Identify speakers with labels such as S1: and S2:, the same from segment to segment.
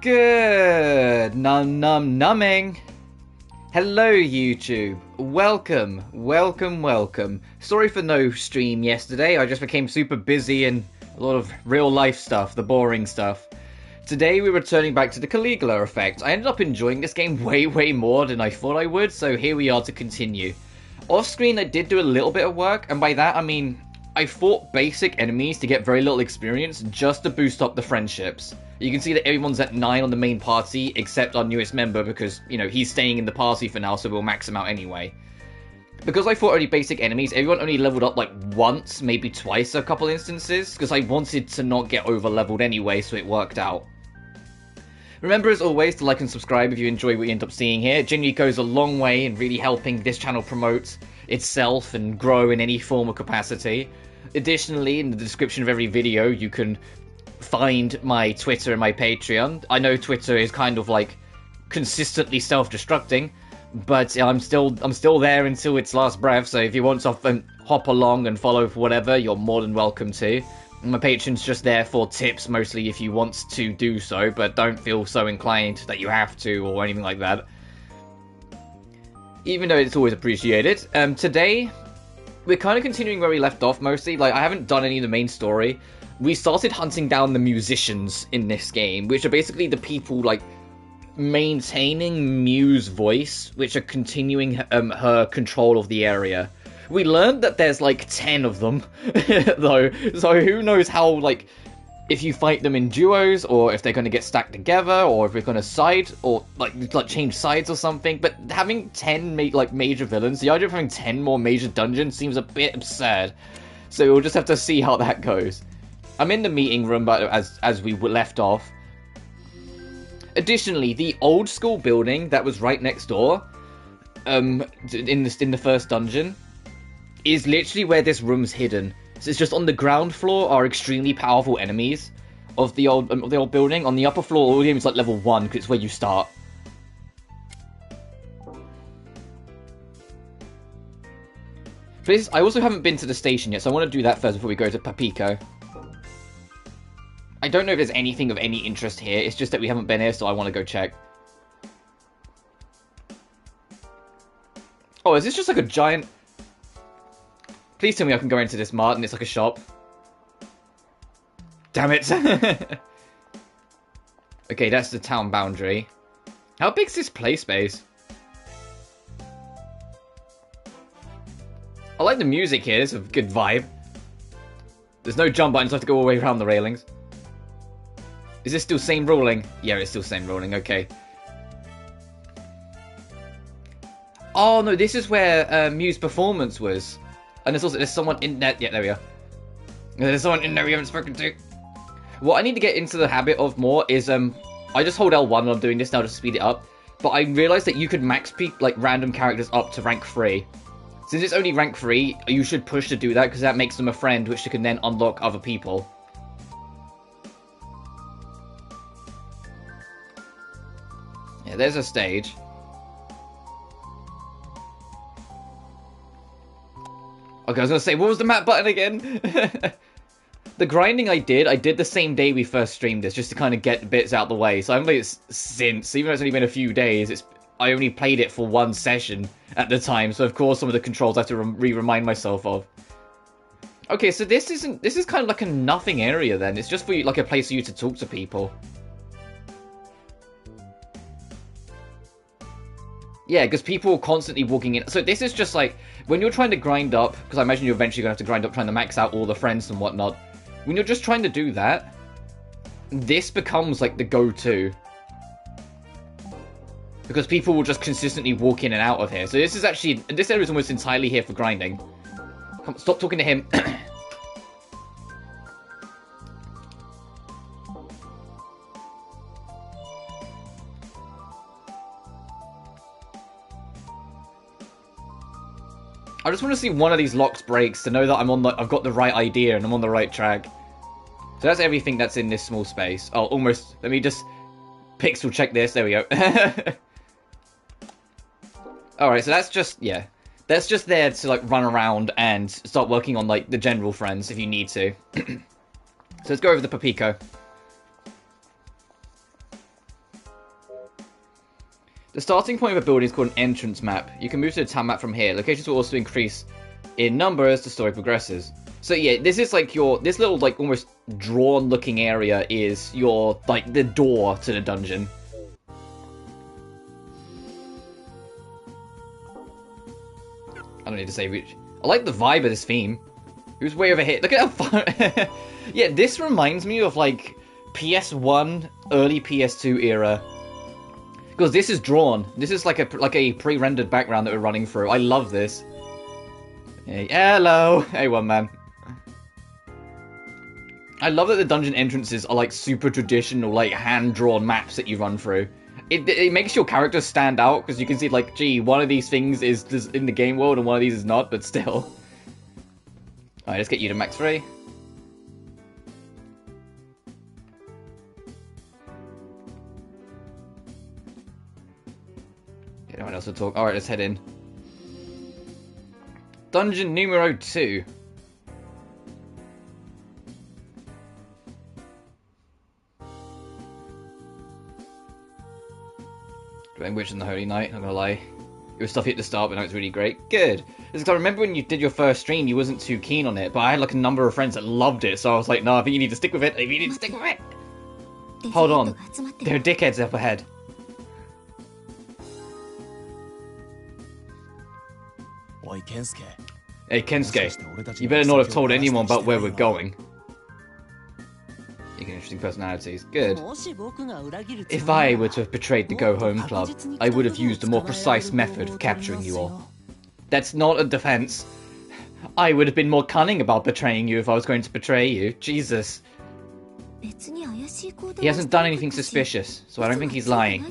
S1: Good numbing. Hello YouTube, welcome. Sorry for no stream yesterday, I just became super busy and a lot of real life stuff, the boring stuff. Today we're returning back to the Caligula effect. I ended up enjoying this game way more than I thought I would, so here we are to continue. Off screen I did do a little bit of work, and by that I mean I fought basic enemies to get very little experience just to boost up the friendships. You can see that everyone's at 9 on the main party, except our newest member, because, you know, he's staying in the party for now, so we'll max him out anyway. Because I fought only basic enemies, everyone only leveled up, like, once, maybe twice a couple instances, because I wanted to not get over-leveled anyway, so it worked out. Remember, as always, to like and subscribe if you enjoy what you end up seeing here. It genuinely goes a long way in really helping this channel promote itself and grow in any form or capacity. Additionally, in the description of every video, you can find my Twitter and my Patreon. I know Twitter is kind of like consistently self-destructing, but I'm still there until its last breath, so if you want to hop along and follow for whatever, you're more than welcome to. My Patreon's just there for tips, mostly if you want to do so, but don't feel so inclined that you have to or anything like that. Even though it's always appreciated. Today, we're kind of continuing where we left off mostly. Like, I haven't done any of the main story. We started hunting down the musicians in this game, which are basically the people, like, maintaining Miu's voice, which are continuing her control of the area. We learned that there's, like, 10 of them, though, so who knows how, like, if you fight them in duos, or if they're going to get stacked together, or if we're going to side, or, like change sides or something, but having 10, major villains, the idea of having 10 more major dungeons seems a bit absurd, so we'll just have to see how that goes. I'm in the meeting room, but as we left off. Additionally, the old school building that was right next door, in the first dungeon, is literally where this room's hidden. So it's just on the ground floor are extremely powerful enemies of the old building. On the upper floor, all the enemies like level 1 because it's where you start. Please, I also haven't been to the station yet, so I want to do that first before we go to Papico. I don't know if there's anything of any interest here. It's just that we haven't been here, so I want to go check. Oh, is this just like a giant... Please tell me I can go into this mart and it's like a shop. Damn it. Okay, that's the town boundary. How big's this play space? I like the music here. It's a good vibe. There's no jump buttons, so I have to go all the way around the railings. Is this still same ruling? Yeah, it's still same ruling, okay. Oh no, this is where Miu's performance was. And there's someone in there. Yeah, there we are. There's someone in there we haven't spoken to. What I need to get into the habit of more is, I just hold L1 when I'm doing this now to speed it up. But I realized that you could max peak, like, random characters up to rank 3. Since it's only rank 3, you should push to do that, because that makes them a friend, which you can then unlock other people. Yeah, there's a stage. Okay, I was gonna say, what was the map button again? The grinding I did the same day we first streamed this, just to kind of get bits out the way. So I haven't played it since, even though it's only been a few days, I only played it for one session at the time, so of course some of the controls I have to remind myself of. Okay, so this is kind of like a nothing area then. It's just for you, like a place for you to talk to people. Yeah, because people are constantly walking in. So this is just like, when you're trying to grind up, because I imagine you're eventually going to have to grind up trying to max out all the friends and whatnot. When you're just trying to do that, this becomes like the go-to. Because people will just consistently walk in and out of here. So this is actually, this area is almost entirely here for grinding. Come, stop talking to him. I just want to see one of these locks breaks to know that I've got the right idea and I'm on the right track. So that's everything that's in this small space. Oh, almost. Let me just pixel check this. There we go. Alright, so that's just, yeah. That's just there to, like, run around and start working on, like, the general friends if you need to. So let's go over the Papico. The starting point of a building is called an entrance map. You can move to the town map from here. Locations will also increase in number as the story progresses. So yeah, this is like this little like almost drawn looking area is your like the door to the dungeon. I don't need to say which. I like the vibe of this theme. It was way over here. Look at how far. Yeah, this reminds me of like PS1, early PS2 era. Because this is drawn. This is like a pre-rendered background that we're running through. I love this. Hey, hello! Hey, one man. I love that the dungeon entrances are like super traditional, like hand-drawn maps that you run through. It makes your character stand out, because you can see like, gee, one of these things is in the game world and one of these is not, but still. Alright, let's get you to max 3. No one else to talk. Alright, let's head in. Dungeon numero 2. Dwayne Witch and the Holy Knight, not gonna lie. It was stuffy at the start, but now it's really great. Good. Because I remember when you did your first stream, you wasn't too keen on it, but I had like a number of friends that loved it, so I was like, no, I think you need to stick with it. I think you need to stick with it. Hold on. There are dickheads up ahead. Hey, Kensuke, you better not have told anyone about where we're going. You get interesting personalities. Good. If I were to have betrayed the Go Home Club, I would have used a more precise method of capturing you all. That's not a defense. I would have been more cunning about betraying you if I was going to betray you. Jesus. He hasn't done anything suspicious, so I don't think he's lying.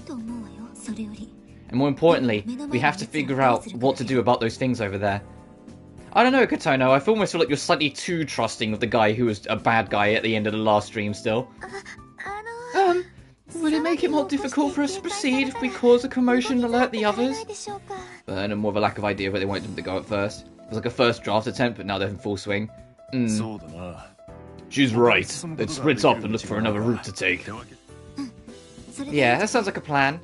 S1: And more importantly, we have to figure out what to do about those things over there. I don't know, Katono, I almost feel like you're slightly too trusting of the guy who was a bad guy at the end of the last stream still. Would it make it more difficult for us to proceed if we cause a commotion and alert the others? And more of a lack of idea where they wanted them to go at first. It was like a first draft attempt, but now they're in full swing. She's right. Let's split up and look for another route to take. Yeah, that sounds like a plan.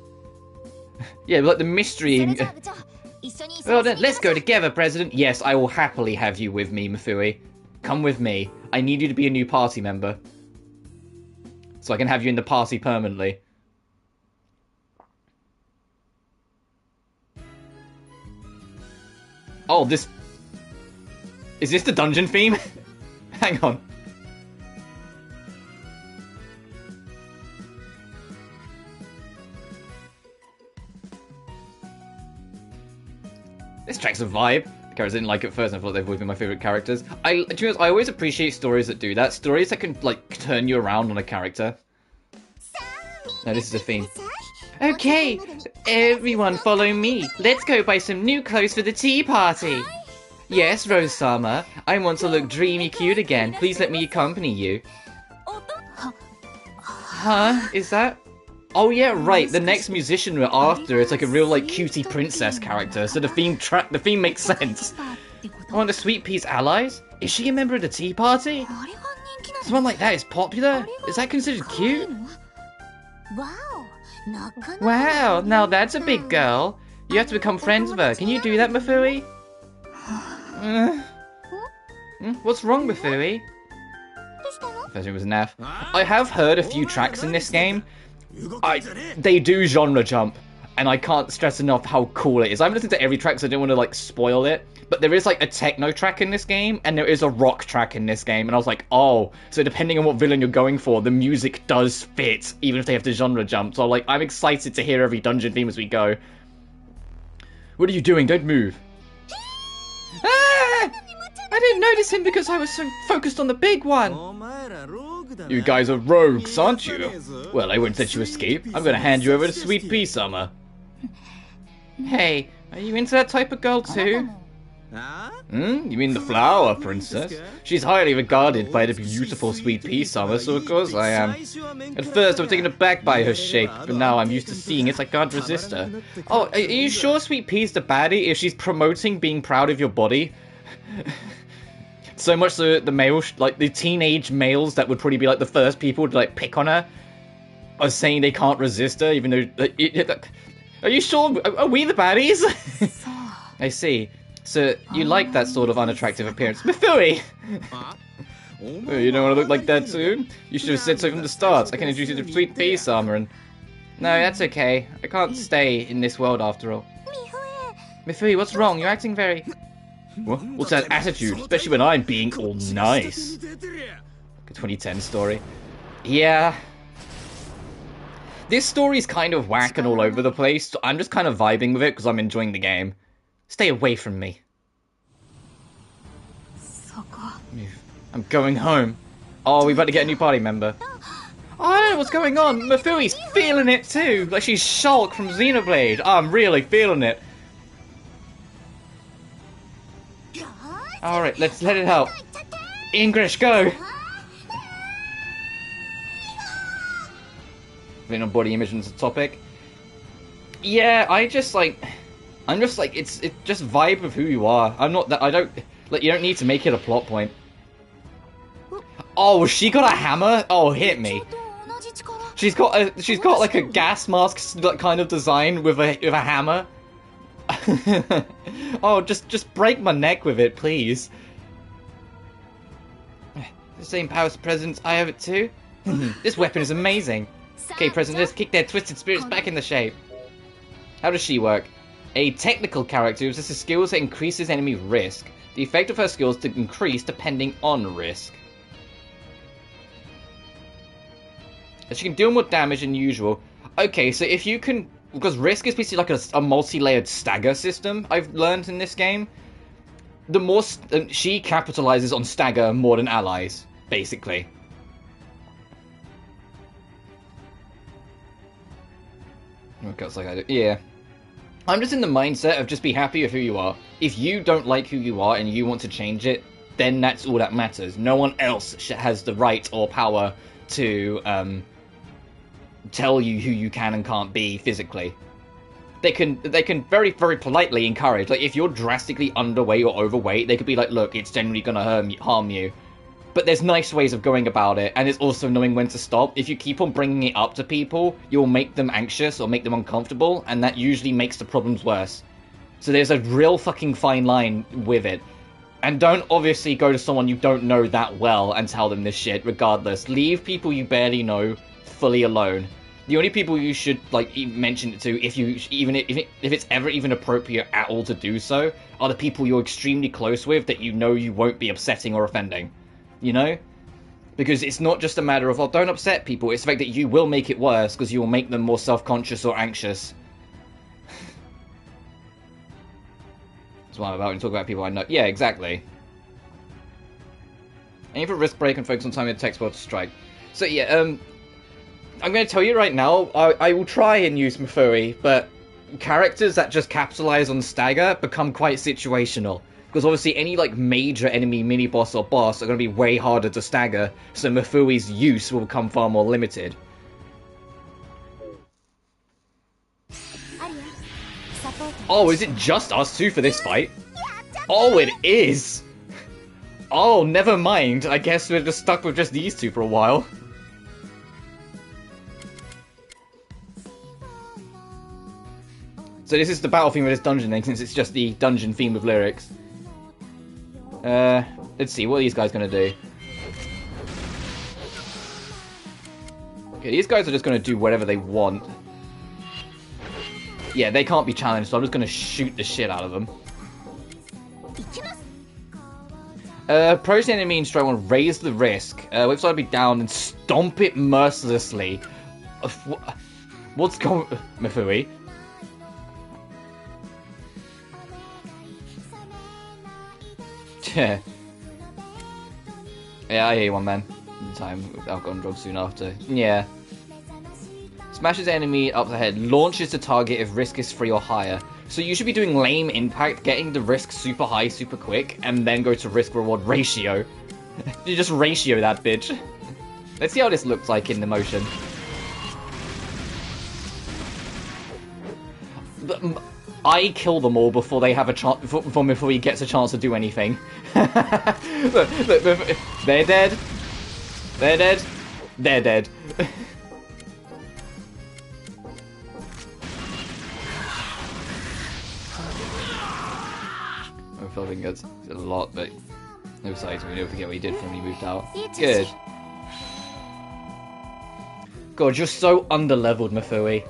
S1: Yeah, like the mystery. Well then, let's go together, President. Yes, I will happily have you with me, Mifui. Come with me. I need you to be a new party member. So I can have you in the party permanently. Oh, this... Is this the dungeon theme? Hang on. This track's a vibe. The characters I didn't like it first, and I thought they've always been my favourite characters. I always appreciate stories that do that. Stories that can, like, turn you around on a character. No, this is a theme. Okay, everyone follow me. Let's go buy some new clothes for the tea party. Yes, Rose-sama. I want to look dreamy cute again. Please let me accompany you. Huh? Is that... Oh yeah, right. The next musician we're after is like a real like cutie princess character, so the theme makes sense. I want the Sweet Pea's allies? Is she a member of the tea party? Someone like that is popular? Is that considered cute? Wow, now that's a big girl. You have to become friends with her. Can you do that, Mifui? What's wrong, Mifui? First it was naff. I have heard a few tracks in this game. They do genre jump, and I can't stress enough how cool it is. I've listened to every track, so I don't want to like spoil it. But there is like a techno track in this game, and there is a rock track in this game, and I was like, oh, so depending on what villain you're going for, the music does fit, even if they have to genre jump. So like, I'm excited to hear every dungeon theme as we go. What are you doing? Don't move. Ah! I didn't notice him because I was so focused on the big one. You guys are rogues, aren't you? Well, I won't let you escape. I'm gonna hand you over to Sweet Pea Summer. Hey, are you into that type of girl too? You mean the flower princess? She's highly regarded by the beautiful Sweet Pea Summer, so of course I am. At first I was taken aback by her shape, but now I'm used to seeing it, I can't resist her. Oh, are you sure Sweet Pea's the baddie if she's promoting being proud of your body? So much so the males, like the teenage males that would probably be like the first people to like pick on her, are saying they can't resist her, even though Are you sure? Are we the baddies? I see. So, you like that sort of unattractive appearance. Mifui! Oh, you don't want to look like that too? You should have said so from the start. I can introduce you to sweet beast armor and... No, that's okay. I can't stay in this world after all. Mifui, what's wrong? You're acting very... What? What's that attitude? Especially when I'm being all nice. Like a 2010 story. Yeah. This story's kind of whack and all over the place. So I'm just kind of vibing with it because I'm enjoying the game. Stay away from me. I'm going home. Oh, we better get a new party member. Oh, I don't know what's going on. Mifui's feeling it too. Like she's Shulk from Xenoblade. I'm really feeling it. Alright, let's let it out. English, go! Being on body image is a topic. Yeah, I'm just like, it's just vibe of who you are. I'm not that, you don't need to make it a plot point. Oh, she got a hammer? Oh, hit me. She's got like a gas mask kind of design with a hammer. Oh, just break my neck with it, please. The same power presence, I have it too. This weapon is amazing. Okay, President, let's kick their twisted spirits back into shape. How does she work? A technical character who possesses skills that increases enemy risk. The effect of her skills to increase depending on risk. She can deal more damage than usual. Okay, so if you can... Because risk is basically like a multi-layered stagger system, I've learned in this game. The more... she capitalizes on stagger more than allies, basically. Looks like I do. Yeah. I'm just in the mindset of just be happy with who you are. If you don't like who you are and you want to change it, then that's all that matters. No one else has the right or power to tell you who you can and can't be physically. They can very, very politely encourage. Like, if you're drastically underweight or overweight, they could be like, look, it's generally gonna harm you. But there's nice ways of going about it, and it's also knowing when to stop. If you keep on bringing it up to people, you'll make them anxious or make them uncomfortable, and that usually makes the problems worse. So there's a real fucking fine line with it. And don't obviously go to someone you don't know that well and tell them this shit, regardless. Leave people you barely know fully alone. The only people you should, like, mention it to, if it's ever even appropriate at all to do so, are the people you're extremely close with that you know you won't be upsetting or offending. You know? Because it's not just a matter of, oh, don't upset people, it's the fact that you will make it worse, because you will make them more self-conscious or anxious. That's what I'm about when you talk about people I know. Yeah, exactly. Aim for risk break and focus on timing the text ball to strike. So yeah, I'm going to tell you right now, I will try and use Mifui, but characters that just capitalize on stagger become quite situational. Because obviously any like major enemy mini-boss or boss are going to be way harder to stagger, so Mifui's use will become far more limited. Oh, is it just us two for this fight? Oh, it is! Oh, never mind. I guess we're just stuck with just these two for a while. So this is the battle theme of this dungeon then, since it's just the dungeon theme with lyrics. Let's see, what are these guys gonna do? Okay, these guys are just gonna do whatever they want. Yeah, they can't be challenged, so I'm just gonna shoot the shit out of them. Approach the enemy and strike one, raise the risk. Whip side be down and stomp it mercilessly. What's going... Mifui? Yeah. Yeah, I hear you, one man. Time with alcohol and drugs soon after. Yeah. Smashes enemy up the head. Launches the target if risk is 3 or higher. So you should be doing lame impact, getting the risk super high, super quick, and then go to risk reward ratio. You just ratio that bitch. Let's see how this looks like in the motion. I kill them all before they have a chance, before he gets a chance to do anything. look, they're dead. They're dead. They're dead. think that's a lot, but besides, we don't forget what he did when he moved out. Good. God, you're so underleveled, Mifui.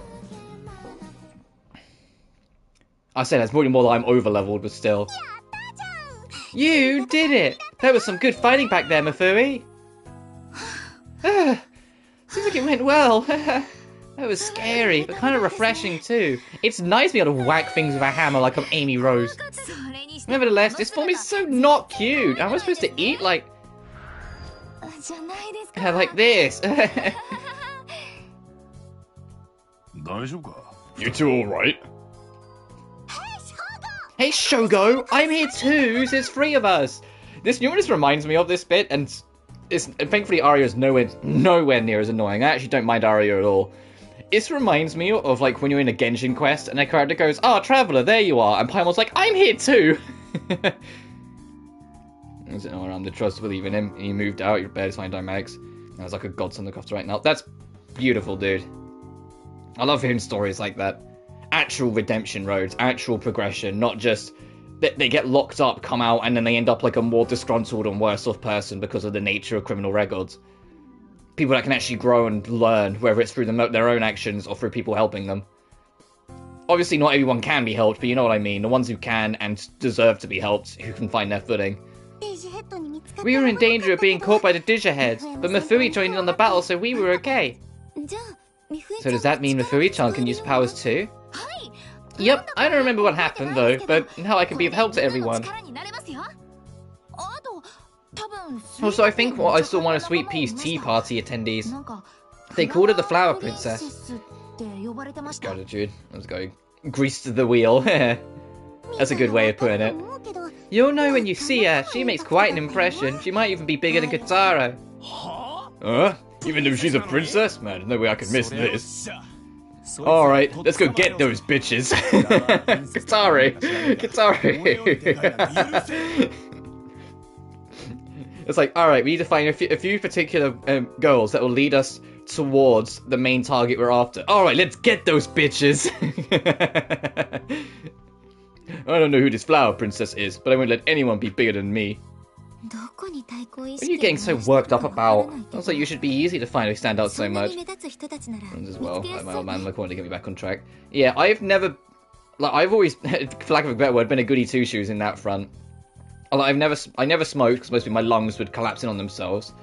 S1: I say that's probably more that I'm overleveled, but still. You did it! There was some good fighting back there, Mifui. Seems like it went well. That was scary, but kind of refreshing too. It's nice being able to whack things with a hammer like I'm Amy Rose. Nevertheless, this form is so not cute. How am I supposed to eat like this?
S2: You two alright?
S1: Hey Shogo, I'm here too. There's three of us. This reminds me of this bit, and thankfully Aria is nowhere near as annoying. I actually don't mind Aria at all. This reminds me of like when you're in a Genshin quest and a character goes, "Oh, traveler, there you are," and Paimon's like, "I'm here too." There's no one around the trust to believe in him. He moved out. You're barely finding Max. There's like a godson look after right now. That's beautiful, dude. I love hearing stories like that. Actual redemption roads, actual progression, not just they get locked up, come out, and then they end up like a more disgruntled and worse off person because of the nature of criminal records. People that can actually grow and learn, whether it's through their own actions or through people helping them. Obviously, not everyone can be helped, but you know what I mean. The ones who can and deserve to be helped, who can find their footing. We were in danger of being caught by the Dehya heads, but Mifui joined in on the battle, so we were okay. So does that mean Mifui-chan can use powers too? Yep, I don't remember what happened though, but now I can be of help to everyone. Also, I think I saw one of Sweet Pea's tea party attendees. They called her the Flower Princess. Gratitude. Let's go. Grease to the wheel. That's a good way of putting it. You'll know when you see her. She makes quite an impression. She might even be bigger than Kataro.
S2: Even though she's a princess? Man, there's no way I could miss this.
S1: Alright, let's go get those bitches. Katari! It's like, alright, we need to find a few particular goals that will lead us towards the main target we're after. Alright, let's get those bitches! I don't know who this Flower Princess is, but I won't let anyone be bigger than me. What are you getting so worked up about? Also, you should be easy to find if you stand out so much. And as well, like my old man wanted to get me back on track. Yeah, I've never... Like, I've always, for lack of a better word, been a goody two-shoes in that front. I never smoked, because mostly my lungs would collapse in on themselves.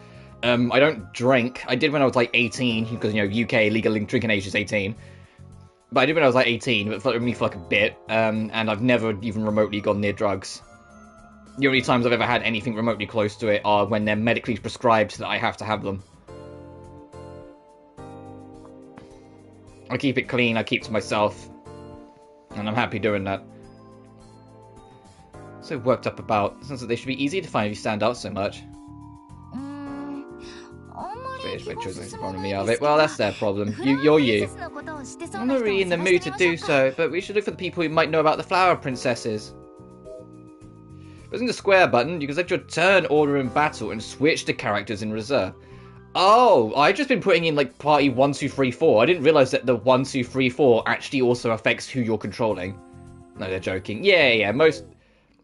S1: I don't drink. I did when I was like 18, because, you know, UK legal drinking age is 18. But I did when I was like 18, but for like a bit. And I've never even remotely gone near drugs. The only times I've ever had anything remotely close to it are when they're medically prescribed that I have to have them. I keep it clean, I keep to myself. And I'm happy doing that. So worked up about. It sounds like they should be easy to find if you stand out so much. Well, that's their problem. You're you. I'm not really in the mood to do so, but we should look for the people who might know about the Flower Princesses. Pressing the square button, you can select your turn order in battle and switch to characters in reserve. Oh, I've just been putting in like party 1, 2, 3, 4. I didn't realise that the 1, 2, 3, 4 actually also affects who you're controlling. No, they're joking. Yeah, most...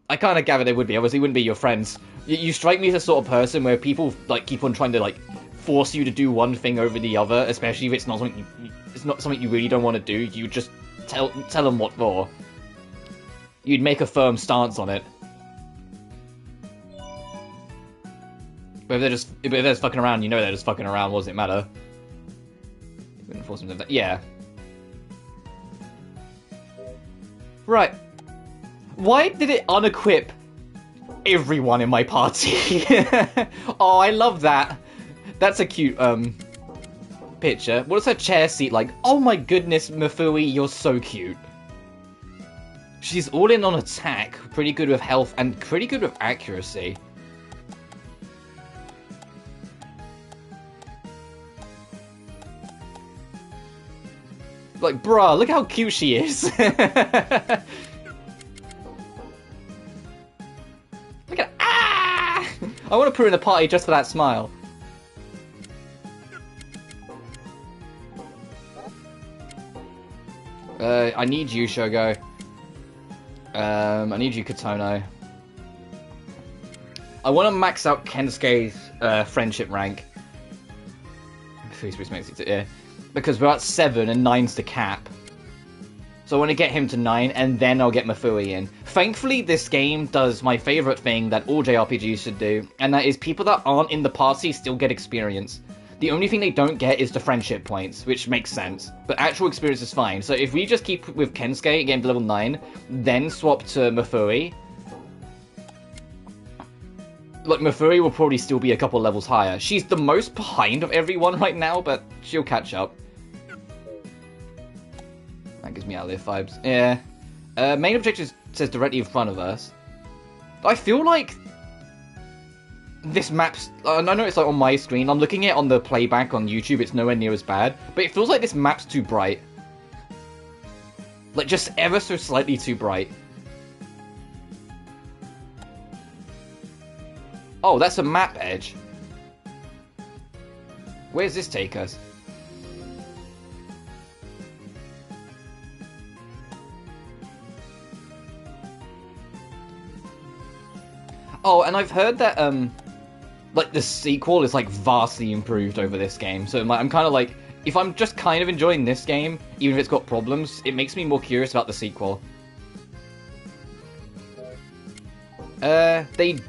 S1: I kind of gather they would be. Obviously, wouldn't be your friends. You strike me as the sort of person where people like keep on trying to like force you to do one thing over the other, especially if it's not something you really don't want to do. You just tell them what for. You'd make a firm stance on it. But if they're just fucking around, you know they're just fucking around. What does it matter? Yeah. Right. Why did it unequip everyone in my party? Oh, I love that. That's a cute picture. What is her chair seat like? Oh my goodness, Mifui, you're so cute. She's all in on attack, pretty good with health, and pretty good with accuracy. Like, bruh, look how cute she is. Look at I want to put her in a party just for that smile. I need you, Shogo. I need you, Katono. I want to max out Kensuke's friendship rank. Yeah. Because we're at 7 and 9's the cap. So I want to get him to 9 and then I'll get Mafui in. Thankfully, this game does my favourite thing that all JRPGs should do, and that is people that aren't in the party still get experience. The only thing they don't get is the friendship points, which makes sense. But actual experience is fine. So if we just keep with Kensuke and get him to level 9, then swap to Mafui. Like, Mafui will probably still be a couple levels higher. She's the most behind of everyone right now, but she'll catch up. That gives me Outlive vibes. Yeah. Main objective says directly in front of us. I feel like this map's... I know it's like on my screen. I'm looking at it on the playback on YouTube. It's nowhere near as bad. But it feels like this map's too bright. Like, just ever so slightly too bright. Oh, that's a map edge. Where's this take us? Oh, and I've heard that, like, the sequel is, like, vastly improved over this game. So I'm kind of like, if I'm just kind of enjoying this game, even if it's got problems, it makes me more curious about the sequel. They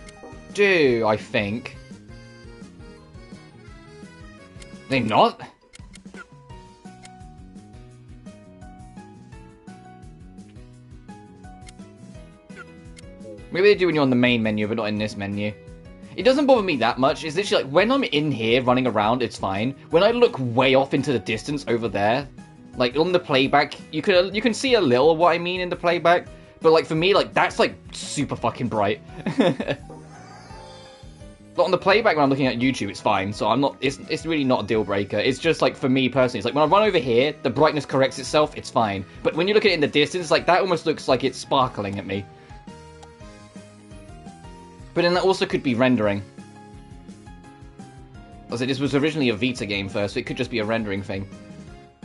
S1: do, I think. They not? Maybe they do when you're on the main menu, but not in this menu. It doesn't bother me that much. It's literally like, when I'm in here running around, it's fine. When I look way off into the distance over there, like on the playback, you can see a little what I mean in the playback. But like for me, like that's like super fucking bright. But on the playback when I'm looking at YouTube, it's fine. So I'm not. It's really not a deal breaker. It's just like for me personally, it's like when I run over here, the brightness corrects itself. It's fine. But when you look at it in the distance, like that almost looks like it's sparkling at me. But then that also could be rendering. I said this was originally a Vita game first, so it could just be a rendering thing.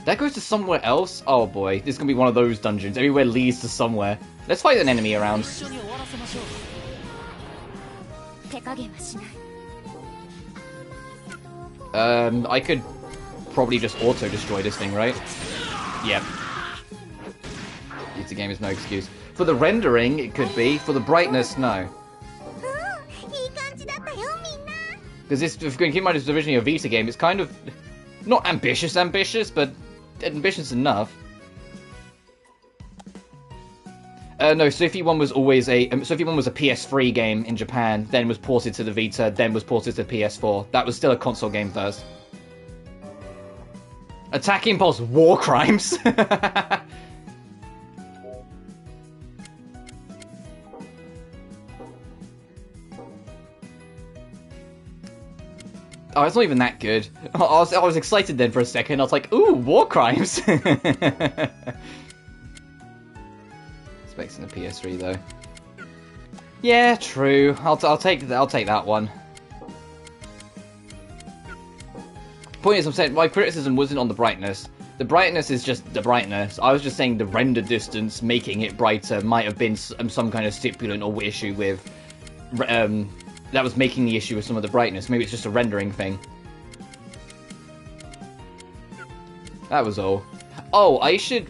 S1: That goes to somewhere else? Oh boy, this is going to be one of those dungeons. Everywhere leads to somewhere. Let's fight an enemy around. I could probably just auto-destroy this thing, right? Yep. Vita game is no excuse. For the rendering, it could be. For the brightness, no. Because this, if you keep in mind, it's originally a Vita game, it's kind of not ambitious, but ambitious enough. No, Sophie 1 was always Sophie 1 was a PS3 game in Japan, then was ported to the Vita, then was ported to PS4. That was still a console game first. Attack Impulse War Crimes? Oh, it's not even that good. I was excited then for a second. I was like, ooh, War Crimes! Specs in the PS3 though. Yeah, true. I'll take that one. Point is, I'm saying my criticism wasn't on the brightness. The brightness is just the brightness. I was just saying the render distance making it brighter might have been some kind of stipulant or issue with that was making the issue with some of the brightness. Maybe it's just a rendering thing. That was all. Oh, I should...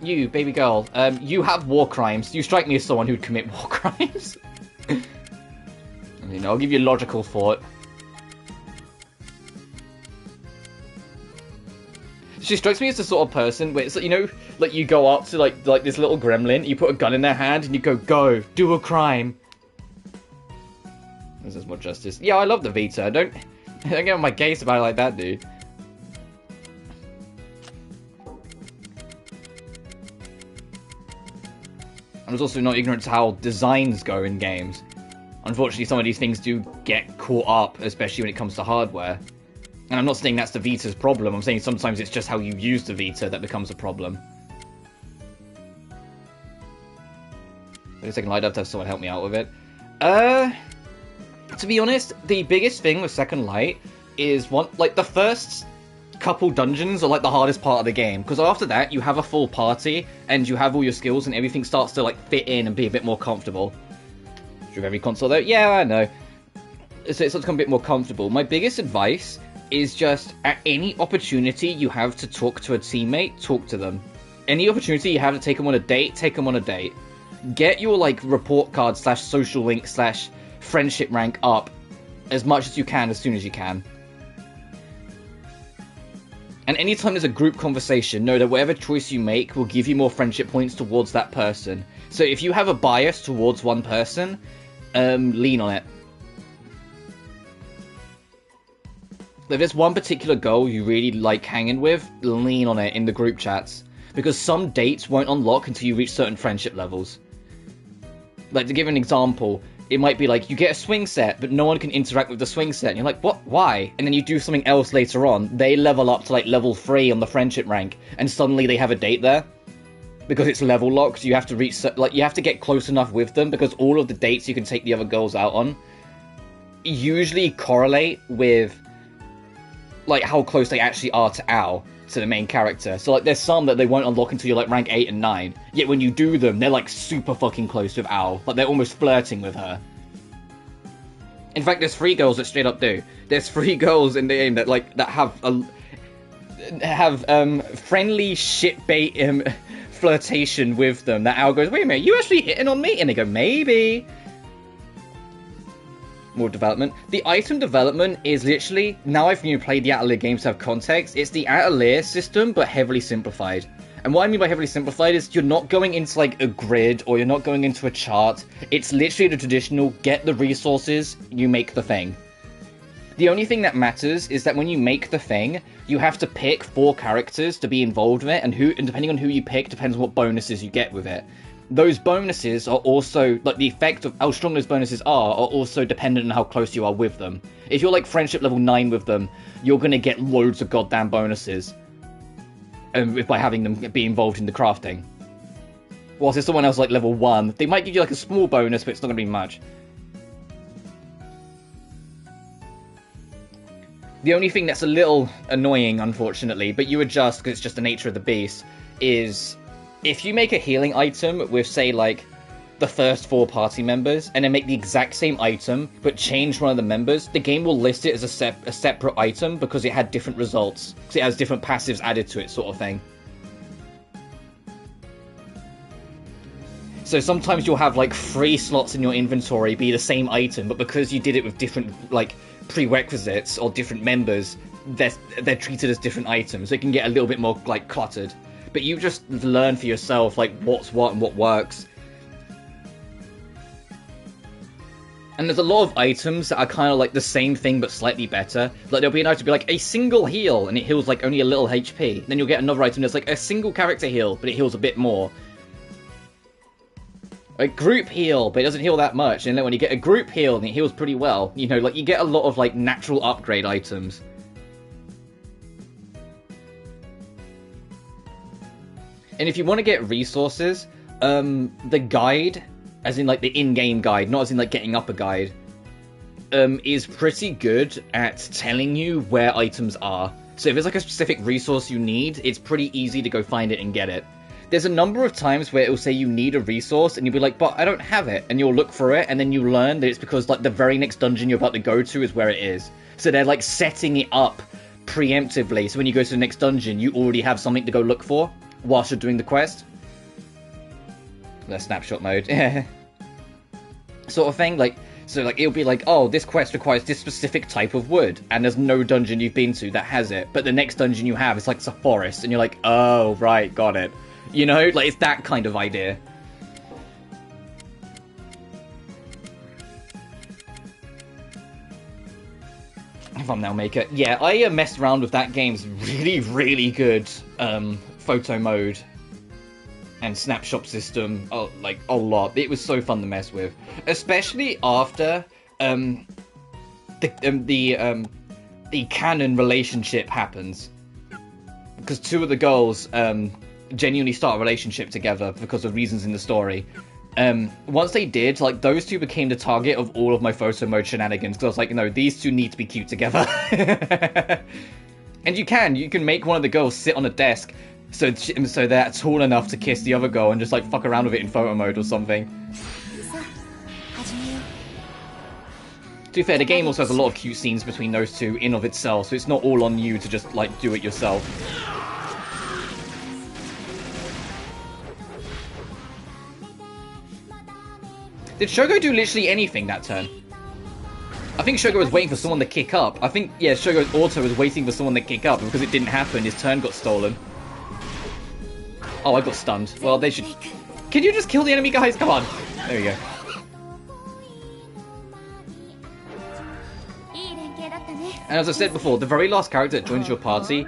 S1: You, baby girl, you have war crimes. You strike me as someone who'd commit war crimes. You know, I'll give you logical thought. She strikes me as the sort of person where it's, you know, like you go up to like this little gremlin, you put a gun in their hand, and you go, do a crime. This is more justice. Yeah, I love the Vita. Don't get on my case about it like that, dude. I was also not ignorant to how designs go in games. Unfortunately, some of these things do get caught up, especially when it comes to hardware. And I'm not saying that's the Vita's problem, I'm saying sometimes it's just how you use the Vita that becomes a problem. Wait a second, I'd have to have someone help me out with it. To be honest, the biggest thing with Second Light is the first couple dungeons are like the hardest part of the game, because after that you have a full party and you have all your skills and everything starts to like fit in and be a bit more comfortable. True of every console though, yeah, I know. so it's become a bit more comfortable. My biggest advice is just, at any opportunity you have to talk to a teammate, talk to them. Any opportunity you have to take them on a date, take them on a date. Get your, like, report card / social link / friendship rank up as much as you can, as soon as you can. And anytime there's a group conversation, know that whatever choice you make will give you more friendship points towards that person. So if you have a bias towards one person, lean on it. If there's one particular girl you really like hanging with, lean on it in the group chats. Because some dates won't unlock until you reach certain friendship levels. Like, to give an example, it might be like, you get a swing set, but no one can interact with the swing set. And you're like, what? Why? And then you do something else later on. They level up to, like, level 3 on the friendship rank. And suddenly they have a date there. Because it's level locked, you have to reach, like, you have to get close enough with them. Because all of the dates you can take the other girls out on usually correlate with, like, how close they actually are to Al, to the main character. So, like, there's some that they won't unlock until you're, like, rank 8 and 9. Yet when you do them, they're, like, super fucking close with Al. Like, they're almost flirting with her. In fact, there's 3 girls that straight up do. There's 3 girls in the game that, like, that have friendly shitbait flirtation with them. That Al goes, wait a minute, you actually hitting on me? And they go, maybe. More development. The item development is literally, now I've played the Atelier games to have context, it's the Atelier system, but heavily simplified. And what I mean by heavily simplified is you're not going into, like, a grid, or you're not going into a chart. It's literally the traditional, get the resources, you make the thing. The only thing that matters is that when you make the thing, you have to pick 4 characters to be involved in it, and depending on who you pick, depends on what bonuses you get with it. Those bonuses are also, like, the effect of how strong those bonuses are also dependent on how close you are with them. If you're, like, friendship level 9 with them, you're gonna get loads of goddamn bonuses by having them be involved in the crafting. Whilst if someone else, like, level 1, they might give you, like, a small bonus, but it's not gonna be much. The only thing that's a little annoying, unfortunately, but you adjust because it's just the nature of the beast, is if you make a healing item with, say, like, the first 4 party members, and then make the exact same item, but change one of the members, the game will list it as a separate item because it had different results. Because it has different passives added to it, sort of thing. So sometimes you'll have, like, 3 slots in your inventory be the same item, but because you did it with different, like, prerequisites or different members, they're treated as different items. So it can get a little bit more, like, cluttered. But you just learn for yourself, like, what's what and what works. And there's a lot of items that are kind of like the same thing but slightly better. Like, there'll be an item to be like, a single heal, and it heals, like, only a little HP. Then you'll get another item that's like, a single character heal, but it heals a bit more. A group heal, but it doesn't heal that much. And then when you get a group heal, and it heals pretty well. You know, like, you get a lot of, like, natural upgrade items. And if you want to get resources, the guide, as in, like, the in-game guide, not as in, like, getting up a guide, is pretty good at telling you where items are. So if there's, like, a specific resource you need, it's pretty easy to go find it and get it. There's a number of times where it'll say you need a resource, and you'll be like, but I don't have it, and you'll look for it, and then you learn that it's because, like, the very next dungeon you're about to go to is where it is. So they're, like, setting it up preemptively, so when you go to the next dungeon, you already have something to go look for whilst you're doing the quest. The snapshot mode. Sort of thing, like, so, like, it'll be like, oh, this quest requires this specific type of wood, and there's no dungeon you've been to that has it, but the next dungeon you have is, like, it's a forest, and you're like, oh, right, got it. You know, like, it's that kind of idea. Thumbnail maker. Yeah, I messed around with that game's really, really good photo mode and snapshot system, like, a lot. It was so fun to mess with, especially after the canon relationship happens, because 2 of the girls genuinely start a relationship together because of reasons in the story. Once they did, like, those 2 became the target of all of my photo mode shenanigans, because I was like, no, these 2 need to be cute together. And you can make one of the girls sit on a desk so they're tall enough to kiss the other girl and just, like, fuck around with it in photo mode or something. To be fair, the game also has a lot of cute scenes between those two in of itself, so it's not all on you to just, like, do it yourself. Did Shogo do literally anything that turn? I think Shogo was waiting for someone to kick up. I think, yeah, Shogo's auto was waiting for someone to kick up, because it didn't happen, his turn got stolen. Oh, I got stunned. Well, they should... Can you just kill the enemy, guys? Come on. There we go. And as I said before, the very last character that joins your party,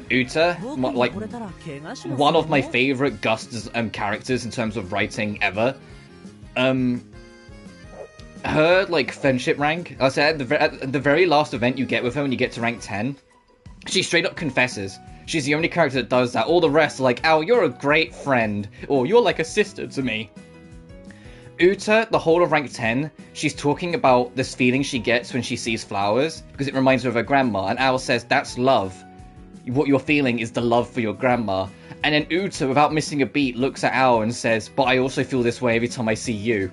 S1: Uta, like, one of my favourite Gust's characters in terms of writing ever. Her, like, friendship rank, I said, at the very last event you get with her when you get to rank 10, she straight up confesses. She's the only character that does that. All the rest are like, "Ow, you're a great friend," or "You're like a sister to me." Uta, the whole of rank 10, she's talking about this feeling she gets when she sees flowers, because it reminds her of her grandma, and Al says, "That's love. What you're feeling is the love for your grandma." And then Uta, without missing a beat, looks at Al and says, "But I also feel this way every time I see you."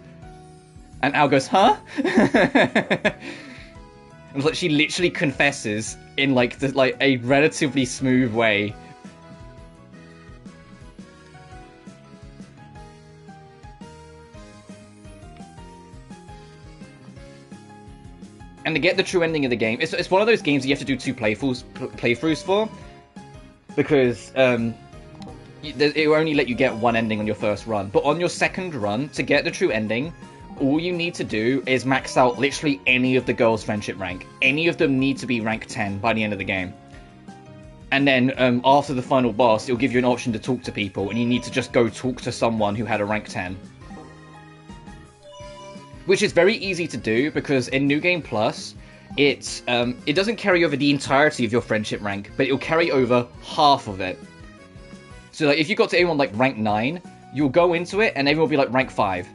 S1: And Al goes, "Huh?" And like, she literally confesses in like a relatively smooth way. And to get the true ending of the game, it's one of those games that you have to do 2 playthroughs for, because it will only let you get 1 ending on your first run. But on your second run, to get the true ending, all you need to do is max out literally any of the girls' friendship rank. Any of them need to be rank 10 by the end of the game. And then after the final boss, it'll give you an option to talk to people, and you need to just go talk to someone who had a rank 10. Which is very easy to do, because in New Game Plus, it doesn't carry over the entirety of your friendship rank, but it'll carry over half of it. So like, if you got to anyone like rank 9, you'll go into it and everyone will be like rank 5.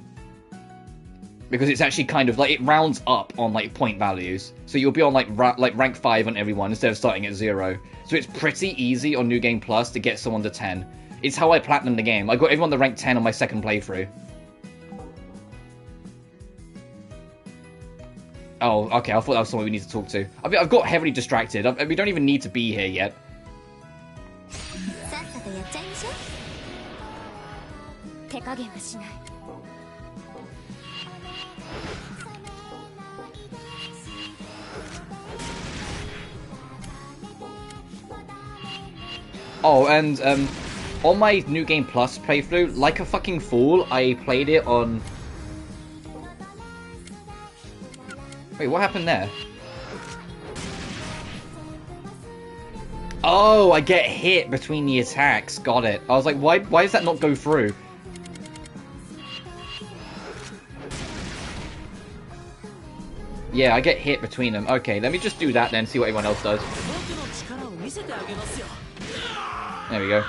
S1: Because it's actually kind of like, it rounds up on like point values. So you'll be on like rank 5 on everyone instead of starting at 0. So it's pretty easy on New Game Plus to get someone to 10. It's how I platinumed the game. I got everyone to rank 10 on my second playthrough. Oh, okay, I thought that was someone we need to talk to. I mean, I've got heavily distracted. We don't even need to be here yet. Oh, and on my New Game Plus playthrough, like a fucking fool, I played it on... Wait, what happened there? Oh, I get hit between the attacks. Got it. I was like, why does that not go through? Yeah, I get hit between them. Okay, let me just do that then, see what everyone else does. There we go.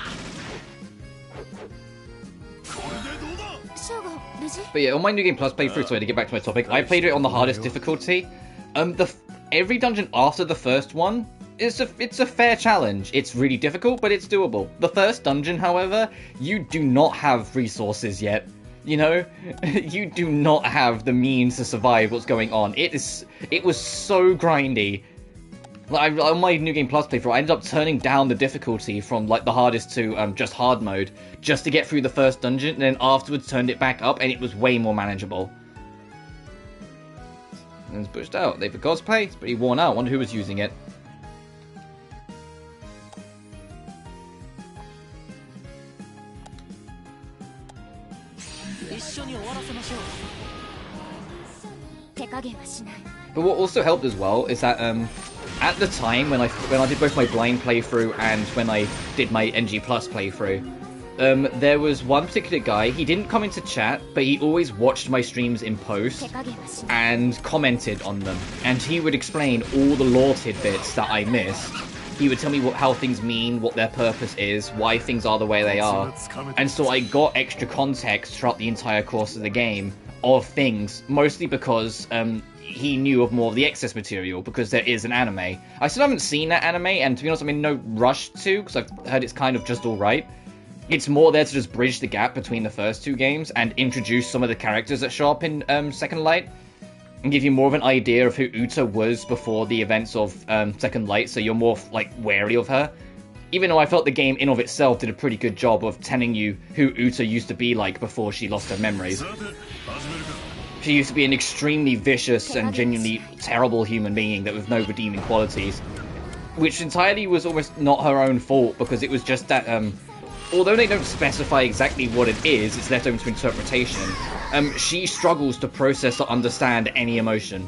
S1: But yeah, on my New Game Plus playthrough, sorry, to get back to my topic, I played it on the hardest difficulty. Every dungeon after the first one, it's a fair challenge. It's really difficult, but it's doable. The first dungeon, however, you do not have resources yet. You know? You do not have the means to survive what's going on. It was so grindy. Like, on my New Game Plus playthrough, I ended up turning down the difficulty from like the hardest to just hard mode, just to get through the first dungeon, and then afterwards turned it back up, and it was way more manageable. And it's pushed out. They for cosplay. It's pretty worn out. I wonder who was using it. But what also helped as well is that at the time when I did both my blind playthrough and when I did my NG Plus playthrough, there was one particular guy. He didn't come into chat, but he always watched my streams in post and commented on them. And he would explain all the lore tidbits that I missed. He would tell me how things mean, what their purpose is, why things are the way they are. And so I got extra context throughout the entire course of the game of things, mostly because he knew of more of the excess material, because there is an anime. I still haven't seen that anime, and to be honest, I'm in no rush to, because I've heard it's kind of just alright. It's more there to just bridge the gap between the first two games and introduce some of the characters that show up in Second Light. and give you more of an idea of who Uta was before the events of Second Light, so you're more like wary of her. Even though I felt the game in of itself did a pretty good job of telling you who Uta used to be like before she lost her memories. She used to be an extremely vicious and genuinely terrible human being that with no redeeming qualities. Which entirely was almost not her own fault, because it was just that, although they don't specify exactly what it is, it's left open to interpretation, she struggles to process or understand any emotion.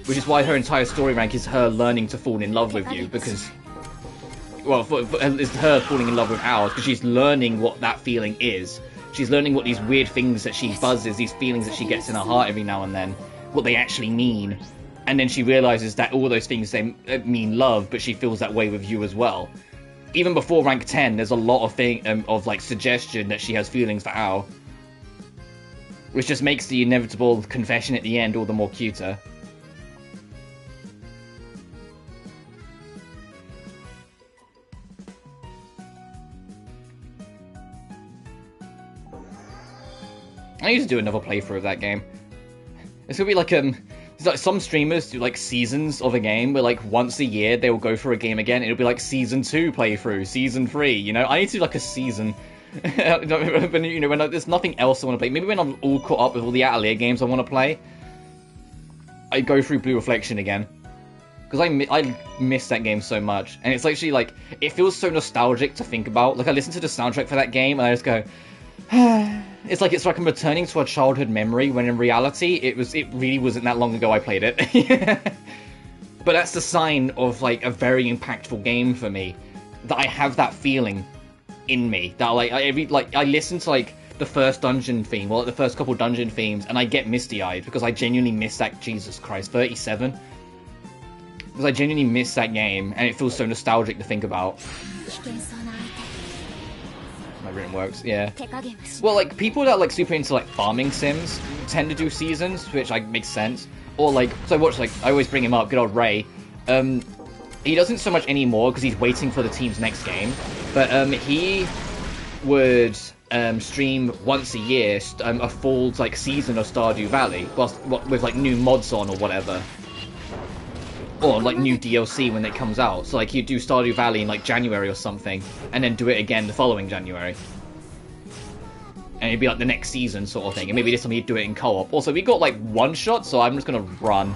S1: Which is why her entire story rank is her learning to fall in love with you, because... Well, it's her falling in love with ours, because she's learning what that feeling is. She's learning what these weird things that she buzzes, these feelings that she gets in her heart every now and then, what they actually mean. And then she realizes that all those things, they mean love, but she feels that way with you as well. Even before rank 10, there's a lot of like suggestion that she has feelings for Ao, which just makes the inevitable confession at the end all the more cuter. I need to do another playthrough of that game. It's gonna be like it's like some streamers do like seasons of a game where like once a year they will go for a game again. It'll be like season 2 playthrough, season 3. You know, I need to do like a season. When, you know, when there's nothing else I want to play. Maybe when I'm all caught up with all the Atelier games I want to play, I go through Blue Reflection again. Because I miss that game so much, and it's actually like it feels so nostalgic to think about. Like I listen to the soundtrack for that game and I just go. It's like I'm returning to a childhood memory when in reality it really wasn't that long ago I played it. But that's the sign of like a very impactful game for me, that I have that feeling in me, that like I listen to like the first dungeon theme, or like the first couple dungeon themes, and I get misty-eyed because I genuinely miss that. Jesus Christ, 37, because I genuinely miss that game and it feels so nostalgic to think about. My written works, yeah. Well, like, people that are, like, super into, like, farming sims tend to do seasons, which, like, makes sense. Or, like, so I watch, like, I always bring him up, good old Ray. He doesn't so much anymore, because he's waiting for the team's next game. But, he would, stream once a year, a full, like, season of Stardew Valley, with, like, new mods on or whatever. Or, like, new DLC when it comes out. So, like, you'd do Stardew Valley in, like, January or something, and then do it again the following January. And it'd be, like, the next season sort of thing. And maybe this time he'd do it in co-op. Also, we got, like, one shot, so I'm just gonna run.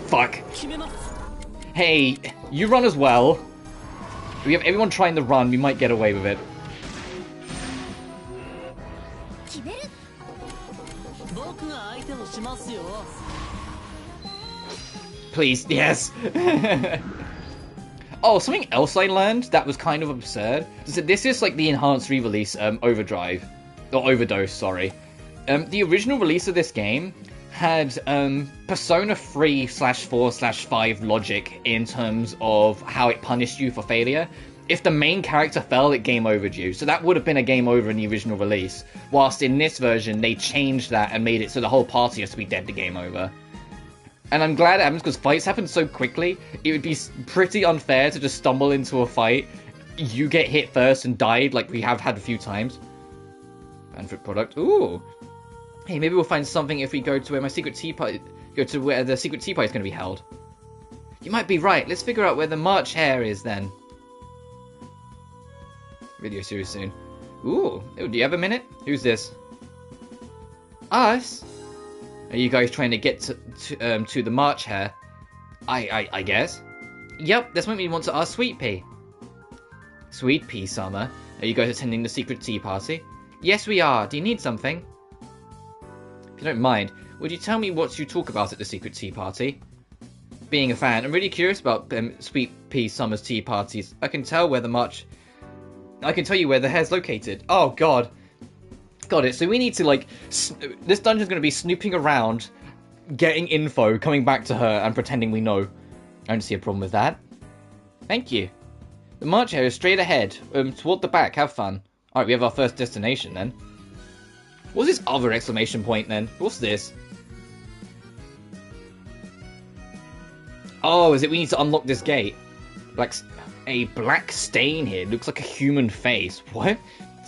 S1: Fuck. Hey, you run as well. If we have everyone trying to run, we might get away with it. Please, yes! Oh, something else I learned that was kind of absurd. This is like the enhanced re-release, Overdrive. Or Overdose, sorry. The original release of this game had Persona 3/4/5 logic in terms of how it punished you for failure. If the main character fell, it game overed you. So that would have been a game over in the original release. Whilst in this version, they changed that and made it so the whole party has to be dead to game over. And I'm glad it happens, because fights happen so quickly, it would be pretty unfair to just stumble into a fight, you get hit first and died, like we have had a few times. Banfruit product, ooh! Hey, maybe we'll find something if we go to where my secret tea party, go to where the secret tea party is going to be held. You might be right, let's figure out where the March Hare is then. Video series soon. Ooh, do you have a minute? Who's this? Us? Are you guys trying to get to the March Hare? I guess. Yep, that's what we want to ask Sweet Pea. Sweet Pea, Summer. Are you guys attending the secret tea party? Yes, we are. Do you need something? If you don't mind, would you tell me what you talk about at the secret tea party? Being a fan, I'm really curious about Sweet Pea Summer's tea parties. I can tell you where the hare's located. Oh, God. Got it. So we need to, like, this dungeon's going to be snooping around, getting info, coming back to her, and pretending we know. I don't see a problem with that. Thank you. The March Hare is straight ahead. Toward the back. Have fun. Alright, we have our first destination, then. What's this other exclamation point, then? What's this? Oh, is it we need to unlock this gate? Like, a black stain here. Looks like a human face. What?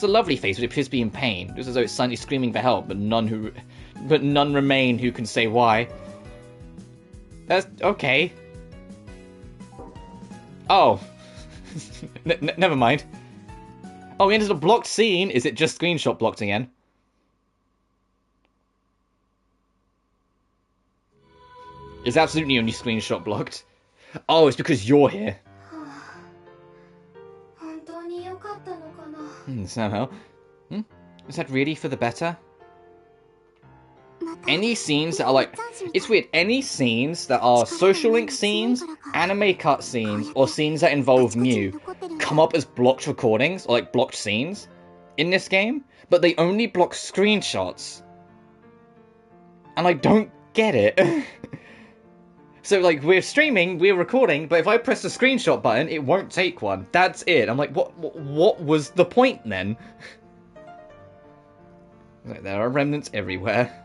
S1: It's a lovely face, but it appears to be in pain. Just as though it's silently screaming for help, but none remain who can say why. That's okay. Oh. Never mind. Oh, we entered a blocked scene. Is it just screenshot blocked again? It's absolutely only screenshot blocked. Oh, it's because you're here. Somehow. Is that really for the better? Any scenes that are like... It's weird. Any scenes that are social link scenes, anime cut scenes, or scenes that involve Mew come up as blocked recordings, or like blocked scenes in this game, but they only block screenshots. And I don't get it. So, like, we're streaming, we're recording, but if I press the screenshot button, it won't take one. That's it. I'm like, what was the point, then? There are remnants everywhere.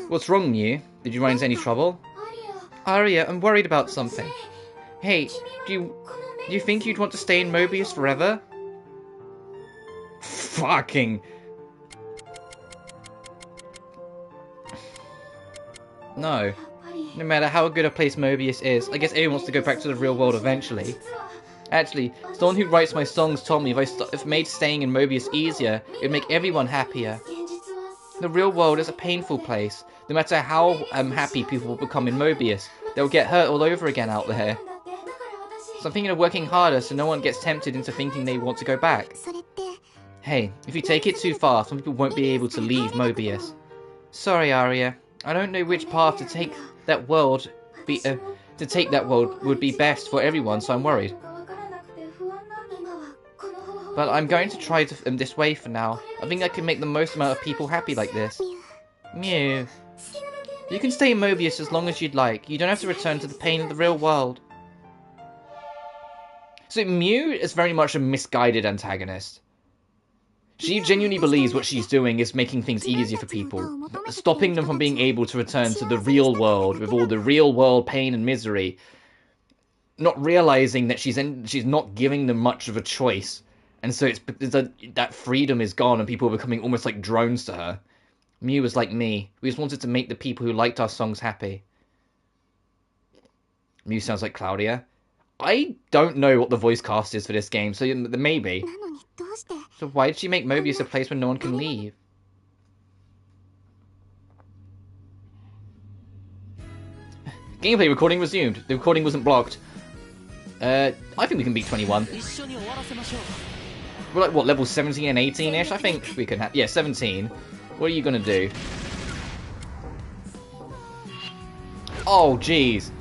S1: What's wrong, Mew? Did you run into any trouble? Aria, I'm worried about something. Hey, do you think you'd want to stay in Mobius forever? Fucking... No. No matter how good a place Mobius is, I guess everyone wants to go back to the real world eventually. Actually, someone who writes my songs told me if made staying in Mobius easier, it'd make everyone happier. The real world is a painful place. No matter how happy people will become in Mobius, they'll get hurt all over again out there. So I'm thinking of working harder so no one gets tempted into thinking they want to go back. Hey, if you take it too far, some people won't be able to leave Mobius. Sorry, Aria. I don't know which path to take that world would be best for everyone, so I'm worried. But I'm going to try this way for now. I think I can make the most amount of people happy like this. Mew. You can stay in Mobius as long as you'd like. You don't have to return to the pain of the real world. So Mew is very much a misguided antagonist. She genuinely believes what she's doing is making things easier for people, stopping them from being able to return to the real world with all the real world pain and misery, not realizing that she's not giving them much of a choice, and so that freedom is gone and people are becoming almost like drones to her. Mew was like me. We just wanted to make the people who liked our songs happy. Mew sounds like Claudia. I don't know what the voice cast is for this game, so maybe. So why did she make Mobius a place where no one can leave? Gameplay recording resumed. The recording wasn't blocked. I think we can beat 21. We're like, what, level 17 and 18-ish? I think we can have... Yeah, 17. What are you gonna do? Oh, jeez.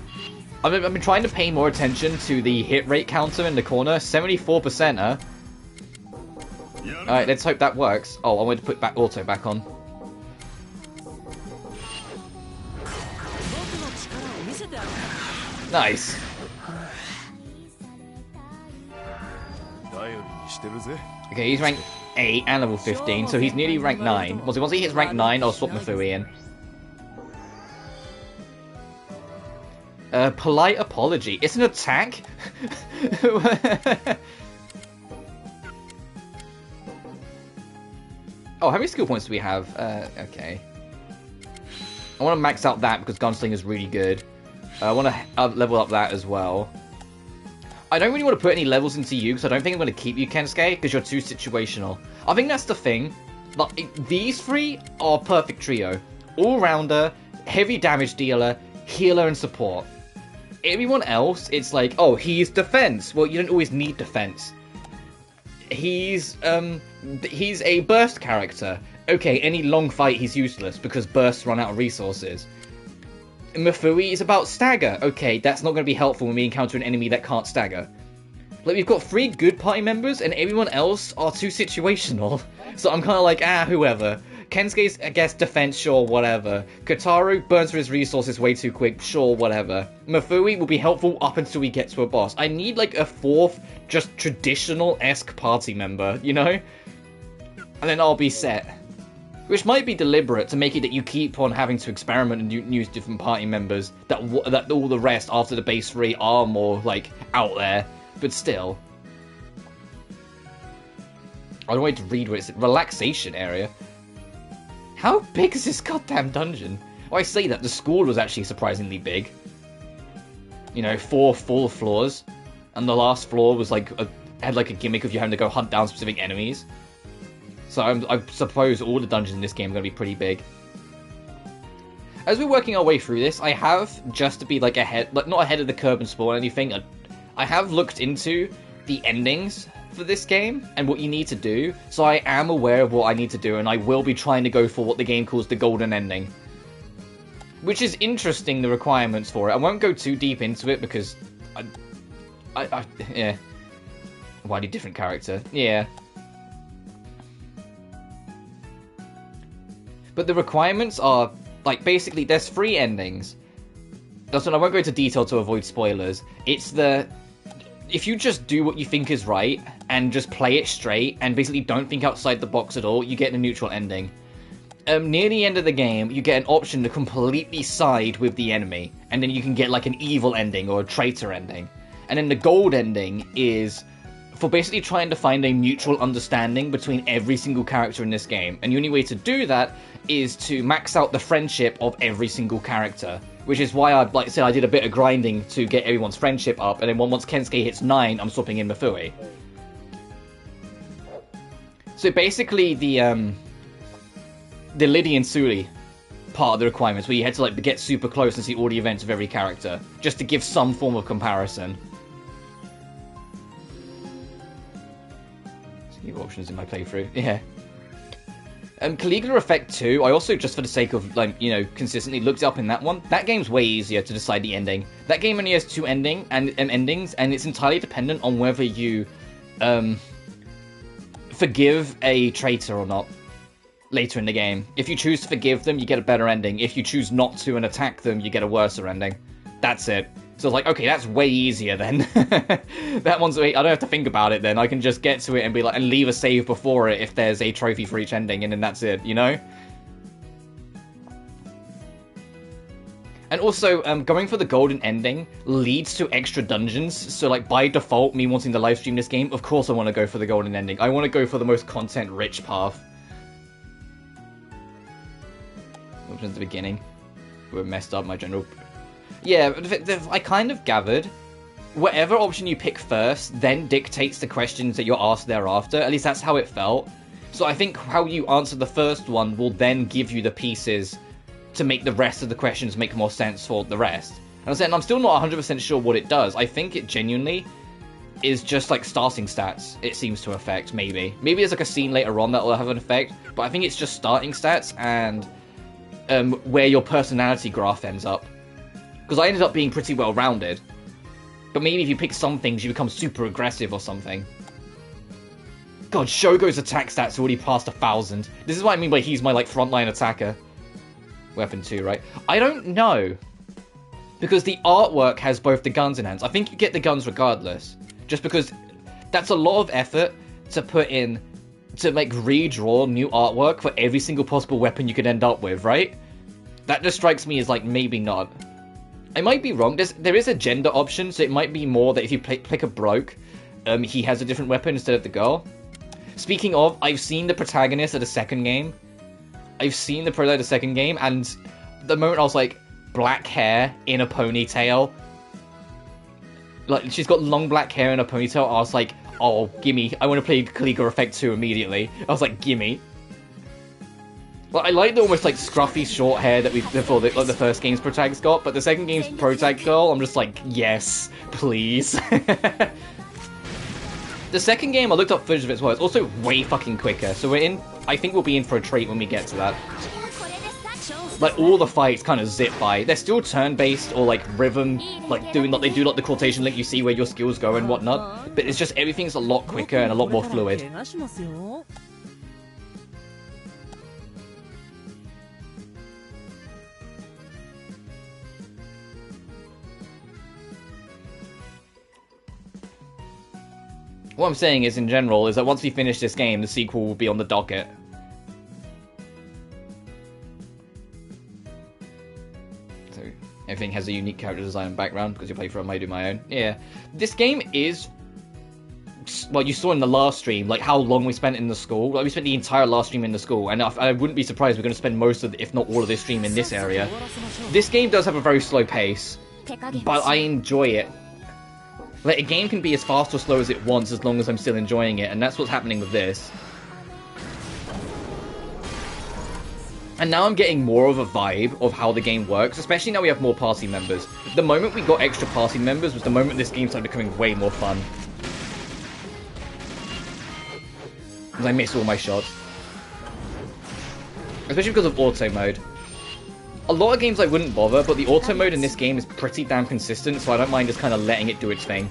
S1: I've been trying to pay more attention to the hit rate counter in the corner. 74%, huh? Alright, let's hope that works. Oh, I want to put auto back on. Nice. Okay, he's rank 8 and level 15, so he's nearly rank 9. Once he hits rank 9, I'll swap Mifui in. Polite apology. It's an attack? Oh, how many skill points do we have? Okay. I want to max out that because Gunsling is really good. I want to level up that as well. I don't really want to put any levels into you because I don't think I'm going to keep you, Kensuke, because you're too situational. I think that's the thing. Like, these three are a perfect trio. All-rounder, heavy damage dealer, healer, and support. Everyone else, it's like, oh, he's defense. Well, you don't always need defense. He's a burst character. Okay, any long fight he's useless because bursts run out of resources. Mifui is about stagger. Okay, that's not going to be helpful when we encounter an enemy that can't stagger. Like, we've got 3 good party members and everyone else are too situational. So I'm kind of like, whoever. Kensuke's, I guess, defense, sure, whatever. Kataru burns through his resources way too quick, sure, whatever. Mifui will be helpful up until we get to a boss. I need, like, a 4th, just traditional-esque party member, you know? And then I'll be set. Which might be deliberate to make it that you keep on having to experiment and use different party members, that all the rest after the base 3 are more, like, out there. But still. I don't want to read what it said. Relaxation area. How big is this goddamn dungeon? Well, I say that the school was actually surprisingly big. You know, 4 full floors, and the last floor was like had like a gimmick of you having to go hunt down specific enemies. So I suppose all the dungeons in this game are going to be pretty big. As we're working our way through this, I have, just to be like ahead, like not ahead of the curve and spoil anything, I have looked into the endings for this game and what you need to do, so I am aware of what I need to do, and I will be trying to go for what the game calls the golden ending. Which is interesting, the requirements for it. I won't go too deep into it because yeah. Why different character? Yeah. But the requirements are, like, basically, there's 3 endings. That's what I won't go into detail to avoid spoilers. It's if you just do what you think is right, and just play it straight, and basically don't think outside the box at all, you get a neutral ending. Near the end of the game, you get an option to completely side with the enemy, and then you can get, like, an evil ending, or a traitor ending. And then the gold ending is for basically trying to find a mutual understanding between every single character in this game. And the only way to do that is to max out the friendship of every single character. Which is why like I said, I did a bit of grinding to get everyone's friendship up, and then once Kensuke hits 9, I'm swapping in Mifui. So basically the Lydian Suli part of the requirements, where you had to like get super close and see all the events of every character, just to give some form of comparison. New options in my playthrough, yeah. Caligula Effect 2, I also, just for the sake of, like, you know, consistently looked up in that one. That game's way easier to decide the ending. That game only has 2 endings, and it's entirely dependent on whether you, forgive a traitor or not later in the game. If you choose to forgive them, you get a better ending. If you choose not to and attack them, you get a worser ending. That's it. So I was like, okay, that's way easier then. That one's I don't have to think about it then. I can just get to it and be like, and leave a save before it if there's a trophy for each ending, and then that's it, you know? And also, going for the golden ending leads to extra dungeons. So, like, by default, me wanting to livestream this game, of course I want to go for the golden ending. I want to go for the most content-rich path. Which is the beginning. We messed up my general... Yeah, I kind of gathered, whatever option you pick first then dictates the questions that you're asked thereafter. At least that's how it felt. So I think how you answer the first one will then give you the pieces to make the rest of the questions make more sense for the rest. And I'm still not 100% sure what it does. I think it genuinely is just like starting stats it seems to affect, maybe. Maybe there's like a scene later on that will have an effect, but I think it's just starting stats and where your personality graph ends up. Because I ended up being pretty well-rounded. But maybe if you pick some things, you become super aggressive or something. God, Shogo's attack stats already past 1,000. This is what I mean by he's my, like, frontline attacker. Weapon 2, right? I don't know. Because the artwork has both the guns in hands. I think you get the guns regardless. Just because that's a lot of effort to put in to, like, redraw new artwork for every single possible weapon you could end up with, right? That just strikes me as, like, maybe not. I might be wrong. There is a gender option, so it might be more that if you pick a bloke, he has a different weapon instead of the girl. Speaking of, I've seen the protagonist of the second game. And the moment I was like, black hair in a ponytail. Like, she's got long black hair in a ponytail. I was like, oh, gimme. I want to play Caligula Effect 2 immediately. I was like, gimme. Well, I like the almost like scruffy short hair that before the first game's protagonist got, but the second game's protag girl, I'm just like, yes, please. The second game, I looked up footage of it as well. It's also way fucking quicker, so I think we'll be in for a treat when we get to that. Like, all the fights kind of zip by. They're still turn-based or like rhythm, like doing like they do like the quotation link you see where your skills go and whatnot, but it's just everything's a lot quicker and a lot more fluid. What I'm saying is, in general, is that once we finish this game, the sequel will be on the docket. So, everything has a unique character design and background, because you play from I Do My Own. Yeah. This game is well, you saw in the last stream, like, how long we spent in the school. Like, we spent the entire last stream in the school, and I wouldn't be surprised we're going to spend most of, if not all of this stream in this area. This game does have a very slow pace, but I enjoy it. Like, a game can be as fast or slow as it wants as long as I'm still enjoying it, and that's what's happening with this. And now I'm getting more of a vibe of how the game works, especially now we have more party members. The moment we got extra party members was the moment this game started becoming way more fun. Because I miss all my shots. Especially because of auto mode. A lot of games I wouldn't bother, but the auto mode in this game is pretty damn consistent, so I don't mind just kind of letting it do its thing.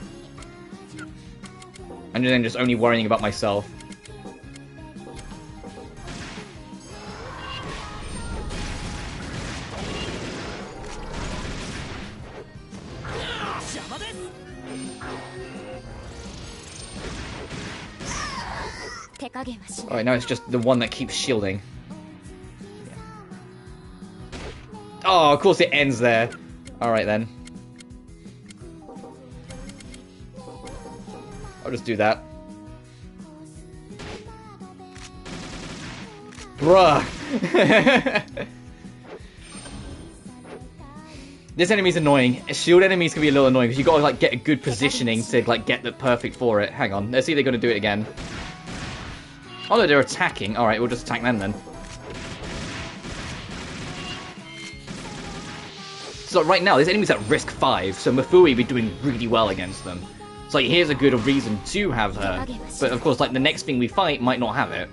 S1: And then just only worrying about myself. Alright, now it's just the one that keeps shielding. Oh, of course it ends there. Alright then. I'll just do that. Bruh! This enemy's annoying. Shield enemies can be a little annoying because you gotta like get a good positioning to like get the perfect for it. Hang on, let's see if they're gonna do it again. Oh no, they're attacking. Alright, we'll just attack them then. So right now, this enemy's at risk 5, so Mafui be doing really well against them. So like, here's a good reason to have her. But of course, like the next thing we fight might not have it.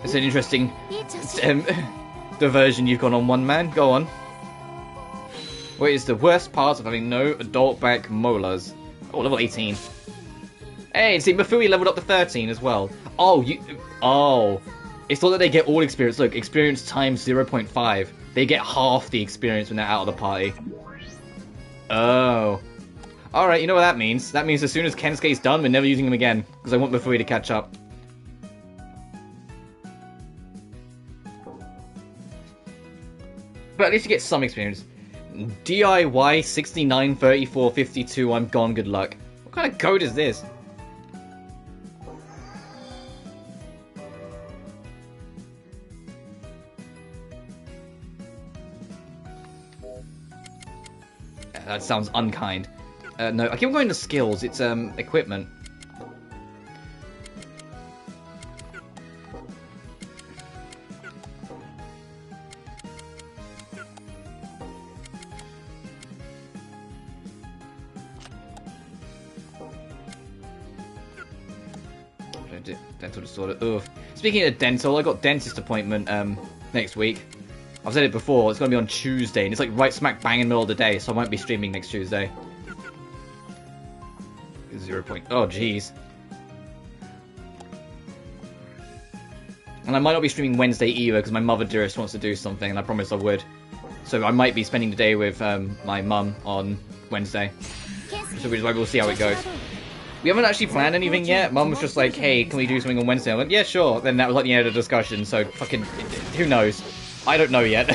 S1: It's an interesting diversion you've gone on, one man. Go on. What is the worst part of having no adult back molars? Oh, level 18. Hey, see, Mafui leveled up to 13 as well. Oh, it's not that they get all experience. Look, experience times 0.5. They get half the experience when they're out of the party. Oh. Alright, you know what that means. That means as soon as Kensuke's done, we're never using him again. Because I want Mafui to catch up. But at least you get some experience. DIY 693452, I'm gone, good luck. What kind of code is this? That sounds unkind. No, I keep going to skills, it's equipment. Dental disorder. Ugh. Speaking of dental, I got dentist appointment next week. I've said it before, it's going to be on Tuesday, and it's like right smack bang in the middle of the day, so I won't be streaming next Tuesday. 0. Oh, jeez. And I might not be streaming Wednesday either, because my mother dearest wants to do something, and I promised I would. So I might be spending the day with my mum on Wednesday. So we'll see how it goes. We haven't actually planned anything yet. Mum was just like, hey, can we do something on Wednesday? I'm like, yeah, sure. Then that was like the end of the discussion, so fucking, who knows? I don't know yet.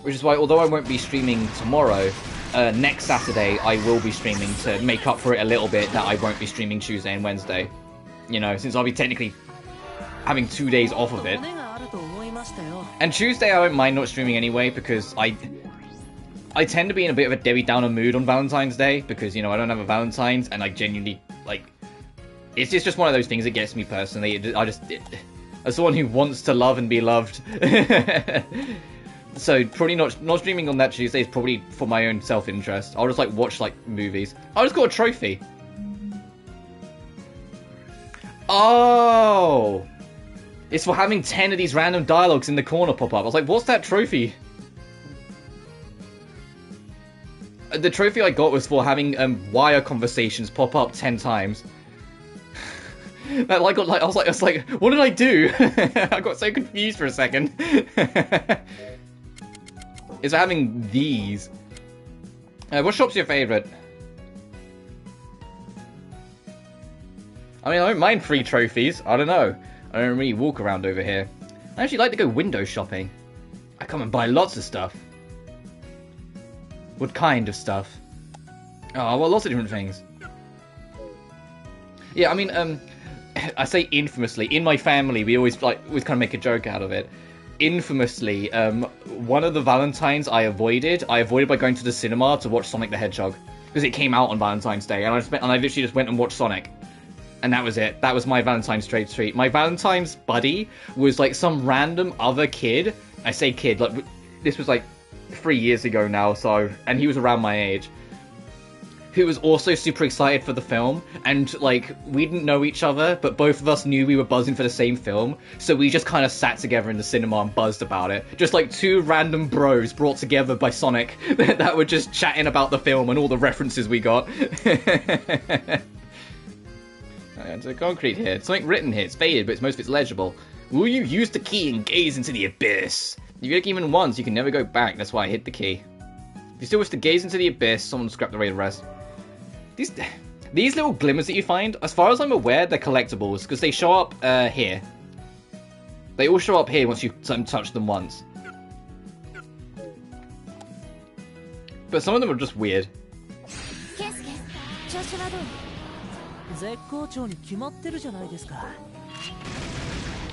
S1: Which is why, although I won't be streaming tomorrow, next Saturday I will be streaming to make up for it a little bit that I won't be streaming Tuesday and Wednesday. You know, since I'll be technically having 2 days off of it. And Tuesday I don't mind not streaming anyway, because I tend to be in a bit of a Debbie Downer mood on Valentine's Day, because, you know, I don't have a Valentine's, and I genuinely, like, it's just one of those things that gets me personally. As someone who wants to love and be loved. So probably not streaming on that Tuesday is probably for my own self-interest. I'll just like watch like movies. I just got a trophy. Oh, it's for having 10 of these random dialogues in the corner pop up. I was like, what's that trophy? The trophy I got was for having wire conversations pop up 10 times. That like, I was like, what did I do? I got so confused for a second. It's having these. What shop's your favourite? I mean, I don't mind free trophies. I don't know. I don't really walk around over here. I actually like to go window shopping. I come and buy lots of stuff. What kind of stuff? Oh, well, lots of different things. Yeah, I mean, I say infamously, in my family, we always kind of make a joke out of it. Infamously, one of the Valentines I avoided by going to the cinema to watch Sonic the Hedgehog. Because it came out on Valentine's Day, and I literally just went and watched Sonic. And that was it. That was my Valentine's treat. My Valentine's buddy was like some random other kid. I say kid, like, this was like 3 years ago now, so, and he was around my age. Who was also super excited for the film, and like, we didn't know each other, but both of us knew we were buzzing for the same film, so we just kind of sat together in the cinema and buzzed about it. Just like two random bros brought together by Sonic that were just chatting about the film and all the references we got. It's a concrete here. It's something written here. It's faded, but most of it's legible. Will you use the key and gaze into the abyss? If you get even once, you can never go back. That's why I hit the key. If you still wish to gaze into the abyss, someone scrapped away the rest. These little glimmers that you find, as far as I'm aware, they're collectibles, because they show up here. They all show up here once you touch them once. But some of them are just weird.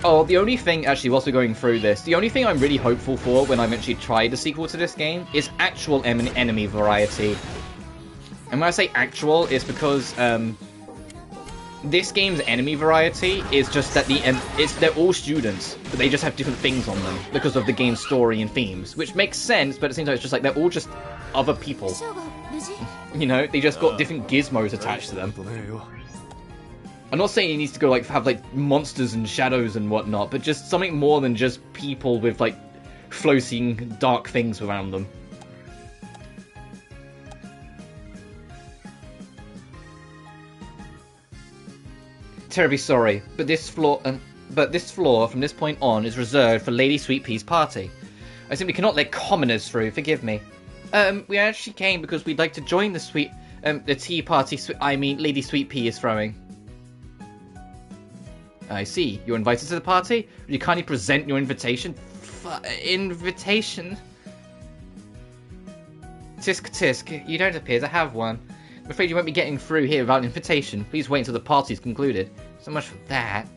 S1: Oh, the only thing, actually, whilst we're going through this, the only thing I'm really hopeful for when I eventually try the sequel to this game is actual enemy variety. And when I say actual, it's because this game's enemy variety is just that they're all students, but they just have different things on them because of the game's story and themes, which makes sense, but at the same time it's just like they're all just other people. You know, they just got different gizmos attached to them. I'm not saying it needs to go like have like monsters and shadows and whatnot, but just something more than just people with like floating dark things around them. Terribly sorry, but this floor from this point on is reserved for Lady Sweet Pea's party. I simply cannot let commoners through. Forgive me. We actually came because we'd like to join the tea party. Lady Sweet Pea is throwing. I see. You're invited to the party? Would you kindly present your invitation? Invitation? Tisk tisk, you don't appear to have one. I'm afraid you won't be getting through here without an invitation. Please wait until the party's concluded. So much for that.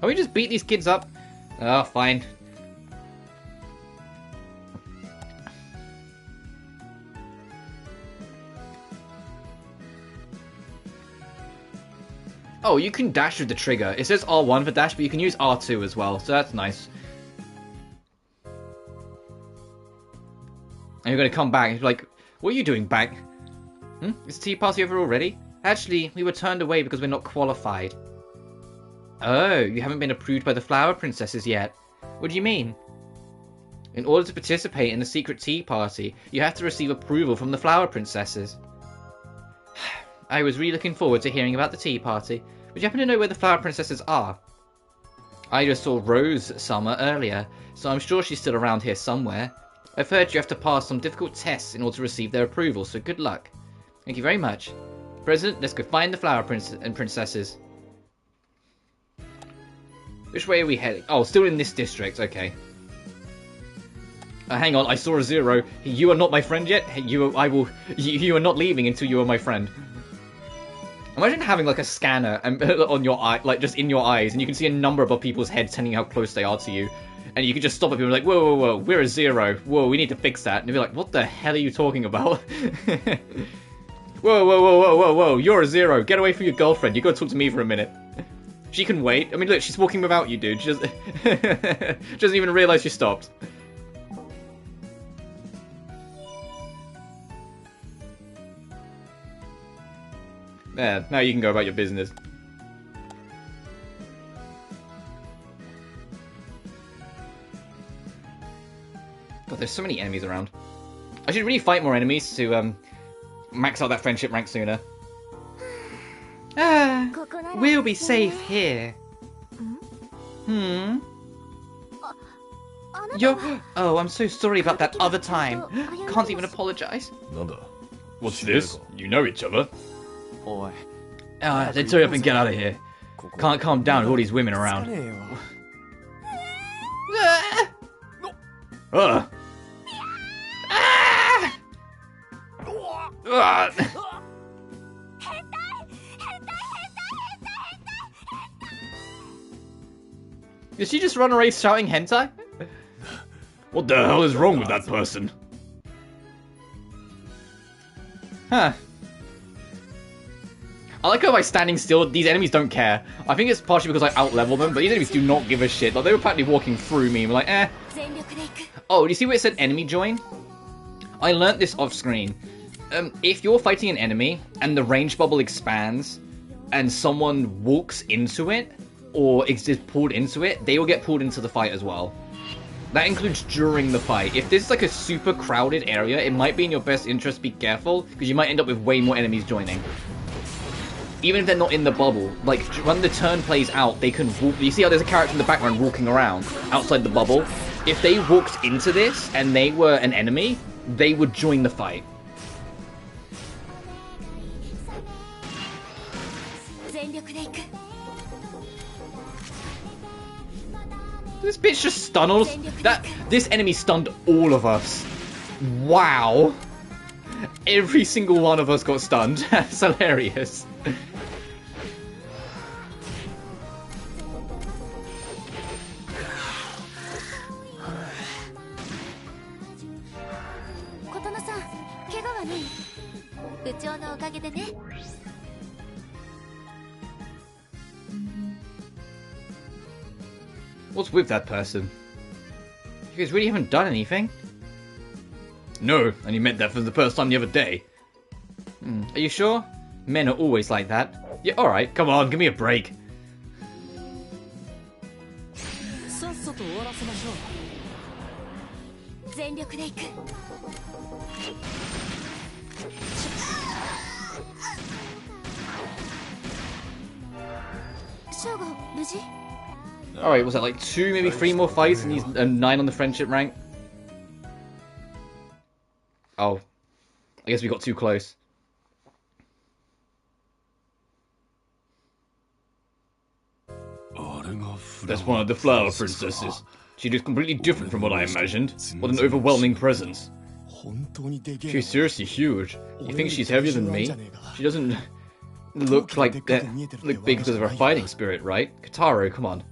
S1: Can we just beat these kids up? Oh, fine. Oh, you can dash with the trigger. It says R1 for dash, but you can use R2 as well, so that's nice. And you're going to come back and be like, what are you doing back? Is the tea party over already? Actually, we were turned away because we're not qualified. Oh, you haven't been approved by the Flower Princesses yet. What do you mean? In order to participate in the secret tea party, you have to receive approval from the Flower Princesses. I was really looking forward to hearing about the tea party. Would you happen to know where the Flower Princesses are? I just saw Rose Summer earlier, so I'm sure she's still around here somewhere. I've heard you have to pass some difficult tests in order to receive their approval, so good luck. Thank you very much. President, let's go find the Flower Princesses. Which way are we heading? Oh, still in this district, okay. Hang on, I saw a 0. You are not my friend yet? You are not leaving until you are my friend. Imagine having like a scanner on your eye, like just in your eyes, and you can see a number above people's heads telling you how close they are to you. And you can just stop at people like, whoa, whoa, whoa, we're a 0. Whoa, we need to fix that. And they'll be like, what the hell are you talking about? Whoa, whoa, whoa, whoa, whoa, whoa, you're a 0. Get away from your girlfriend. You gotta talk to me for a minute. She can wait. I mean, look, she's walking without you, dude. She doesn't even realise you stopped. There, now you can go about your business. God, there's so many enemies around. I should really fight more enemies to max out that friendship rank sooner. We'll be safe here. Oh, I'm so sorry about that other time. Can't even apologize.
S2: What's this? You know each other?
S1: Let's hurry up and get out of here. Can't calm down with all these women around. Did she just run a race shouting hentai?
S2: What the hell is wrong with that person?
S1: Huh. I like how by standing still, these enemies don't care. I think it's partially because I outlevel them, but these enemies do not give a shit. Like, they were practically walking through me and were like, eh. Oh, do you see where it said enemy join? I learnt this off screen. If you're fighting an enemy and the range bubble expands and someone walks into it or is just pulled into it, they will get pulled into the fight as well. That includes during the fight. If this is like a super crowded area, it might be in your best interest to be careful because you might end up with way more enemies joining. Even if they're not in the bubble, like when the turn plays out, they can walk. You see how there's a character in the background walking around outside the bubble? If they walked into this and they were an enemy, they would join the fight. This bitch just stunned us. This enemy stunned all of us. Wow. Every single one of us got stunned. That's hilarious. What's with that person? You guys really haven't done anything?
S2: No, and he meant that for the first time the other day.
S1: Are you sure? Men are always like that. Yeah, alright, come on, give me a break. Alright, was that like 2, maybe 3 more fights and he's 9 on the friendship rank? Oh. I guess we got too close.
S2: That's one of the flower princesses. She looks completely different from what I imagined. What an overwhelming presence.
S1: She's seriously huge. You think she's heavier than me? She doesn't look like that. Look big because of her fighting spirit, right? Kotaro, come on.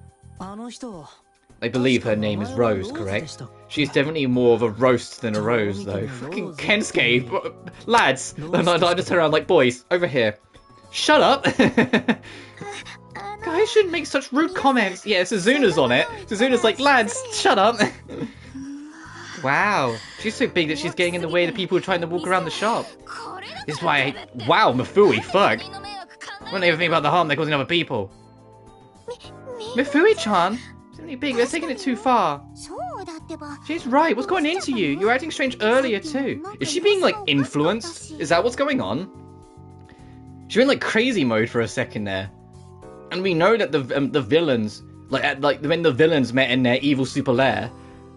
S1: I believe her name is Rose, correct? She's definitely more of a roast than a rose, though. Fucking Kensuke! Lads! I just turn around like, boys, over here. Shut up! Guys shouldn't make such rude comments. Yeah, Suzuna's on it. Suzuna's like, lads, shut up! Wow, she's so big that she's getting in the way of the people trying to walk around the shop. This is why wow, Mifui, fuck! I don't even think about the harm they're causing other people. Mifui-chan? It's only big, they're taking it too far. She's right, what's going into you? You were acting strange earlier too. Is she being, like, influenced? Is that what's going on? She went, like, crazy mode for a second there. And we know that the villains, like when the villains met in their evil super lair,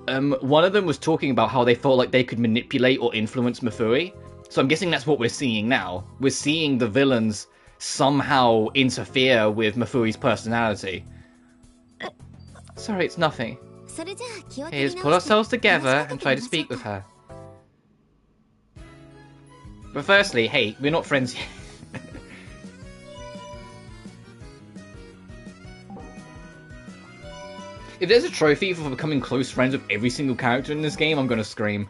S1: one of them was talking about how they felt like they could manipulate or influence Mifui. So I'm guessing that's what we're seeing now. We're seeing the villains somehow interfere with Mifui's personality. Sorry, it's nothing. Hey, let's pull ourselves together and try to speak with her. But firstly, hey, we're not friends yet. If there's a trophy for becoming close friends with every single character in this game, I'm gonna scream.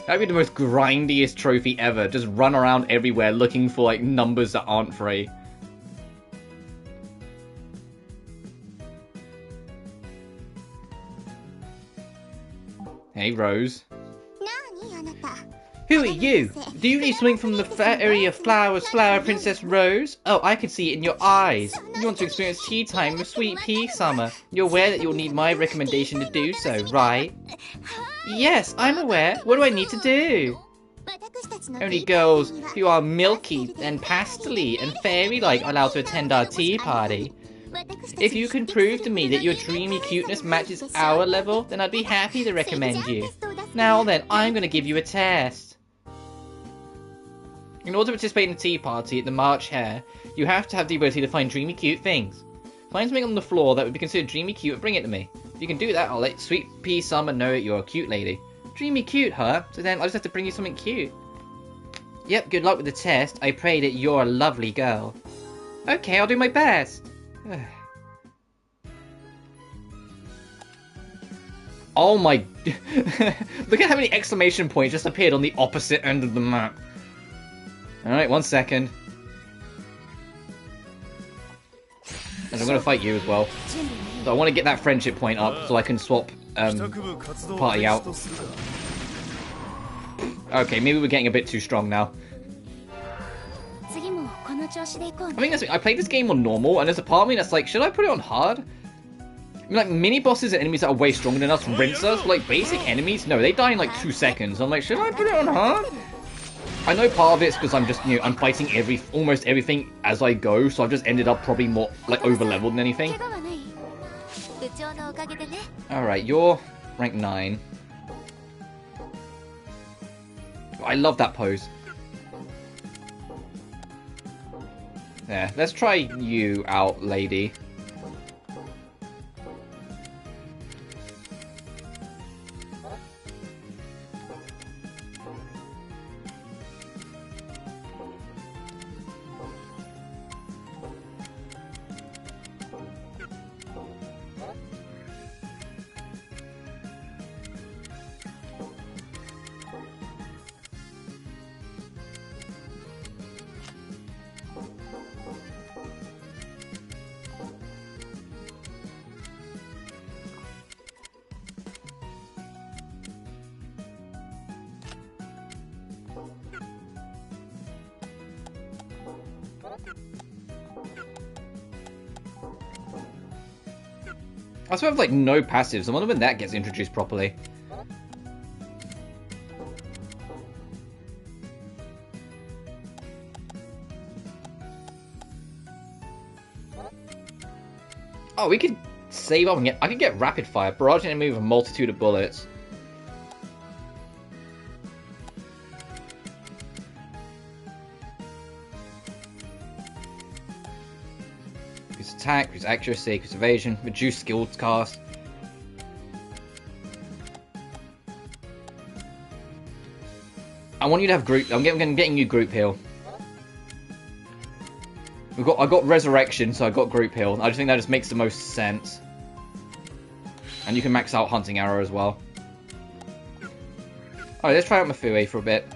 S1: That'd be the most grindiest trophy ever. Just run around everywhere looking for, like, numbers that aren't free. Hey, Rose. Who are you? Do you need something from the fairy of flowers, Flower Princess Rose? Oh, I can see it in your eyes. You want to experience tea time with Sweet Pea Summer. You're aware that you'll need my recommendation to do so, right? Yes, I'm aware. What do I need to do? Only girls who are milky and pastely and fairy-like are allowed to attend our tea party. If you can prove to me that your dreamy cuteness matches our level, then I'd be happy to recommend you. Now then, I'm going to give you a test. In order to participate in the tea party at the March Hare, you have to have the ability to find dreamy cute things. Find something on the floor that would be considered dreamy cute and bring it to me. If you can do that, I'll let Sweet Pea Summer know that you're a cute lady. Dreamy cute, huh? So then I'll just have to bring you something cute. Yep, good luck with the test. I pray that you're a lovely girl. Okay, I'll do my best. Oh my... Look at how many exclamation points just appeared on the opposite end of the map. Alright, 1 second. And I'm going to fight you as well. So I want to get that friendship point up so I can swap party out. Okay, maybe we're getting a bit too strong now. I think that's, I played this game on normal, and there's a part of me that's like, should I put it on hard? I mean, like, mini bosses and enemies that are way stronger than us rinse us, but like basic enemies, no, they die in like 2 seconds. I'm like, should I put it on hard? I know part of it's because I'm just, you know, I'm fighting almost everything as I go, so I've just ended up probably more like over leveled than anything. Alright, you're rank 9. I love that pose. Yeah, let's try you out, lady. I also have like no passives. I wonder when that gets introduced properly. Oh, we could save up and get. I could get rapid fire, barrage enemy with a multitude of bullets. Increase attack, increase accuracy, increase evasion, reduce skills cast. I want you to have group. I'm getting you group heal. I got resurrection, so I got group heal. I just think that just makes the most sense. And you can max out hunting arrow as well. Alright, let's try out Mafue for a bit.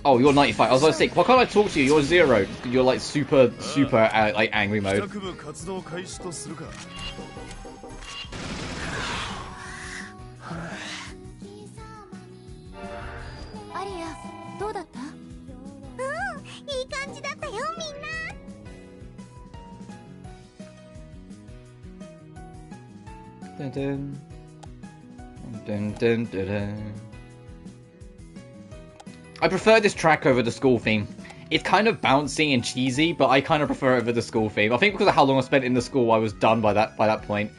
S1: Oh, you're 95. I was going to say, why can't I talk to you? You're 0. You're like super like angry mode. Dun, dun. Dun, dun, dun, dun. I prefer this track over the school theme. It's kind of bouncy and cheesy, but I kind of prefer it over the school theme. I think because of how long I spent in the school, I was done by that point.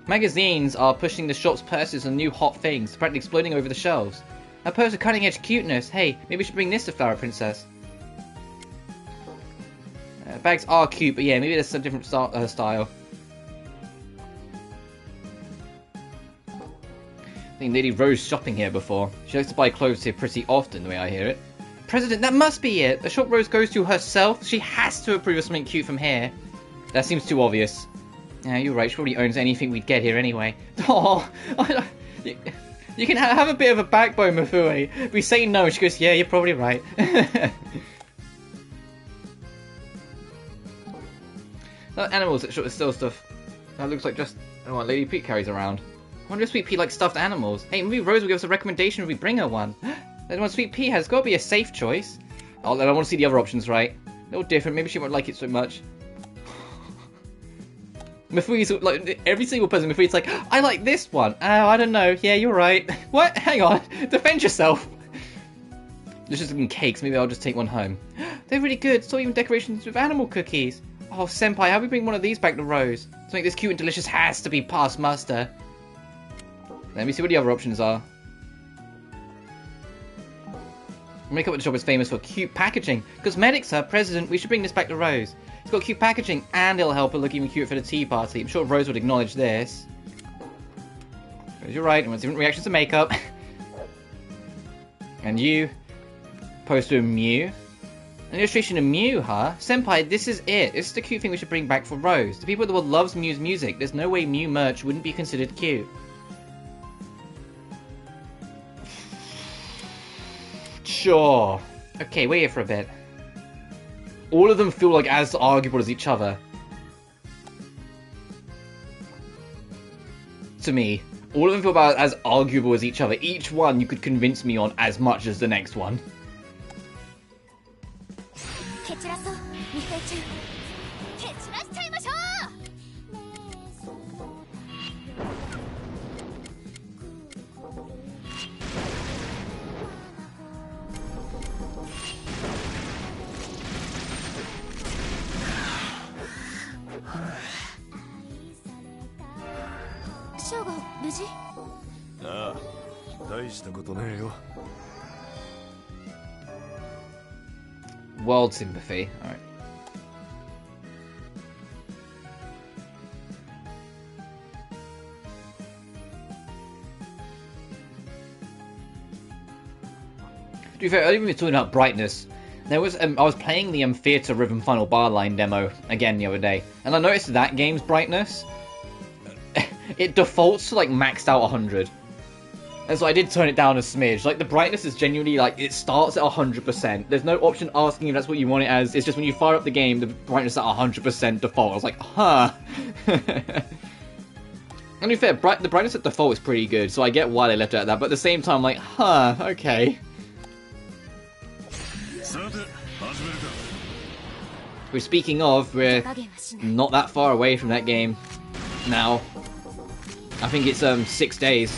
S1: Magazines are pushing the shop's purses on new hot things, apparently exploding over the shelves. A purse of cutting-edge cuteness. Hey, maybe we should bring this to Flower Princess. Bags are cute, but yeah, maybe there's some different style. I think Lady Rose shopping here before. She likes to buy clothes here pretty often, the way I hear it. President, that must be it! The shop Rose goes to herself? She has to approve of something cute from here. That seems too obvious. Yeah, you're right, she probably owns anything we'd get here anyway. Oh, you can have a bit of a backbone, Mafue. We say no, she goes, yeah, you're probably right. Animals that steal stuff. That looks like just what Lady Pete carries around. I wonder if Sweet Pea likes stuffed animals. Hey, maybe Rose will give us a recommendation if we bring her one. Then one Sweet Pea has got to be a safe choice. Oh, I want to see the other options, right? A little different. Maybe she won't like it so much. Mifui's like every single person. Mifui's like, I like this one. Oh, I don't know. Yeah, you're right. What? Hang on. Defend yourself. There's just looking cakes. Maybe I'll just take one home. They're really good. Saw even decorations with animal cookies. Oh, Senpai, how do we bring one of these back to Rose? To make this cute and delicious has to be past muster. Let me see what the other options are. Makeup at the shop is famous for cute packaging. Cosmetics, sir. President, we should bring this back to Rose. It's got cute packaging and it'll help her look even cute for the tea party. I'm sure Rose would acknowledge this. You're right, everyone's different reactions to makeup. And you. Poster of Mew. An illustration of Mew, huh? Senpai, this is it. This is the cute thing we should bring back for Rose. The people of the world loves Mew's music. There's no way Mew merch wouldn't be considered cute. Sure. Okay, wait here for a bit. All of them feel like as arguable as each other. To me. All of them feel about as arguable as each other. Each one you could convince me on as much as the next one. World sympathy. Alright. To be fair, I didn't even talking about brightness. There was I was playing the Theatre Rhythm Final Bar Line demo again the other day, and I noticed that game's brightness it defaults to like maxed out 100. And so I did turn it down a smidge. Like the brightness is genuinely like it starts at 100%. There's no option asking if that's what you want it as. It's just when you fire up the game, the brightness is at 100% default. I was like, huh. And to be fair, the brightness at default is pretty good, so I get why they left it at that. But at the same time, I'm like, huh, okay. We're speaking of, we're not that far away from that game now. I think it's 6 days.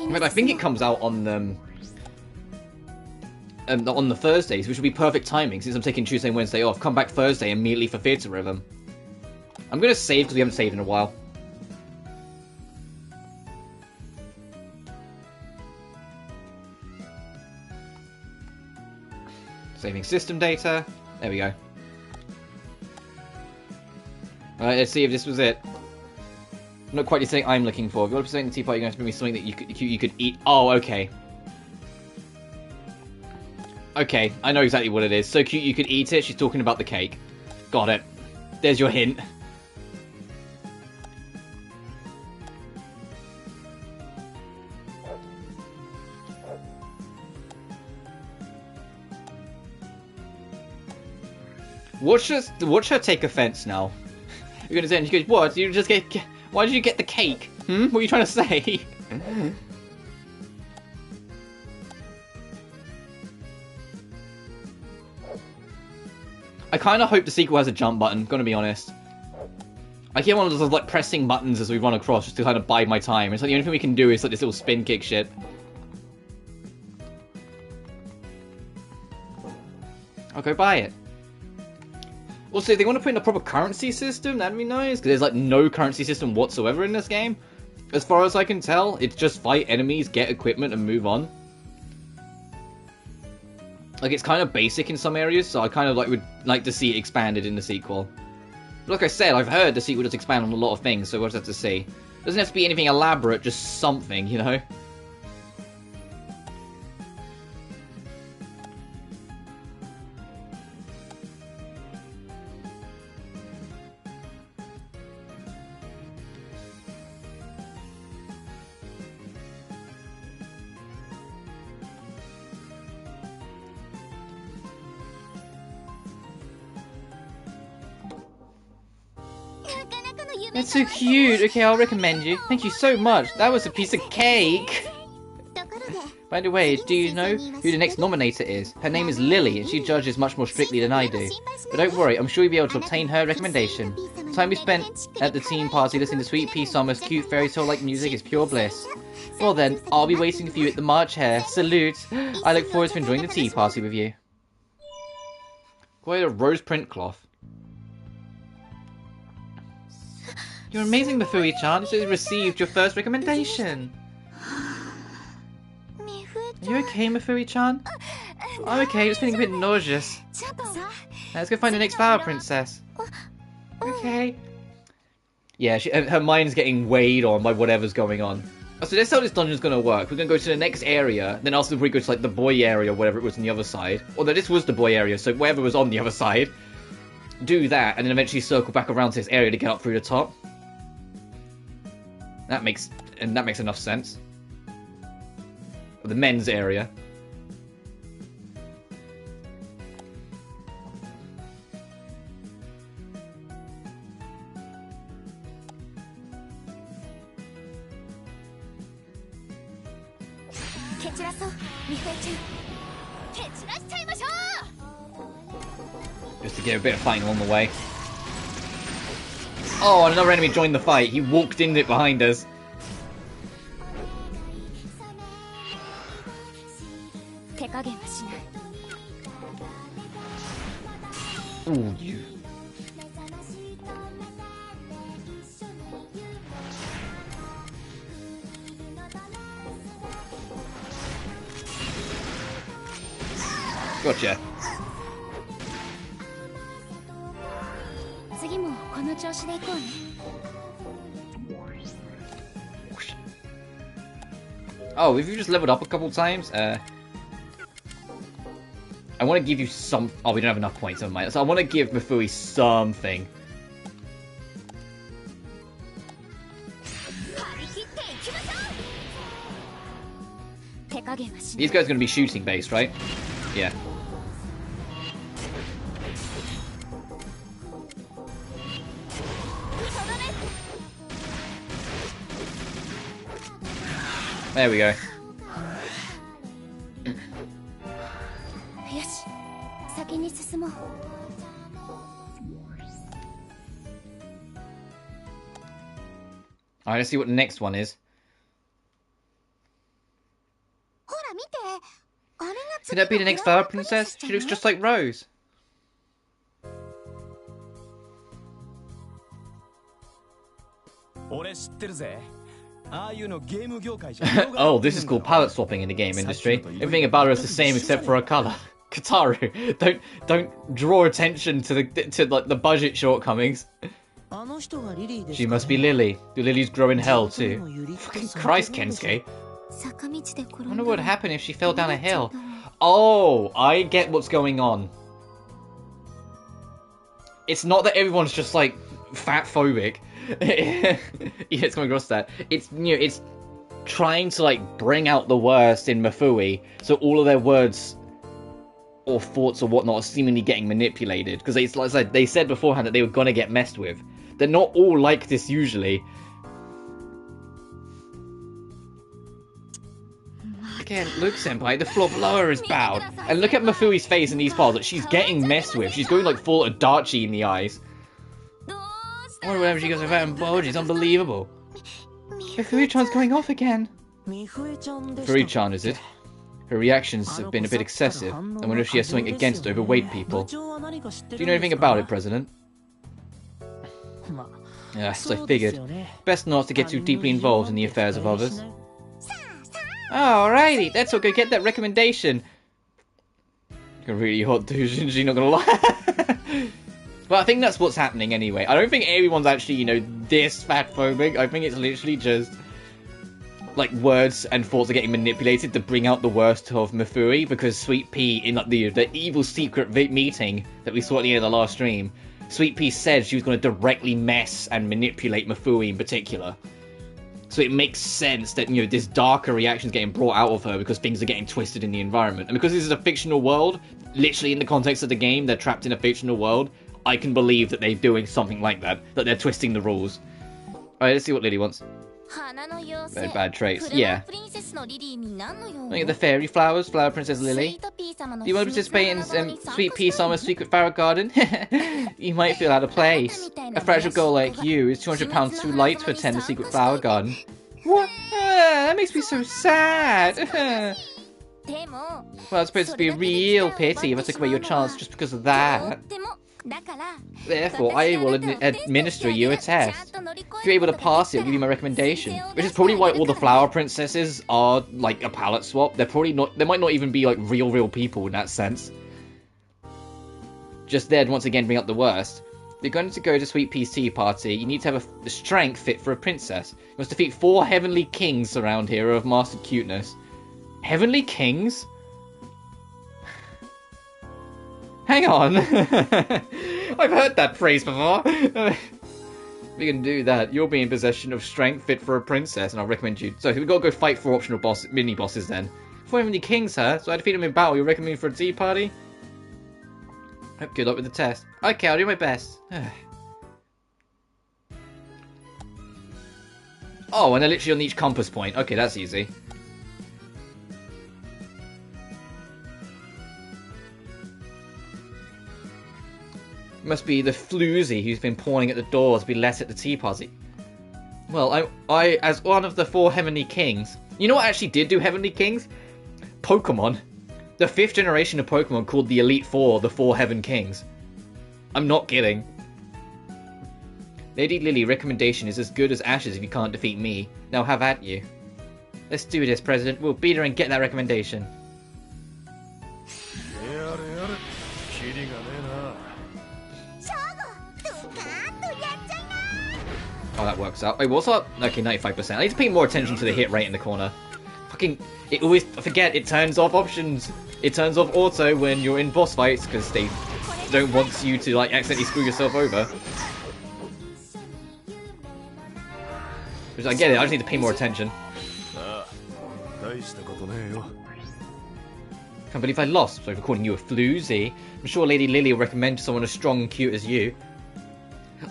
S1: But I think it comes out on the Thursdays, which would be perfect timing since I'm taking Tuesday and Wednesday off. Come back Thursday immediately for Theatre Rhythm. I'm gonna save because we haven't saved in a while. Saving system data. There we go. Alright, let's see if this was it. Not quite the thing I'm looking for. If you want to present the teapot, you're going to have to bring me something that you could eat. Oh, okay. Okay, I know exactly what it is. So cute you could eat it. She's talking about the cake. Got it. There's your hint. Watch her take offense now. You're gonna say, and she goes, "What? You just get? Why did you get the cake? Hmm? What are you trying to say?" I kind of hope the sequel has a jump button. Gonna be honest. I keep one of those like pressing buttons as we run across just to kind of bide my time. It's like the only thing we can do is like this little spin kick shit. I'll go buy it. Also, if they want to put in a proper currency system, that'd be nice, because there's like no currency system whatsoever in this game. As far as I can tell, it's just fight enemies, get equipment, and move on. Like, it's kind of basic in some areas, so I kind of would like to see it expanded in the sequel. But like I said, I've heard the sequel does expand on a lot of things, so we'll just have to see. Doesn't have to be anything elaborate, just something, you know? That's so cute. Okay, I'll recommend you. Thank you so much. That was a piece of cake. By the way, do you know who the next nominator is? Her name is Lily, and she judges much more strictly than I do. But don't worry, I'm sure you'll be able to obtain her recommendation. The time we spent at the team party listening to Sweet Pea Summer's cute fairy tale-like music is pure bliss. Well then, I'll be waiting for you at the March Hare. Salute! I look forward to enjoying the tea party with you. Quite a rose print cloth. You're amazing, Mifui-chan. You received your first recommendation. Are you okay, Mifui-chan? I'm okay, just feeling a bit nauseous. Let's go find the next flower princess. Okay. Yeah, her mind's getting weighed on by whatever's going on. So that's how this dungeon's gonna work. We're gonna go to the next area, then after we go to like the boy area or whatever it was on the other side. Although this was the boy area, so whatever was on the other side. Do that, and then eventually circle back around to this area to get up through the top. That makes enough sense. Or the men's area. Just to get a bit of fighting along the way. Oh, another enemy joined the fight. He walked in it behind us. Ooh, you. Gotcha. Oh, if you just leveled up a couple times, I want to give you some... Oh, we don't have enough points, never mind. So I want to give Mifui something. These guys are going to be shooting based, right? Yeah. There we go. Alright, let's see what the next one is. Could that be the next flower princess? She looks just like Rose. Oh, this is called palette swapping in the game industry. Everything about her is the same except for her colour. Kataru, don't draw attention to the budget shortcomings. She must be Lily. Do lilies grow in hell too? Fucking Christ, Kensuke. I wonder what would happen if she fell down a hill. Oh, I get what's going on. It's not that everyone's just like fat phobic. Yeah, it's coming across that. It's, you know, it's trying to like bring out the worst in Mifui, so all of their words or thoughts or whatnot are seemingly getting manipulated. Because it's like they said beforehand that they were gonna get messed with. They're not all like this usually. Again, look, Senpai, the floor below her is bowed. And look at Mifui's face in these parts. Like, she's getting messed with. She's going like full Adachi in the eyes. I wonder whenever she goes without emojis. It's unbelievable. Mifui-chan's going off again. Mifui-chan, is it? Her reactions have been a bit excessive. I wonder if she has something against overweight people. Do you know anything about it, President? Yes, I figured. Best not to get too deeply involved in the affairs of others. Alrighty, let's all go get that recommendation. You're really hot, dude, Shinji, not gonna lie. But I think that's what's happening anyway. I don't think everyone's actually, you know, this fatphobic. I think it's literally just like words and thoughts are getting manipulated to bring out the worst of Mifui, because Sweet Pea in like the evil secret meeting that we saw at the end of the last stream, Sweet Pea said she was going to directly mess and manipulate Mifui in particular. So it makes sense that, you know, this darker reaction is getting brought out of her because things are getting twisted in the environment. And because this is a fictional world, literally in the context of the game, they're trapped in a fictional world, I can believe that they're doing something like that, that they're twisting the rules. Alright, let's see what Lily wants. Very bad traits. Yeah. Look at the fairy flowers, Flower Princess Lily. Do you want to participate in Sweet Pea Summer's secret flower garden? You might feel out of place. A fragile girl like you is 200 pounds too light to attend the secret flower garden. What? That makes me so sad. Well, it's supposed to be a real pity if I took away your chance just because of that. Therefore, I will administer you a test. If you're able to pass it, I'll give you my recommendation. Which is probably why all the flower princesses are like a palette swap. They're probably not. They might not even be like real people in that sense. Just there to once again bring up the worst. If you're going to go to Sweet Pea's tea party, you need to have the strength fit for a princess. You must defeat 4 heavenly kings around here who have mastered cuteness. Heavenly kings? Hang on. I've heard that phrase before. We can do that. You'll be in possession of strength fit for a princess, and I'll recommend you. So we've got to go fight 4 optional mini bosses then. 4 heavenly kings, huh? So I defeat them in battle. You recommend me for a tea party? Hope good luck with the test. Okay, I'll do my best. Oh, and they're literally on each compass point. Okay, that's easy. It must be the floozy who's been pawing at the door to be let at the tea party. Well, I, as one of the 4 heavenly kings... You know what actually did do heavenly kings? Pokemon. The 5th generation of Pokemon called the Elite Four the 4 Heaven Kings. I'm not kidding. Lady Lily, recommendation is as good as ashes if you can't defeat me. Now have at you. Let's do this, President. We'll beat her and get that recommendation. Oh, that works out. Wait, what's up? Okay, 95%. I need to pay more attention to the hit rate in the corner. Fucking... It always... I forget, it turns off options. It turns off auto when you're in boss fights, because they don't want you to, like, accidentally screw yourself over. Which I get it, I just need to pay more attention. Can't believe I lost, so for calling you a floozy. I'm sure Lady Lily will recommend someone as strong and cute as you.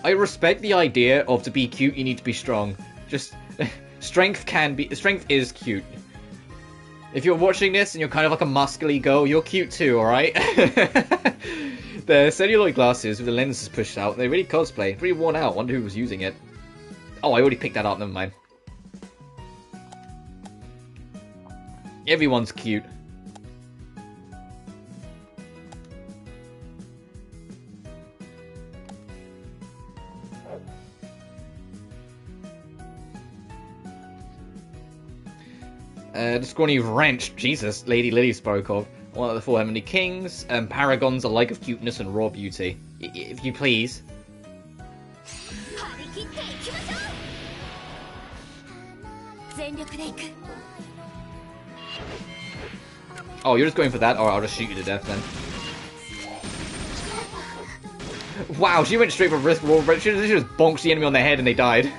S1: I respect the idea of to be cute you need to be strong. Just strength is cute. If you're watching this and you're kind of like a muscly girl, you're cute too, alright? The celluloid glasses with the lenses pushed out, they're really cosplay. Pretty worn out, wonder who was using it. Oh, I already picked that up, never mind. Everyone's cute. The scrawny wrench, Jesus, Lady Lily spoke of. One of the 4 heavenly kings, paragons alike of cuteness and raw beauty. If you please. Oh, you're just going for that? Alright, I'll just shoot you to death then. Wow, she went straight for risk roll. She just bonked the enemy on their head and they died.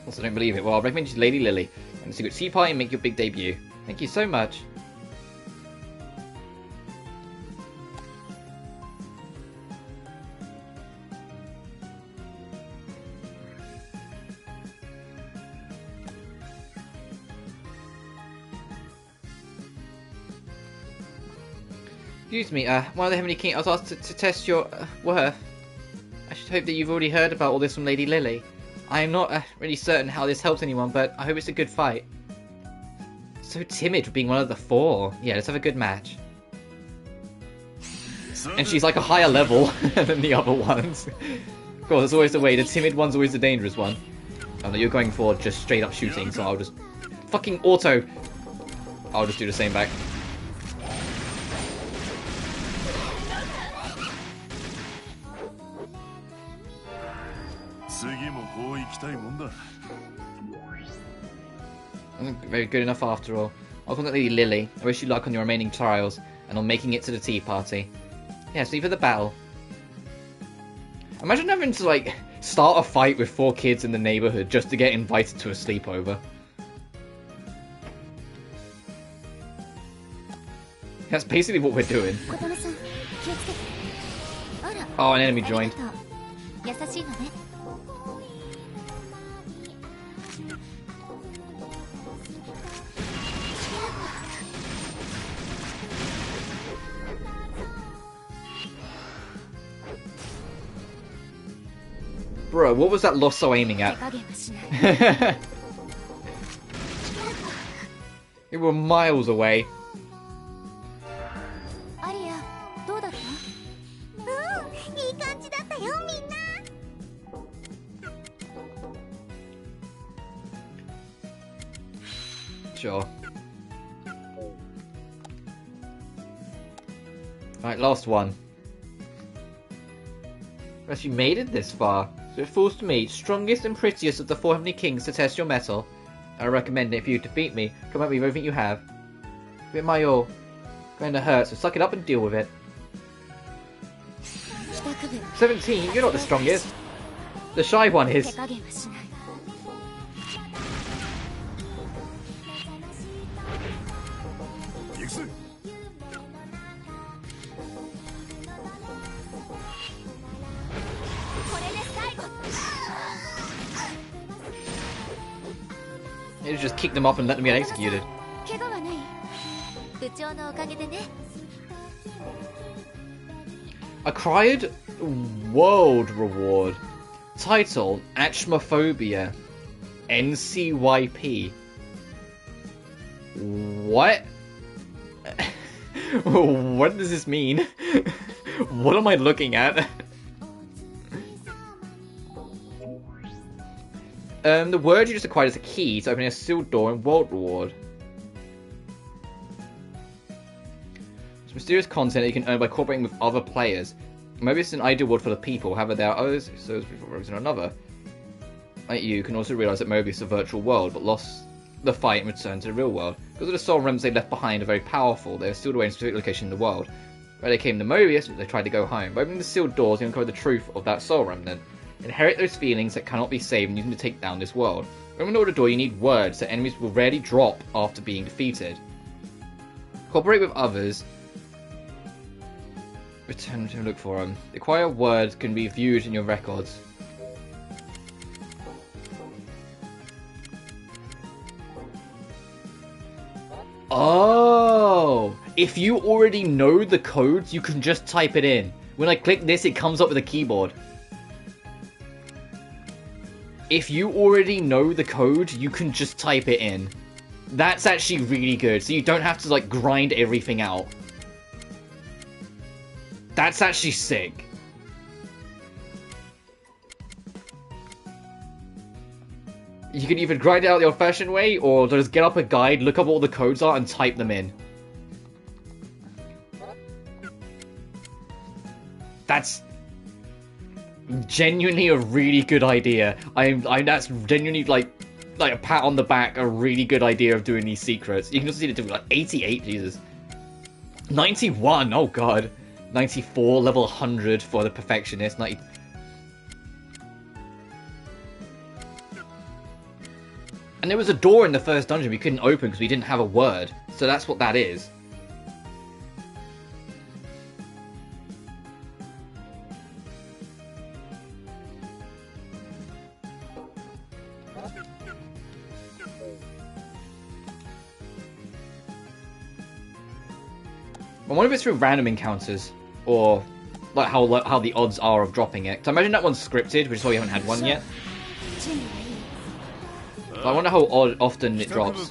S1: Also, don't believe it. Well, I'll recommend you to Lady Lily. And the secret tea party and make your big debut. Thank you so much. Excuse me, one of the Heavenly King, I was asked to test your worth. I should hope that you've already heard about all this from Lady Lily. I am not really certain how this helps anyone, but I hope it's a good fight. So timid for being one of the 4. Yeah, let's have a good match. And she's like a higher level than the other ones. Of course, that's always the way. The timid one's always the dangerous one. Oh no, you're going for just straight up shooting, so I'll just... Fucking auto! I'll just do the same back. Very good enough after all. I'll contact Lady Lily. I wish you luck on your remaining trials and on making it to the tea party. Yeah, see for the battle. Imagine having to, like, start a fight with 4 kids in the neighborhood just to get invited to a sleepover. That's basically what we're doing. Oh, an enemy joined. Bro, what was that Losso aiming at? We were miles away. Sure. Alright, last one. As you made it this far, so it falls to me, strongest and prettiest of the 4 heavenly kings, to test your mettle. I recommend it if you defeat me. Come at me with everything you have. With my all. Going to hurt, so suck it up and deal with it. 17, you're not the strongest. The shy one is. You just kick them off and let them get executed. Acquired World Reward. Title, Achmophobia. NCYP. What? What does this mean? What am I looking at? The word you just acquired is a key to opening a sealed door in World Reward. It's mysterious content that you can earn by cooperating with other players. Maybe it's an ideal world for the people, however there are others, so it's before rogues in another. Like you can also realise that Mobius is a virtual world, but lost the fight and returned to the real world. Because of the soul realms they left behind are very powerful, they are sealed away in a specific location in the world. Where they came to Mobius, they tried to go home. By opening the sealed doors, you uncover the truth of that soul remnant. Inherit those feelings that cannot be saved and use them to take down this world. When you open the door, you need words that enemies will rarely drop after being defeated. Cooperate with others. Return to look for them. The acquired words can be viewed in your records. Oh! If you already know the codes, you can just type it in. When I click this, it comes up with a keyboard. If you already know the code, you can just type it in. That's actually really good, so you don't have to like grind everything out. That's actually sick. You can either grind it out the old-fashioned way, or just get up a guide, look up what all the codes are, and type them in. That's genuinely a really good idea. That's genuinely like a pat on the back, a really good idea of doing these secrets. You can also see it do like 88, Jesus. 91, oh god. 94, level 100 for the perfectionist. 90. And there was a door in the first dungeon we couldn't open because we didn't have a word. So that's what that is. I wonder if it's through random encounters, or like how the odds are of dropping it. So I imagine that one's scripted, which is why we haven't had one yet. But I wonder how often it drops.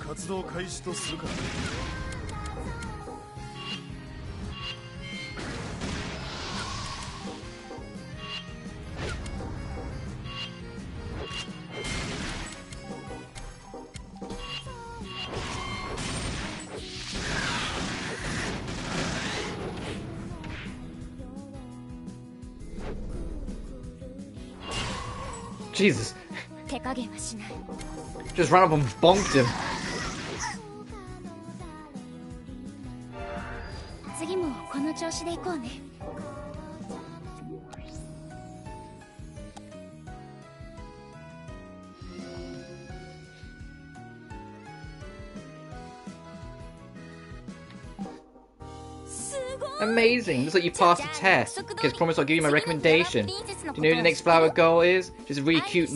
S1: Jesus. Just ran up and bonked him. Amazing! Looks like you passed the test. Kids, promise I'll give you my recommendation. Do you know who the next flower girl is? She's a really cute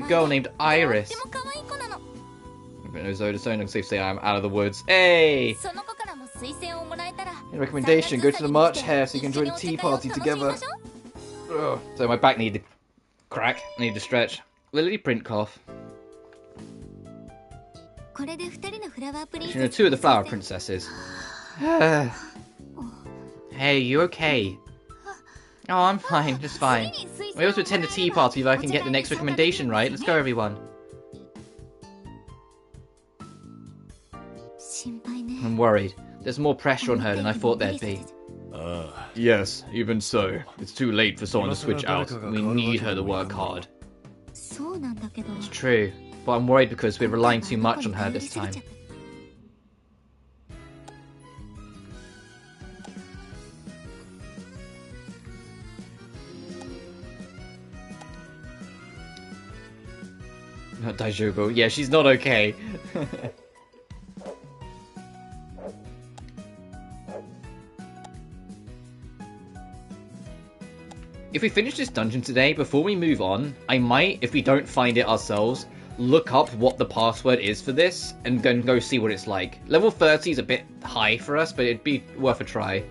S1: girl named Iris. So I'm safe to say I'm out of the woods. Hey! Recommendation, go to the March Hare so you can enjoy the tea party together. Ugh. So my back needed to crack, I need to stretch. Lily print cough. You know, 2 of the flower princesses. Hey, you okay? Oh, I'm fine, just fine. We also attend the tea party if I can get the next recommendation right. Let's go, everyone. I'm worried. There's more pressure on her than I thought there'd be.
S2: Yes, even so. It's too late for someone to switch out. We need her to work hard.
S1: It's true, but I'm worried because we're relying too much on her this time. Not Daijobu. Yeah, she's not okay. If we finish this dungeon today, before we move on, I might, if we don't find it ourselves, look up what the password is for this and then go see what it's like. Level 30 is a bit high for us, but it'd be worth a try.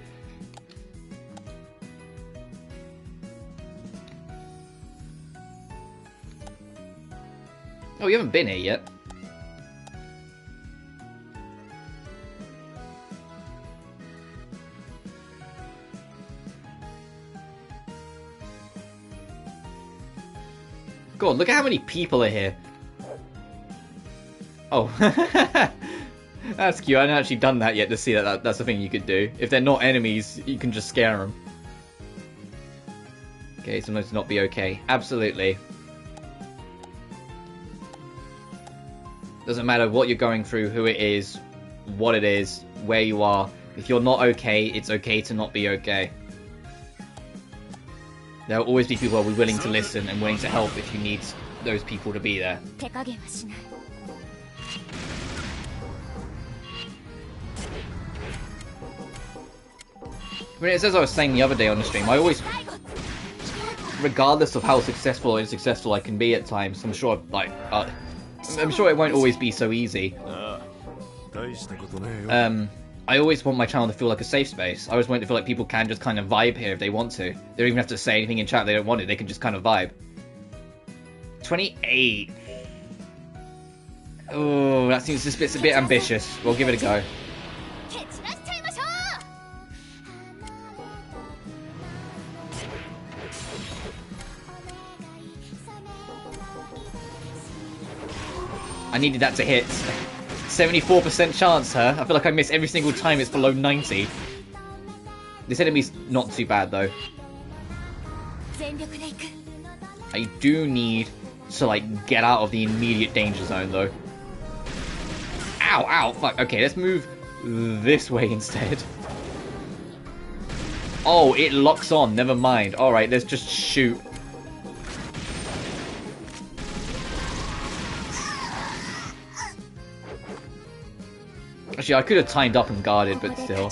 S1: Oh, you haven't been here yet. God, look at how many people are here. Oh. That's cute. I haven't actually done that yet to see that that's the thing you could do. If they're not enemies, you can just scare them. Okay, sometimes not be okay. Absolutely. Doesn't matter what you're going through, who it is, what it is, where you are. If you're not okay, it's okay to not be okay. There will always be people who will be willing to listen and willing to help if you need those people to be there. When it says I was saying the other day on the stream, I always, regardless of how successful or unsuccessful I can be at times, I'm sure it won't always be so easy. I always want my channel to feel like a safe space. I always want it to feel like people can just kind of vibe here if they want to. They don't even have to say anything in chat if they don't want it. They can just kind of vibe. 28. Oh, that seems just a bit ambitious. We'll give it a go. I needed that to hit. 74% chance, huh? I feel like I miss every single time it's below 90. This enemy's not too bad, though. I do need to, like, get out of the immediate danger zone, though. Ow, ow, fuck. Okay, let's move this way instead. Oh, it locks on. Never mind. Alright, let's just shoot. Actually, I could have timed up and guarded, but still.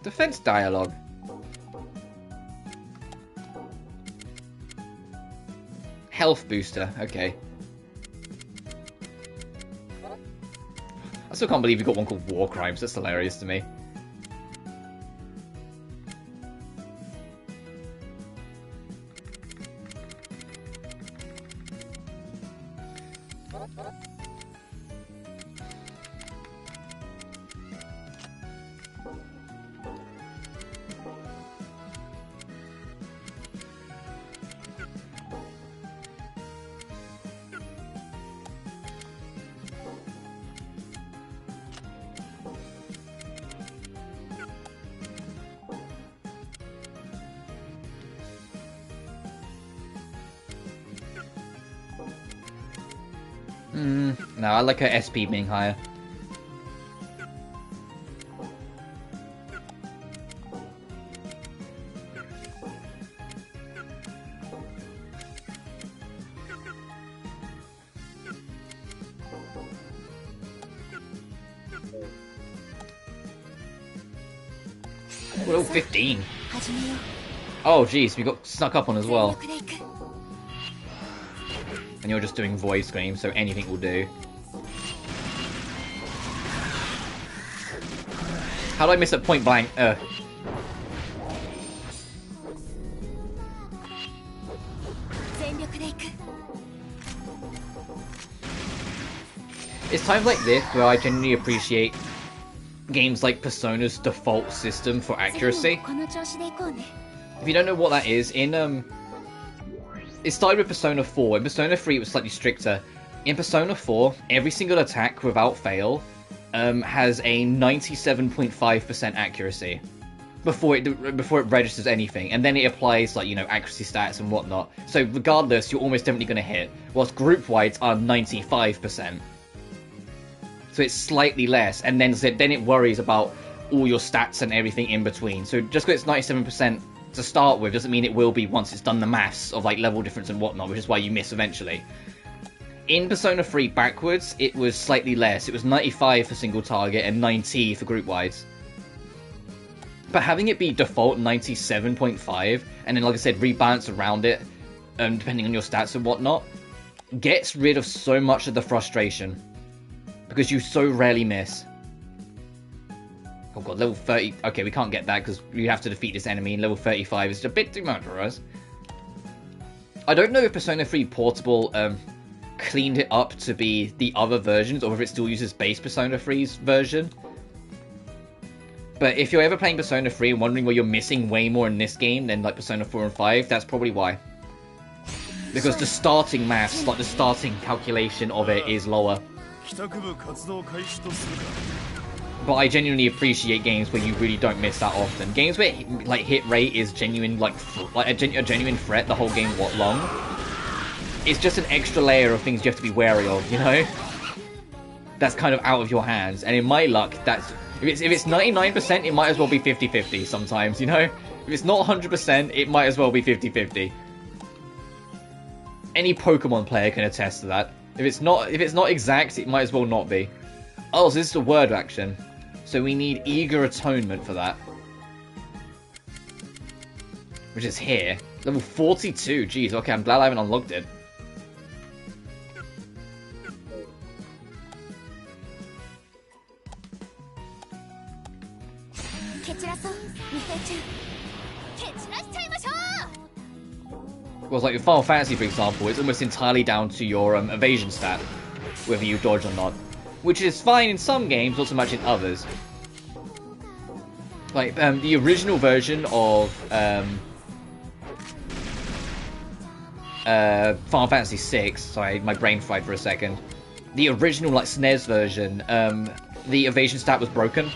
S1: Defense dialogue. Health booster, okay. I still can't believe you got one called War Crimes, that's hilarious to me. No, I like her SP being higher. Level 15. Oh jeez, we got snuck up on as well. And you're just doing voice scream, so anything will do. How did I miss a point blank? It's times like this where I genuinely appreciate games like Persona's default system for accuracy. If you don't know what that is, it started with Persona 4. In Persona 3 it was slightly stricter. In Persona 4, every single attack without fail has a 97.5% accuracy before it registers anything, and then it applies like, you know, accuracy stats and whatnot. So regardless, you're almost definitely going to hit. Whilst group wides are 95%. So it's slightly less, and then it worries about all your stats and everything in between. So just because it's 97% to start with doesn't mean it will be once it's done the maths of like level difference and whatnot, which is why you miss eventually. In Persona 3 backwards, it was slightly less. It was 95 for single target and 90 for group wides. But having it be default 97.5, and then like I said, rebalance around it, depending on your stats and whatnot, gets rid of so much of the frustration. Because you so rarely miss. Oh god, level 30... Okay, we can't get that because we have to defeat this enemy, and level 35 is a bit too much for us. I don't know if Persona 3 Portable cleaned it up to be the other versions, or if it still uses base Persona 3's version. But if you're ever playing Persona 3 and wondering where you're missing way more in this game than like Persona 4 and 5, that's probably why. Because the starting maths, like the starting calculation of it is lower. But I genuinely appreciate games where you really don't miss that often. Games where like hit rate is genuine, like a genuine threat the whole game long. It's just an extra layer of things you have to be wary of, you know? That's kind of out of your hands. And in my luck, that's if it's 99%, it might as well be 50-50 sometimes, you know? If it's not 100%, it might as well be 50-50. Any Pokemon player can attest to that. If it's not exact, it might as well not be. Oh, so this is a word action. So we need Eager Atonement for that. Which is here. Level 42. Jeez, okay, I'm glad I haven't unlocked it. Well, like in Final Fantasy, for example, it's almost entirely down to your evasion stat, whether you dodge or not. Which is fine in some games, not so much in others. Like, the original version of Final Fantasy VI, sorry, my brain fried for a second. The original, like, SNES version, the evasion stat was broken.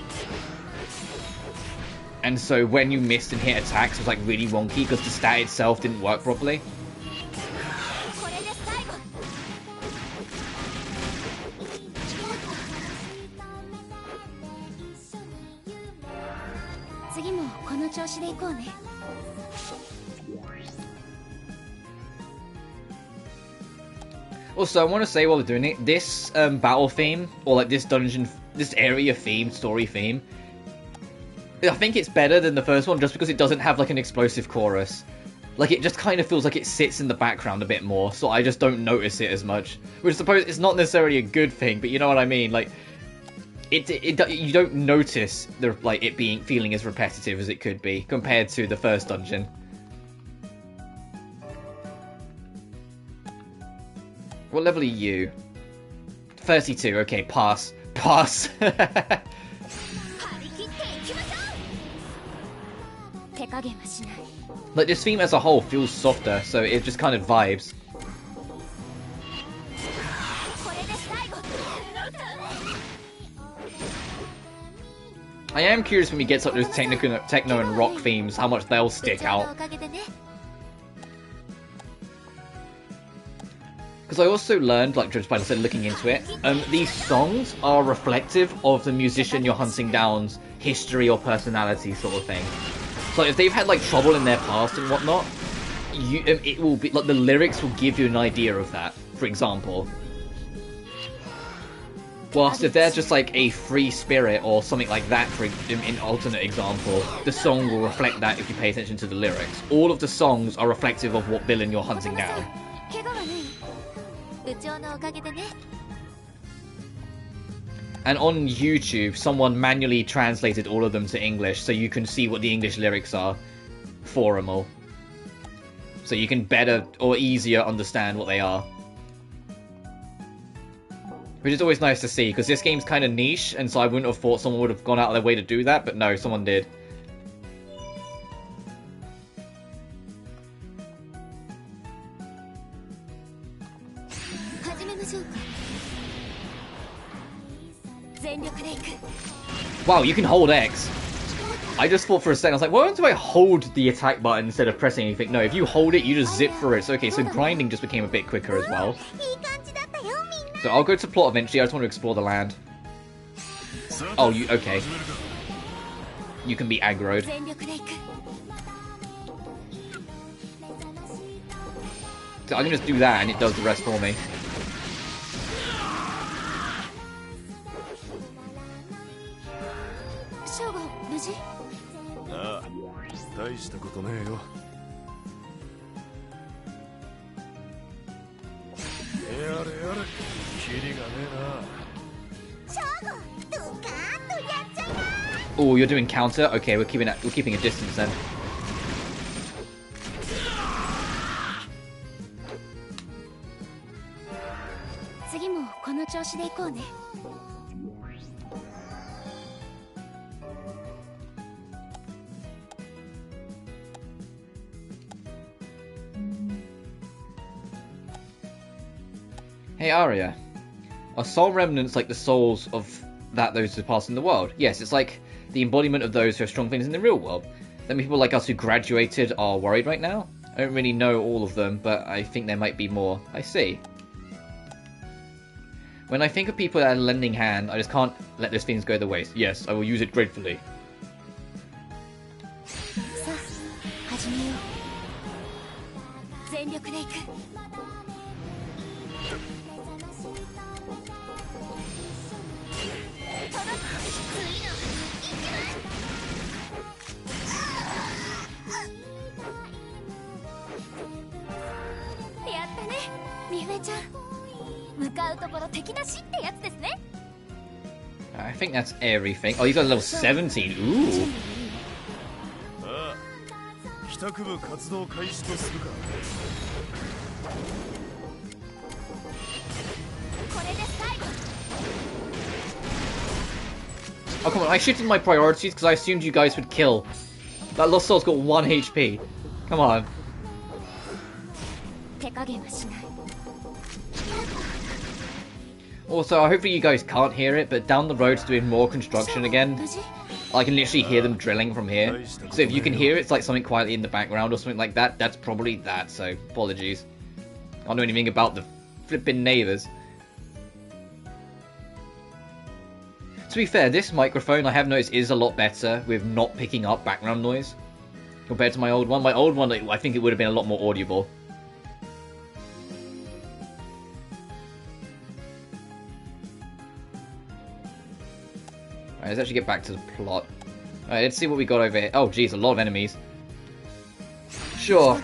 S1: And so when you missed and hit attacks, it was like really wonky because the stat itself didn't work properly. Also, I want to say while we're doing it, this battle theme, or like this dungeon, this area theme, story theme, I think it's better than the first one just because it doesn't have like an explosive chorus. Like, it just kind of feels like it sits in the background a bit more, so I just don't notice it as much. Which I suppose it's not necessarily a good thing, but you know what I mean? Like, you don't notice the like it feeling as repetitive as it could be compared to the first dungeon. What level are you? 32. Okay, pass. Pass. Like, this theme as a whole feels softer, so it just kind of vibes. I am curious when we get to those techno and rock themes, how much they'll stick out. Because I also learned, like just by looking into it, these songs are reflective of the musician you're hunting down's history or personality sort of thing. So if they've had like trouble in their past and whatnot, it will be like the lyrics will give you an idea of that. For example, Whilst if they're just like a free spirit or something like that, for in alternate example, the song will reflect that if you pay attention to the lyrics. All of the songs are reflective of what villain you're hunting down. And on YouTube, someone manually translated all of them to English so you can see what the English lyrics are for them all. So you can better or easier understand what they are. Which is always nice to see, because this game's kind of niche, and so I wouldn't have thought someone would have gone out of their way to do that, but no, someone did. Wow, you can hold X. I just thought for a second, I was like, why do I hold the attack button instead of pressing anything? No, if you hold it, you just zip through it. So, okay, so grinding just became a bit quicker as well. So I'll go to plot eventually, I just want to explore the land. Oh, you, okay. You can be aggroed. So I can just do that and it does the rest for me. Oh, you're doing counter? Okay, we're keeping a distance then. Hey Arya, are soul remnants like the souls of those who pass in the world? Yes, it's like the embodiment of those who have strong feelings in the real world. Then people like us who graduated are worried right now? I don't really know all of them, but I think there might be more. I see. When I think of people that are lending hand, I just can't let those feelings go to waste. Yes, I will use it gratefully. I think that's everything. Oh, he's got level 17. Ooh. Oh, come on. I shifted my priorities because I assumed you guys would kill. That Lost Soul's got 1 HP. Come on. Also, hopefully you guys can't hear it, but down the road's doing more construction again. I can literally hear them drilling from here. So if you can hear it's like something quietly in the background or something like that, that's probably that, so apologies. I don't know anything about the flipping neighbours. To be fair, this microphone I have noticed is a lot better with not picking up background noise compared to my old one. My old one, I think it would have been a lot more audible. Alright, let's actually get back to the plot. Alright, let's see what we got over here. Oh, geez, a lot of enemies. Sure.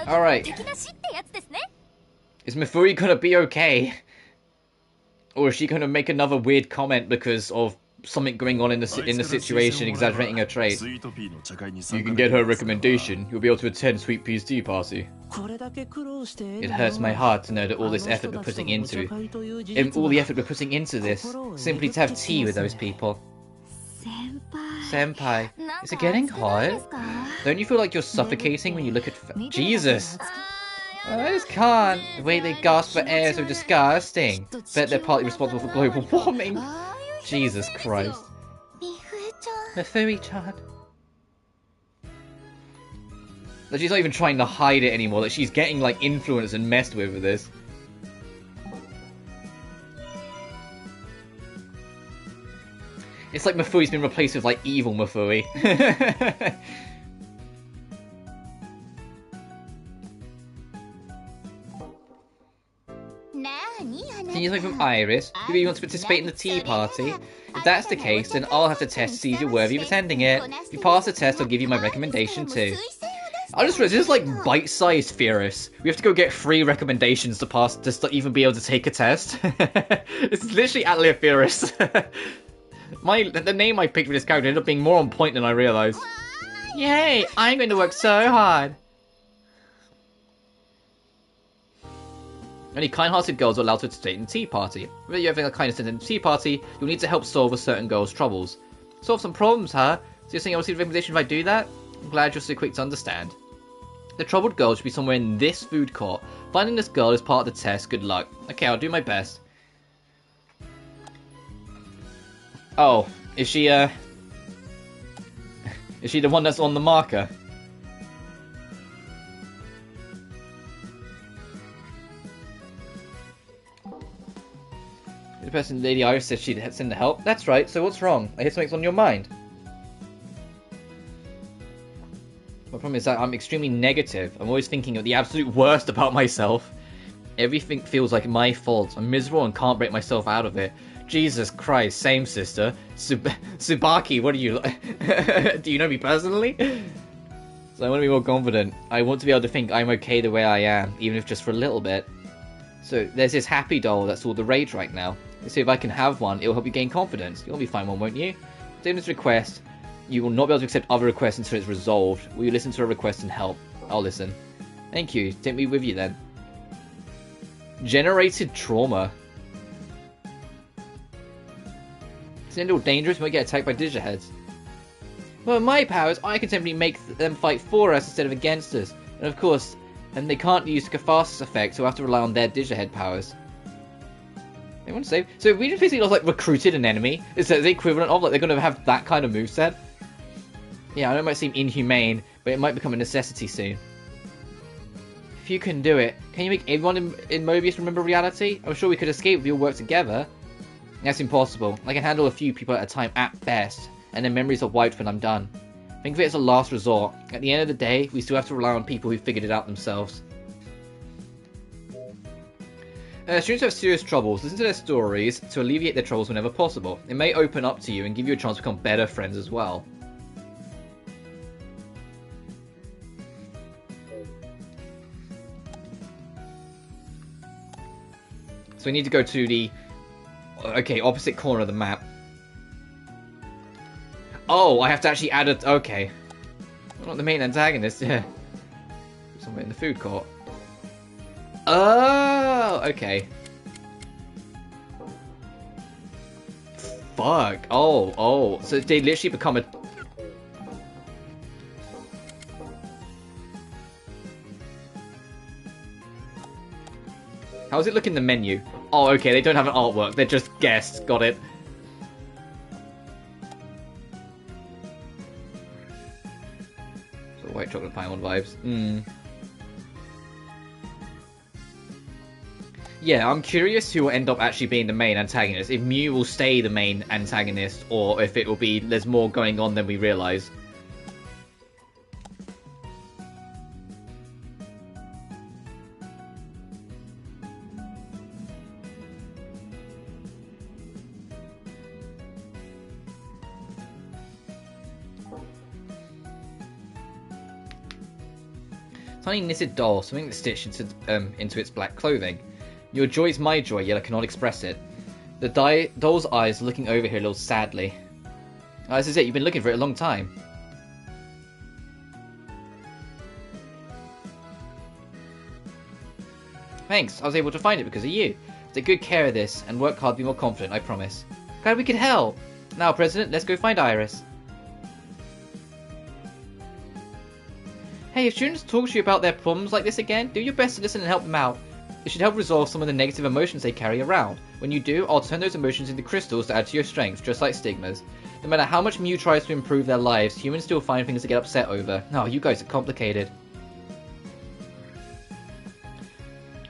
S1: Alright. Is Mifuri gonna be okay? Or is she gonna make another weird comment because of something going on in the situation, exaggerating her trait? You can get her a recommendation. You'll be able to attend Sweet Pea's tea party. It hurts my heart to know that all this effort we're putting into... this, simply to have tea with those people. Senpai, is it getting hot? Don't you feel like you're suffocating when you look at... Jesus! I just can't. The way they gasp for air is so disgusting. Bet they're partly responsible for global warming. Jesus Christ. Mifuri-chan. That she's not even trying to hide it anymore, that she's getting, like, influenced and messed with this. It's like Mafui's been replaced with, like, evil Mafui. Can you something from Iris? You really want to participate in the tea party? If that's the case, then I'll have to test to see if you're worthy of attending it. If you pass the test, I'll give you my recommendation too. I just realized this is like bite-sized Furious. We have to go get 3 recommendations to pass to even be able to take a test. It's literally Atelier Furious. The name I picked for this character ended up being more on point than I realized. Yay! I'm going to work so hard. Only kind-hearted girls are allowed to participate in the tea party. Whether you have a kindness in the tea party, you'll need to help solve a certain girl's troubles. Solve some problems, huh? So you're saying I'll receive a recommendation if I do that? I'm glad you're so quick to understand. The troubled girl should be somewhere in this food court. Finding this girl is part of the test. Good luck. Okay, I'll do my best. Oh, is she the one that's on the marker? The person, Lady Iris, said she'd send the help. That's right, so what's wrong? I hear something's on your mind. My problem is that I'm extremely negative. I'm always thinking of the absolute worst about myself. Everything feels like my fault. I'm miserable and can't break myself out of it. Jesus Christ, same sister. Tsubaki, what are you... Do you know me personally? So I want to be more confident. I want to be able to think I'm okay the way I am, even if just for a little bit. So there's this happy doll that's all the rage right now. So if I can have one, it'll help you gain confidence. You'll be fine one, won't you? Same this request. You will not be able to accept other requests until it's resolved. Will you listen to a request and help? I'll listen. Thank you. Take me with you then. Generated trauma. It's a little dangerous. We might get attacked by Digiheads. Well, my powers, I can simply make them fight for us instead of against us. And of course, and they can't use the catharsis effect, so we'll have to rely on their Digihead powers. They want to save. So we just basically like recruited an enemy. Is that the equivalent of like they're going to have that kind of moveset? Yeah, I know it might seem inhumane, but it might become a necessity soon. If you can do it, can you make everyone in Mobius remember reality? I'm sure we could escape if we all work together. That's impossible. I can handle a few people at a time at best, and their memories are wiped when I'm done. Think of it as a last resort. At the end of the day, we still have to rely on people who figured it out themselves. Students who have serious troubles, listen to their stories to alleviate their troubles whenever possible. It may open up to you and give you a chance to become better friends as well. So we need to go to the, opposite corner of the map. Oh, I have to actually add a, okay. I'm not the main antagonist, yeah. Somewhere in the food court. Oh, okay. Fuck. Oh. So they literally become a... How does it look in the menu? Oh, okay, they don't have an artwork. They're just guests. Got it. So white chocolate Paimon vibes. Yeah, I'm curious who will end up actually being the main antagonist. If Mew will stay the main antagonist, or if it will be there's more going on than we realise. Tiny knitted doll, something that's stitched into its black clothing. Your joy is my joy, yet I cannot express it. The doll's eyes are looking over here a little sadly. Oh, this is it, you've been looking for it a long time. Thanks, I was able to find it because of you. Take good care of this, and work hard to be more confident, I promise. Glad we could help! Now, President, let's go find Iris. Hey, if students talk to you about their problems like this again, do your best to listen and help them out. It should help resolve some of the negative emotions they carry around. When you do, I'll turn those emotions into crystals to add to your strength, just like stigmas. No matter how much Mew tries to improve their lives, humans still find things to get upset over. Oh, you guys are complicated.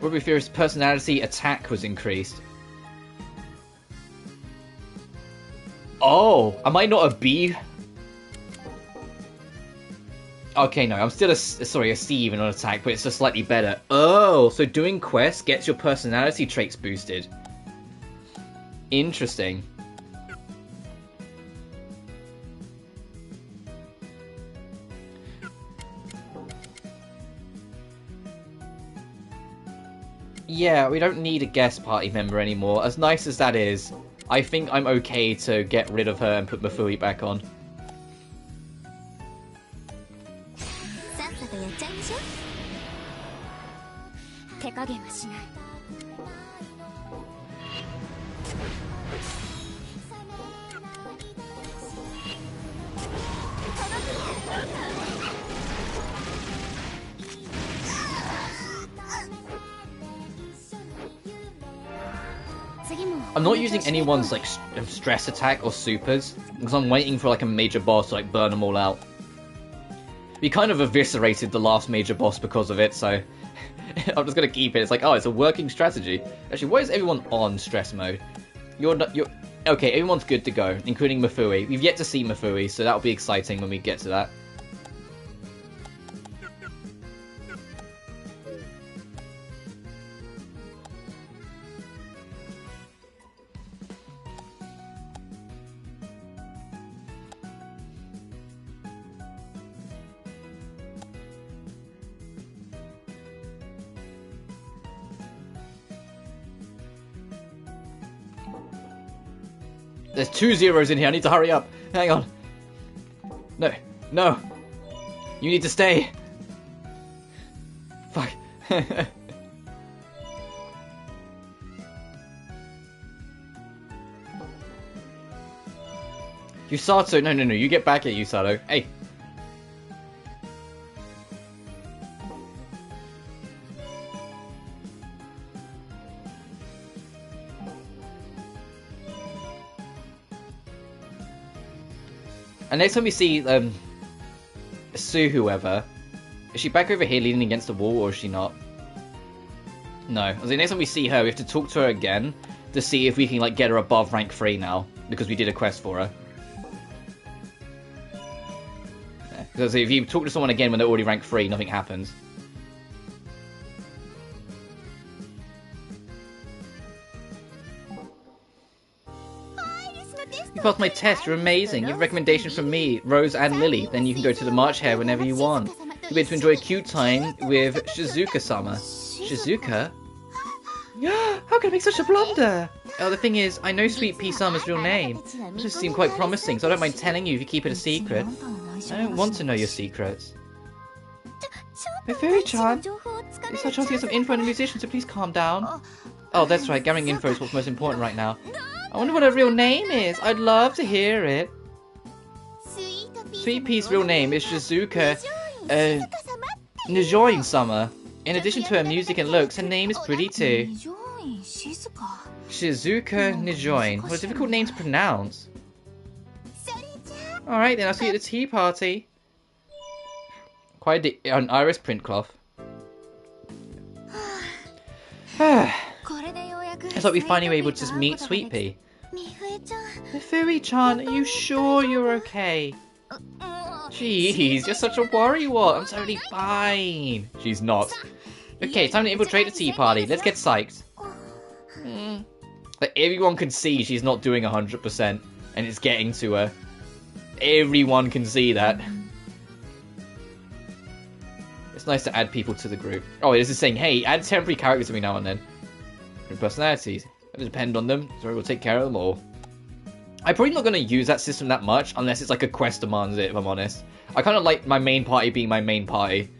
S1: Probably if his personality attack was increased. Oh, am I not a B? Okay, no, I'm still a C even on attack, but it's just slightly better. Oh, so doing quests gets your personality traits boosted. Interesting. Yeah, we don't need a guest party member anymore. As nice as that is, I think I'm okay to get rid of her and put Mafui back on. I'm not using anyone's like stress attack or supers because I'm waiting for like a major boss to like burn them all out. We kind of eviscerated the last major boss because of it, so I'm just gonna keep it. It's like, oh, it's a working strategy. Actually, why is everyone on stress mode? You're okay. Everyone's good to go, including Mafui. We've yet to see Mafui, so that'll be exciting when we get to that. There's 2 zeros in here. I need to hurry up. Hang on. No. No. You need to stay. Fuck. Yusato. No, no, no. You get back here, Yusato. Hey. And next time we see Sue, whoever, is she back over here leaning against the wall, or is she not? No. I was like, next time we see her, we have to talk to her again to see if we can like get her above rank 3 now, because we did a quest for her. Because if you talk to someone again when they're already rank 3, nothing happens. You passed my test, you're amazing. You have a recommendation from me, Rose and Lily. Then you can go to the March Hare whenever you want. You'll be able to enjoy a cute time with Shizuka-sama. Shizuka? How can I make such a blunder? Oh, the thing is, I know Sweet Pea-sama's real name. It just seemed quite promising, so I don't mind telling you if you keep it a secret. I don't want to know your secrets. Mafui-chan, it's our chance to get some info on a musician, so please calm down. Oh, that's right, gathering info is what's most important right now. I wonder what her real name is. I'd love to hear it. Sweet Pea's real name is Shizuka Nijoin-sama. In addition to her music and looks, her name is pretty too. Shizuka Nijoin. What a difficult name to pronounce. Alright then, I'll see you at the tea party. Quite an iris print cloth. It's like we finally were able to just meet Sweet Pea. Mafui-chan, are you sure you're okay? Jeez, you're such a worrywart. I'm totally fine. She's not. Okay, time to infiltrate the tea party. Let's get psyched. But everyone can see she's not doing 100%, and it's getting to her. Everyone can see that. It's nice to add people to the group. Oh, this is saying, hey, add temporary characters every now and then. Different personalities. It'll depend on them, so we'll take care of them all. I'm probably not going to use that system that much, unless it's like a quest demands it, if I'm honest. I kind of like my main party being my main party.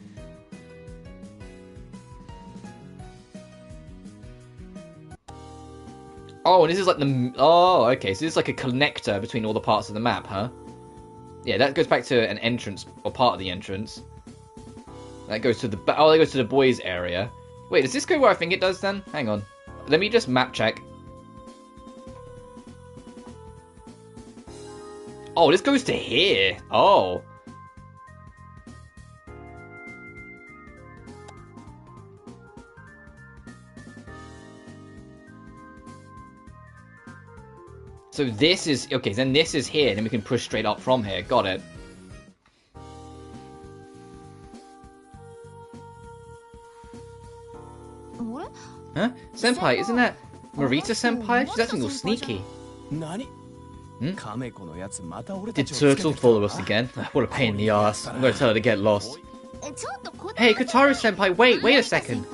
S1: Oh, and this is like the... Oh, okay, so this is like a connector between all the parts of the map, huh? Yeah, that goes back to an entrance, or part of the entrance. That goes to the... Oh, that goes to the boys' area. Wait, does this go where I think it does then? Hang on. Let me just map check. Oh, this goes to here. Oh. So this is... Okay, then this is here, and then we can push straight up from here. Got it. Huh? Senpai, isn't that Marita-senpai? She's acting all sneaky. Did Turtle follow us again? What a pain in the ass. I'm going to tell her to get lost. Hey, Kotaro-senpai, wait a second.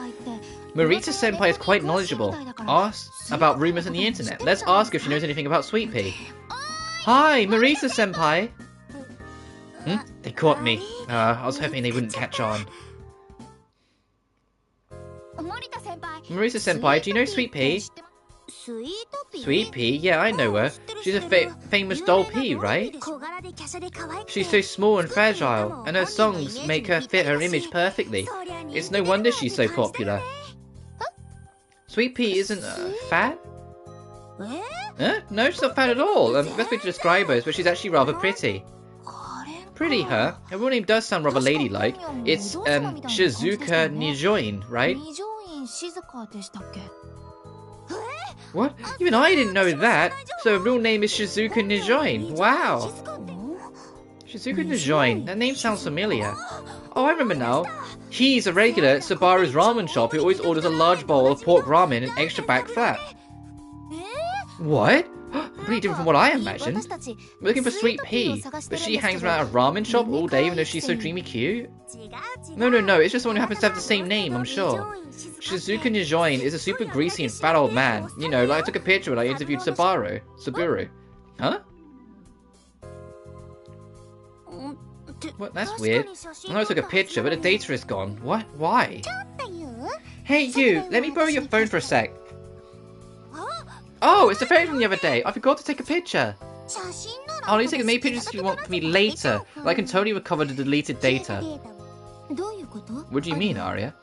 S1: Marita-senpai is quite knowledgeable. Ask about rumors on the internet. Let's ask if she knows anything about Sweet Pea. Hi, Marita-senpai! They caught me. I was hoping they wouldn't catch on. Marita-senpai, do you know Sweet Pea? Sweet Pea? Yeah, I know her. She's a famous doll pea, right? She's so small and fragile, and her songs make her fit her image perfectly. It's no wonder she's so popular. Sweet Pea isn't fat? Huh? No, she's not fat at all. The best way to describe her is that she's actually rather pretty. Pretty, huh? Her real name does sound rather ladylike. It's Shizuka Nijoin, right? What? Even I didn't know that. So her real name is Shizuka Nijoin. Wow. Shizuka Nijoin. That name sounds familiar. Oh, I remember now. He's a regular at Sabaru's ramen shop who always orders a large bowl of pork ramen and extra back flat. What? Completely different from what I imagined. We're looking for Sweet Pea, but she hangs around a ramen shop all day even though she's so dreamy cute? No, it's just someone who happens to have the same name, I'm sure. Shizuka Nijoin is a super greasy and fat old man. You know, like I took a picture when I interviewed Saburo. Huh? What? That's weird. I know I took a picture, but the data is gone. What? Why? Hey you, let me borrow your phone for a sec. Oh, it's the phone from the other day. I forgot to take a picture. I'll only take as many pictures as you want for me later, but I can totally recover the deleted data. What do you mean, Arya?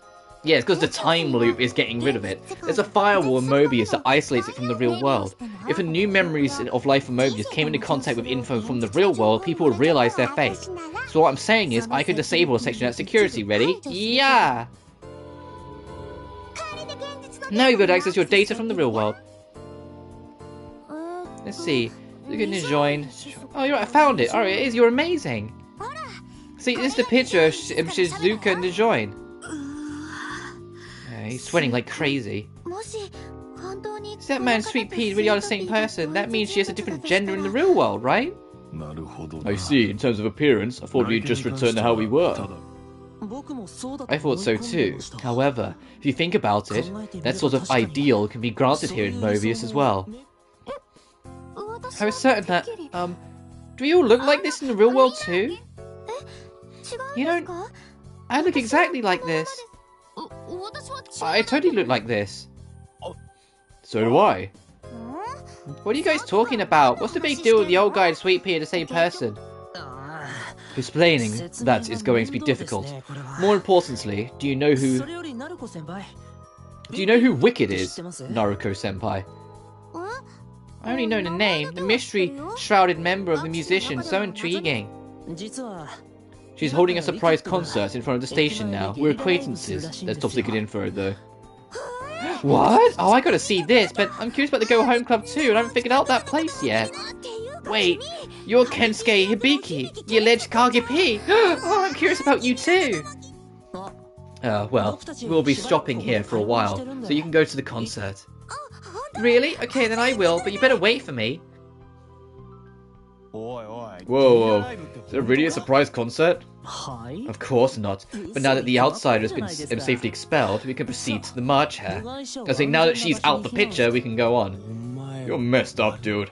S1: Yeah, it's because the time loop is getting rid of it. There's a firewall in Mobius that isolates it from the real world. If a new memories of life from Mobius came into contact with info from the real world, people would realize they're fake. So what I'm saying is, I could disable a section of security. Ready? Yeah! Now you've got access to your data from the real world. Let's see. Look at Nijoin. Oh, you're right, I found it. Alright, it is. You're amazing. See, this is the picture of Shizuka Nijoin. He's sweating like crazy. If that man Sweet Pea really are the same person, that means she has a different gender in the real world, right?
S2: I see. In terms of appearance, I thought we'd just return to how we were.
S1: I thought so too. However, if you think about it, that sort of ideal can be granted here in Mobius as well. I was certain that, do we all look like this in the real world too? You don't... I look exactly like this. I totally look like this.
S2: So do I.
S1: What are you guys talking about? What's the big deal with the old guy and Sweet Pea the same person? Explaining that is going to be difficult. More importantly, do you know who Wicked is, Naruko-senpai? I only know the name. The mystery-shrouded member of the musicians. So intriguing. She's holding a surprise concert in front of the station now. We're acquaintances. That's top secret info, though. What? Oh, I gotta see this, but I'm curious about the Go Home Club too, and I haven't figured out that place yet. Wait, you're Kensuke Hibiki, the alleged Kage P. Oh, I'm curious about you too. Well, we'll be stopping here for a while, so you can go to the concert. Really? Okay, then I will, but you better wait for me.
S2: Whoa. Is there really a surprise concert?
S1: Of course not. But now that the outsider has been safely expelled, we can proceed to the march here. I think now that she's out the picture, we can go on.
S2: You're messed up, dude.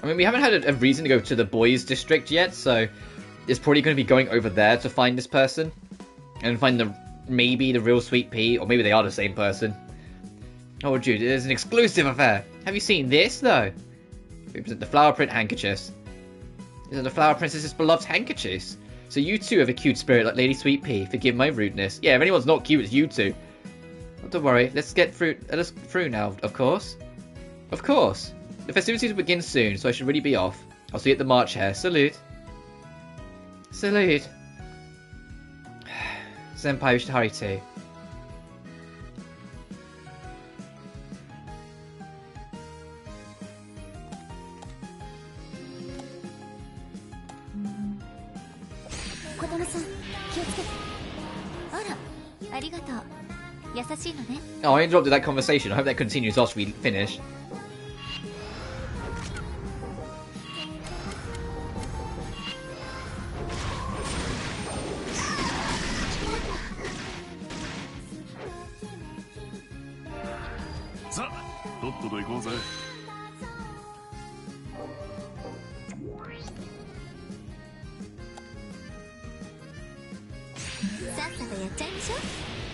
S1: I mean, we haven't had a reason to go to the boys' district yet, so it's probably going to be going over there to find this person. And find maybe the real Sweet Pea, or maybe they are the same person. Oh, dude, it is an exclusive affair. Have you seen this, though? We present the flower print handkerchiefs. These are the flower princess's beloved handkerchiefs. So you two have a cute spirit like Lady Sweet Pea. Forgive my rudeness. Yeah, if anyone's not cute, it's you two. Well, don't worry, let's get through now, of course. Of course. The festivities will begin soon, so I should really be off. I'll see you at the march here. Salute. Salute. Senpai Ushihari. Oh, I interrupted that conversation. I hope that continues after we finish.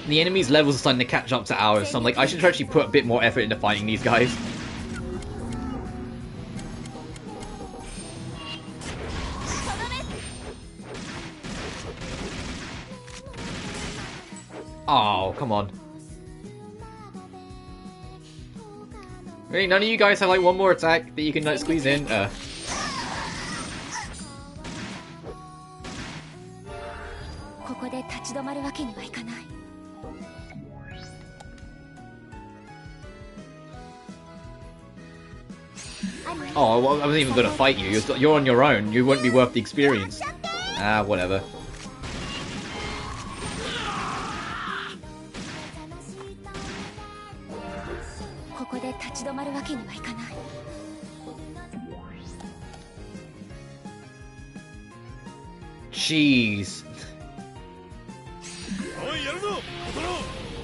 S1: The enemy's levels are starting to catch up to ours, so I'm like, I should actually put a bit more effort into fighting these guys. Oh, come on. Really, none of you guys have like one more attack that you can like, squeeze in? Oh, well, I wasn't even going to fight you. You're on your own. You wouldn't be worth the experience. Ah, whatever. Jeez.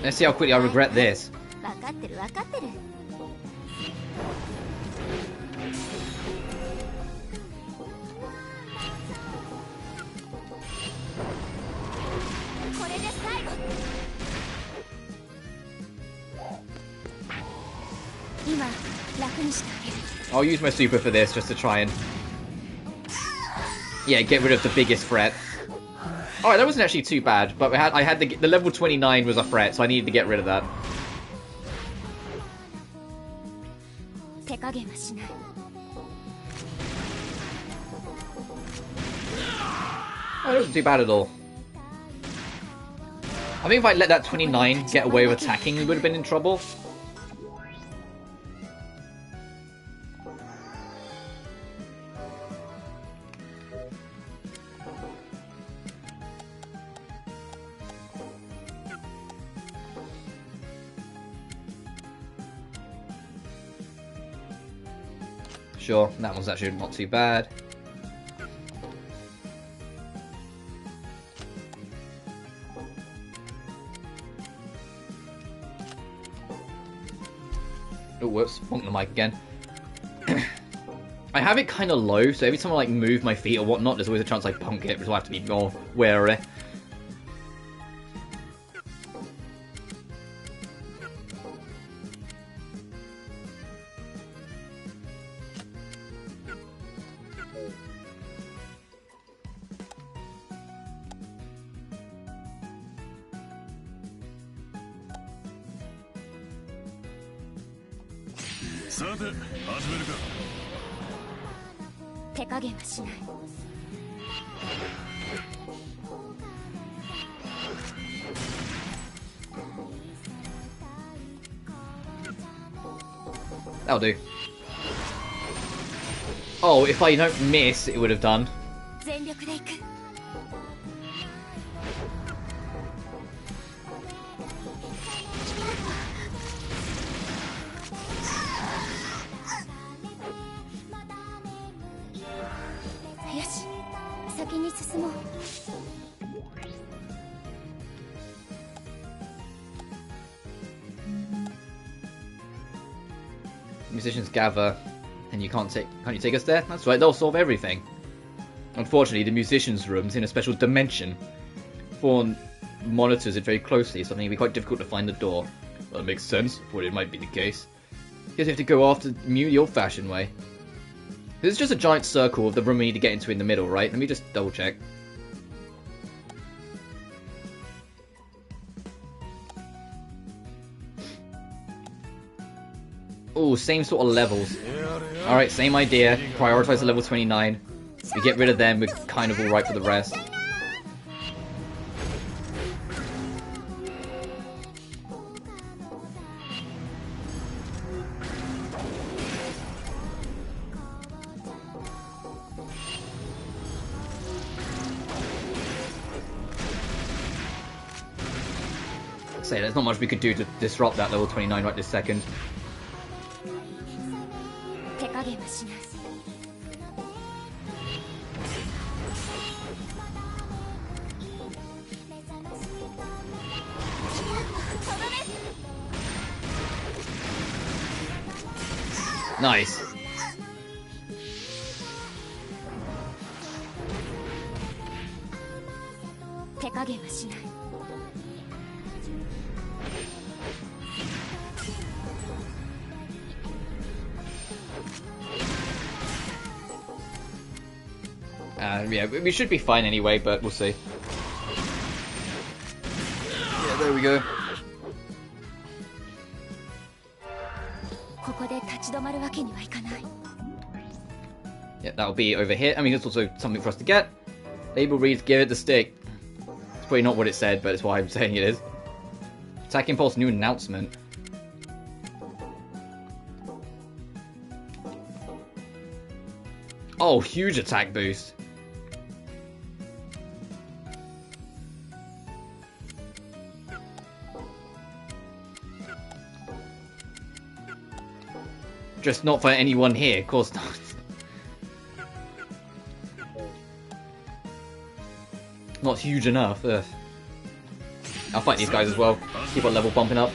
S1: Let's see how quickly I regret this. I'll use my super for this just to try and get rid of the biggest threat. Alright, that wasn't actually too bad, but I had the level 29 was a threat, so I needed to get rid of that. Oh, that wasn't too bad at all. I think if I let that 29 get away with attacking, we would have been in trouble. Sure, that one's actually not too bad. Oh, whoops, bonked the mic again. I have it kind of low, so every time I like move my feet or whatnot, there's always a chance I punk it, so I have to be more wary. That'll do. Oh, if I don't miss, it would have done. Musicians gather, and can't you take us there? That's right, they'll solve everything. Unfortunately, the musicians' room's in a special dimension. 4 monitors it very closely, so I think it'll be quite difficult to find the door. Well, that makes sense. I thought it might be the case. Guess you have to go after Mew the old-fashioned way. This is just a giant circle of the room we need to get into in the middle, right? Let me just double check. Oh, same sort of levels. Alright, same idea. Prioritize the level 29. We get rid of them, we're kind of alright for the rest. Say, there's not much we could do to disrupt that level 29 right this second. Nice. Yeah, we should be fine anyway, but we'll see. Yeah, there we go. Yeah, that'll be over here. I mean, it's also something for us to get. Label reads, give it the stick. It's probably not what it said, but it's why I'm saying it is. Attack Impulse, new announcement. Oh, huge attack boost. Just not for anyone here, of course not. Not huge enough. Ugh. I'll fight these guys as well. Keep our level bumping up.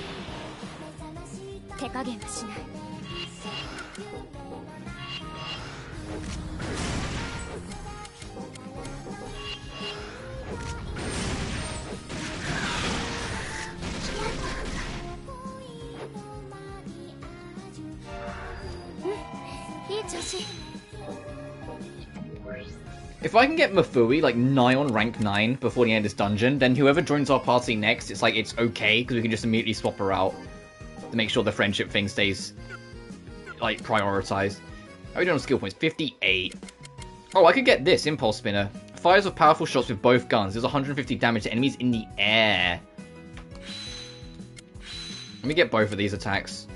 S1: If I can get Mafui like nigh on rank 9 before the end of this dungeon, then whoever joins our party next, it's like it's okay because we can just immediately swap her out to make sure the friendship thing stays like prioritized. How are we doing on skill points? 58. Oh, I could get this Impulse Spinner. Fires with powerful shots with both guns. Does 150 damage to enemies in the air. Let me get both of these attacks.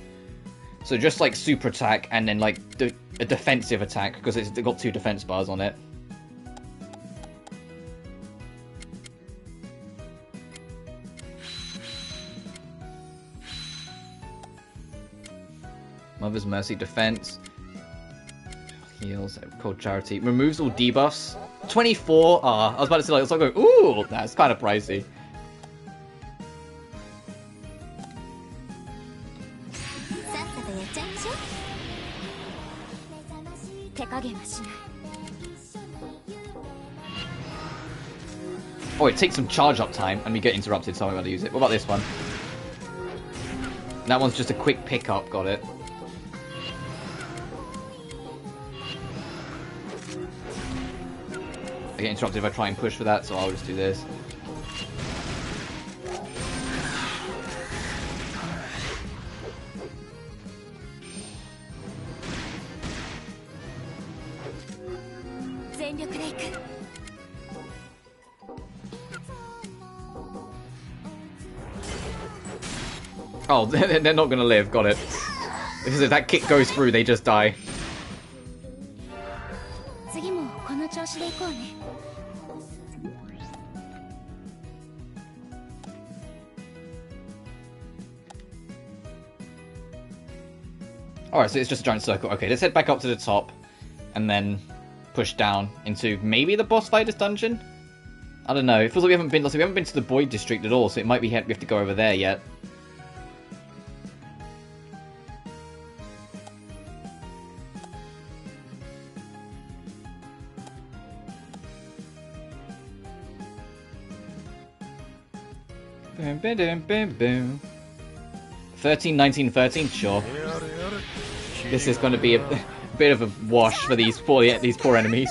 S1: So just like super attack and then like a defensive attack because it's got 2 defense bars on it. Mother's Mercy defense. Heals, Cold Charity. Removes all debuffs. 24. Ah, I was about to say like, it's like going, ooh, that's kind of pricey. Oh, it takes some charge up time and we get interrupted, so I'm going to use it. What about this one? That one's just a quick pickup, got it. I get interrupted if I try and push for that, so I'll just do this. Oh, they're not gonna live, got it. Because if that kick goes through, they just die. Alright, so it's just a giant circle. Okay, let's head back up to the top and then push down into maybe the boss fight this dungeon? I don't know. It feels like we haven't been to the Boy District at all, so it might be we have to go over there yet. Boom, boom, boom, boom, boom. 13, 19, 13, sure. This is going to be a bit of a wash for these poor enemies.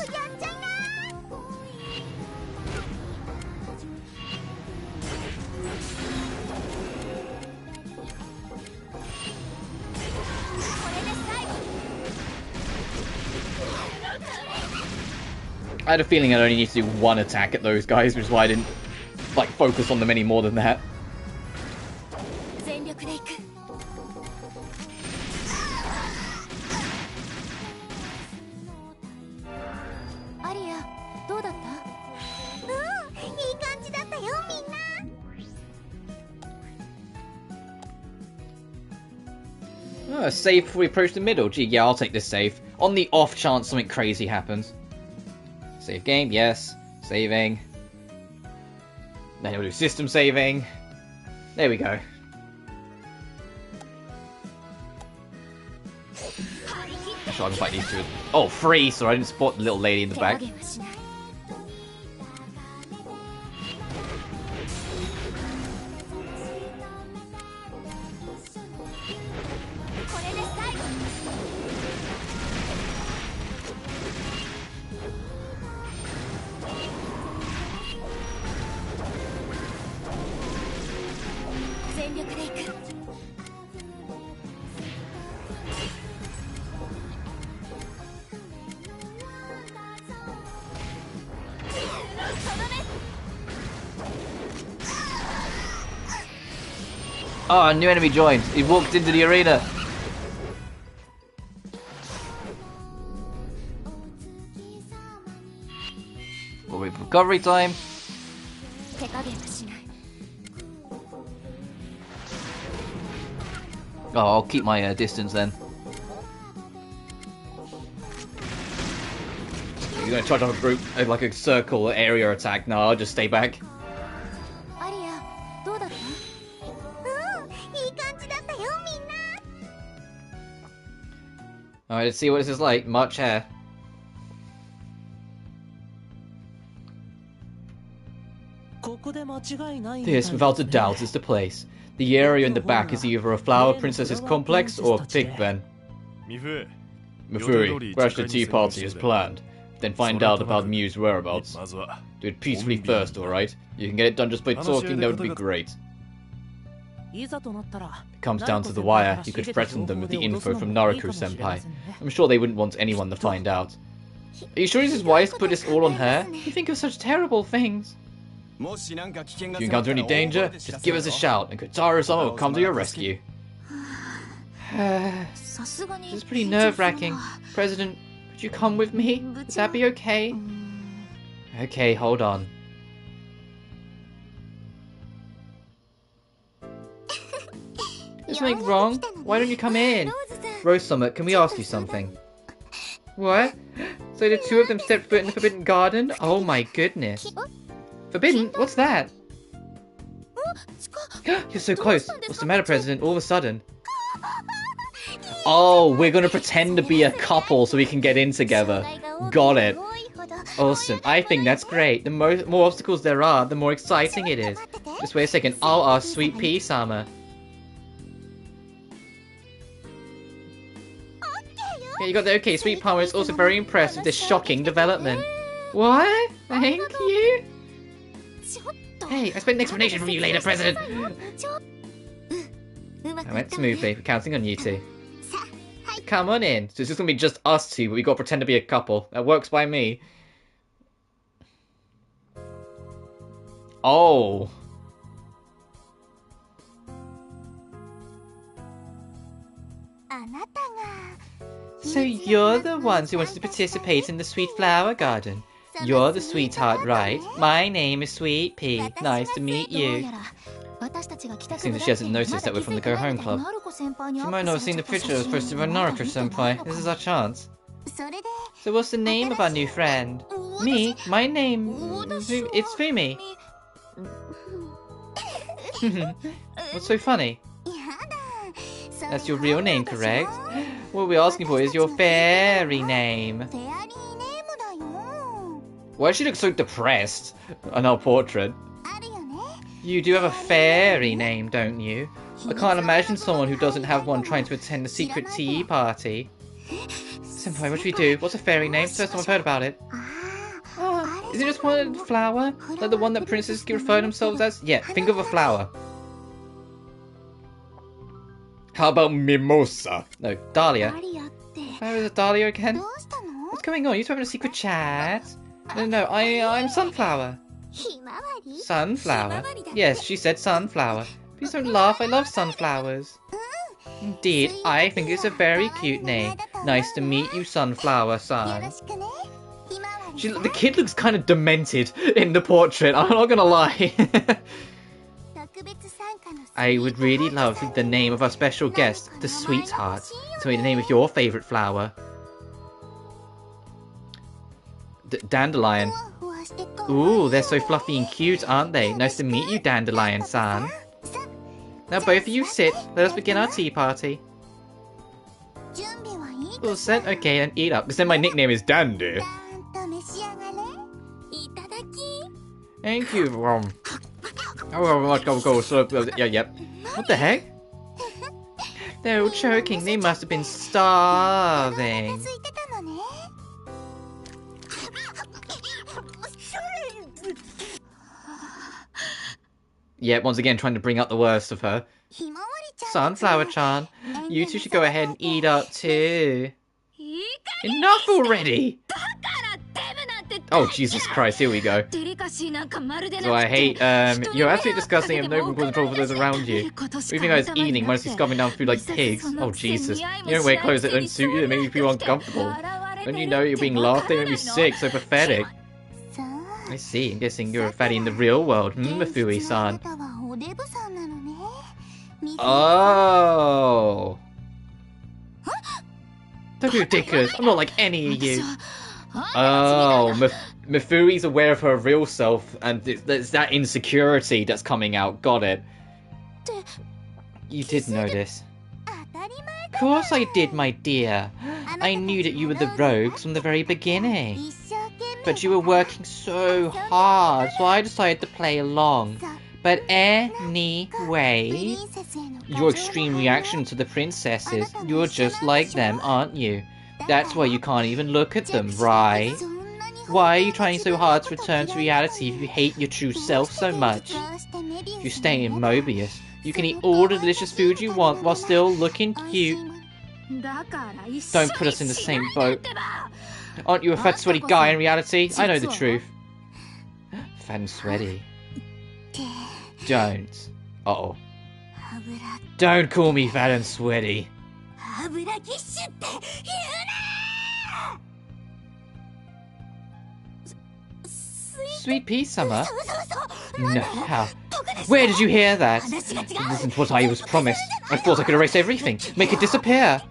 S1: I had a feeling I'd only need to do one attack at those guys, which is why I didn't like focus on them any more than that. Oh, save before we approach the middle. Gee, yeah, I'll take this save. On the off chance something crazy happens. Save game, yes. Saving. Then we'll do system saving. There we go. I'm sure I can fight these two. Oh, free! Sorry, I didn't spot the little lady in the back. Oh, a new enemy joined. He walked into the arena. We'll wait for recovery time. Oh, I'll keep my distance then. You're gonna charge off a group, like a circle area attack. No, I'll just stay back. Alright, let's see what this is like. March hair. This, without a doubt, is the place. The area in the back is either a Flower Princess's complex or a pig pen. Mifuri, crash the tea party as planned. Then find out about Miu's whereabouts. Do it peacefully first, alright? You can get it done just by talking, that would be great. It comes down to the wire, you could threaten them with the info from Naruto-senpai. I'm sure they wouldn't want anyone to find out. Are you sure this is wise to put this all on her? You think of such terrible things. If you encounter any danger, just give us a shout, and Kotaro-sama will come to your rescue. This is pretty nerve-wracking. President, would you come with me? Would that be okay? Okay, hold on. Is something wrong? Why don't you come in? Rose-sama, can we ask you something? What? So the two of them stepped foot in the Forbidden Garden? Oh my goodness. Forbidden? What's that? You're so close. What's the matter, President? All of a sudden. Oh, we're gonna pretend to be a couple so we can get in together. Got it. Awesome. I think that's great. The more obstacles there are, the more exciting it is. Just wait a second. I'll ask Sweet Pea-sama. Yeah, you got the okay. Sweet Palmer is also very impressed with this shocking development. What? Thank you. Hey, I expect an explanation from you later, President. I went smoothly. We're counting on you two. Come on in. So it's just gonna be just us two, but we gotta pretend to be a couple. That works by me. Oh. So you're the ones who wanted to participate in the Sweet Flower Garden. You're the sweetheart, right? My name is Sweet Pea. Nice to meet you. Seems that she hasn't noticed that we're from the Go Home Club. She might not have seen the picture that was posted by Naruto-senpai. This is our chance. So what's the name of our new friend? Me? My name... It's Fumi. What's so funny? That's your real name, correct? What we're asking for is your fairy name. Why does she look so depressed on our portrait? You do have a fairy name, don't you? I can't imagine someone who doesn't have one trying to attend a secret tea party. Senpai, what should we do? What's a fairy name? First time I've heard about it. Oh, is it just one flower? Like the one that princesses refer themselves as? Yeah, think of a flower. How about Mimosa? No, Dahlia. Where is it, Dahlia again? What's going on? You two having a secret chat? No, I'm Sunflower. Sunflower? Yes, she said sunflower. Please don't laugh, I love sunflowers. Indeed, I think it's a very cute name. Nice to meet you, Sunflower-san. The kid looks kind of demented in the portrait, I'm not gonna lie. I would really love the name of our special guest, the Sweetheart. Tell me the name of your favourite flower. Dandelion. Ooh, they're so fluffy and cute, aren't they? Nice to meet you, Dandelion-san. Now both of you sit. Let us begin our tea party. All set? Okay, and eat up. Because then my nickname is Dandy. Thank you. Yep. What the heck? They're all choking. They must have been starving. Yep, once again trying to bring out the worst of her. Sunflower-chan, you two should go ahead and eat up too. Enough already! Oh, Jesus Christ, here we go. So I hate, you're absolutely disgusting and have no control for those around you. Everything I was eating, minus scoffing down food like pigs. Oh, Jesus. You don't wear clothes that don't suit you, that make you feel uncomfortable. Don't you know you're being laughed at? They make me sick, so pathetic. I see, I'm guessing you're a fatty in the real world. Mifui-san. Oh. Don't be ridiculous, I'm not like any of you. Oh, Mifui's aware of her real self, and there's that insecurity that's coming out. Got it. You did know this. Of course I did, my dear. I knew that you were the rogues from the very beginning. But you were working so hard, so I decided to play along. But anyway, your extreme reaction to the princesses, you're just like them, aren't you? That's why you can't even look at them, right? Why are you trying so hard to return to reality if you hate your true self so much? If you stay in Mobius, you can eat all the delicious food you want while still looking cute. Don't put us in the same boat. Aren't you a fat, sweaty guy in reality? I know the truth. Fat and sweaty. Don't. Uh-oh. Don't call me fat and sweaty. Sweet pea, Summer? No, how? Where did you hear that? This isn't what I was promised. I thought I could erase everything, make it disappear.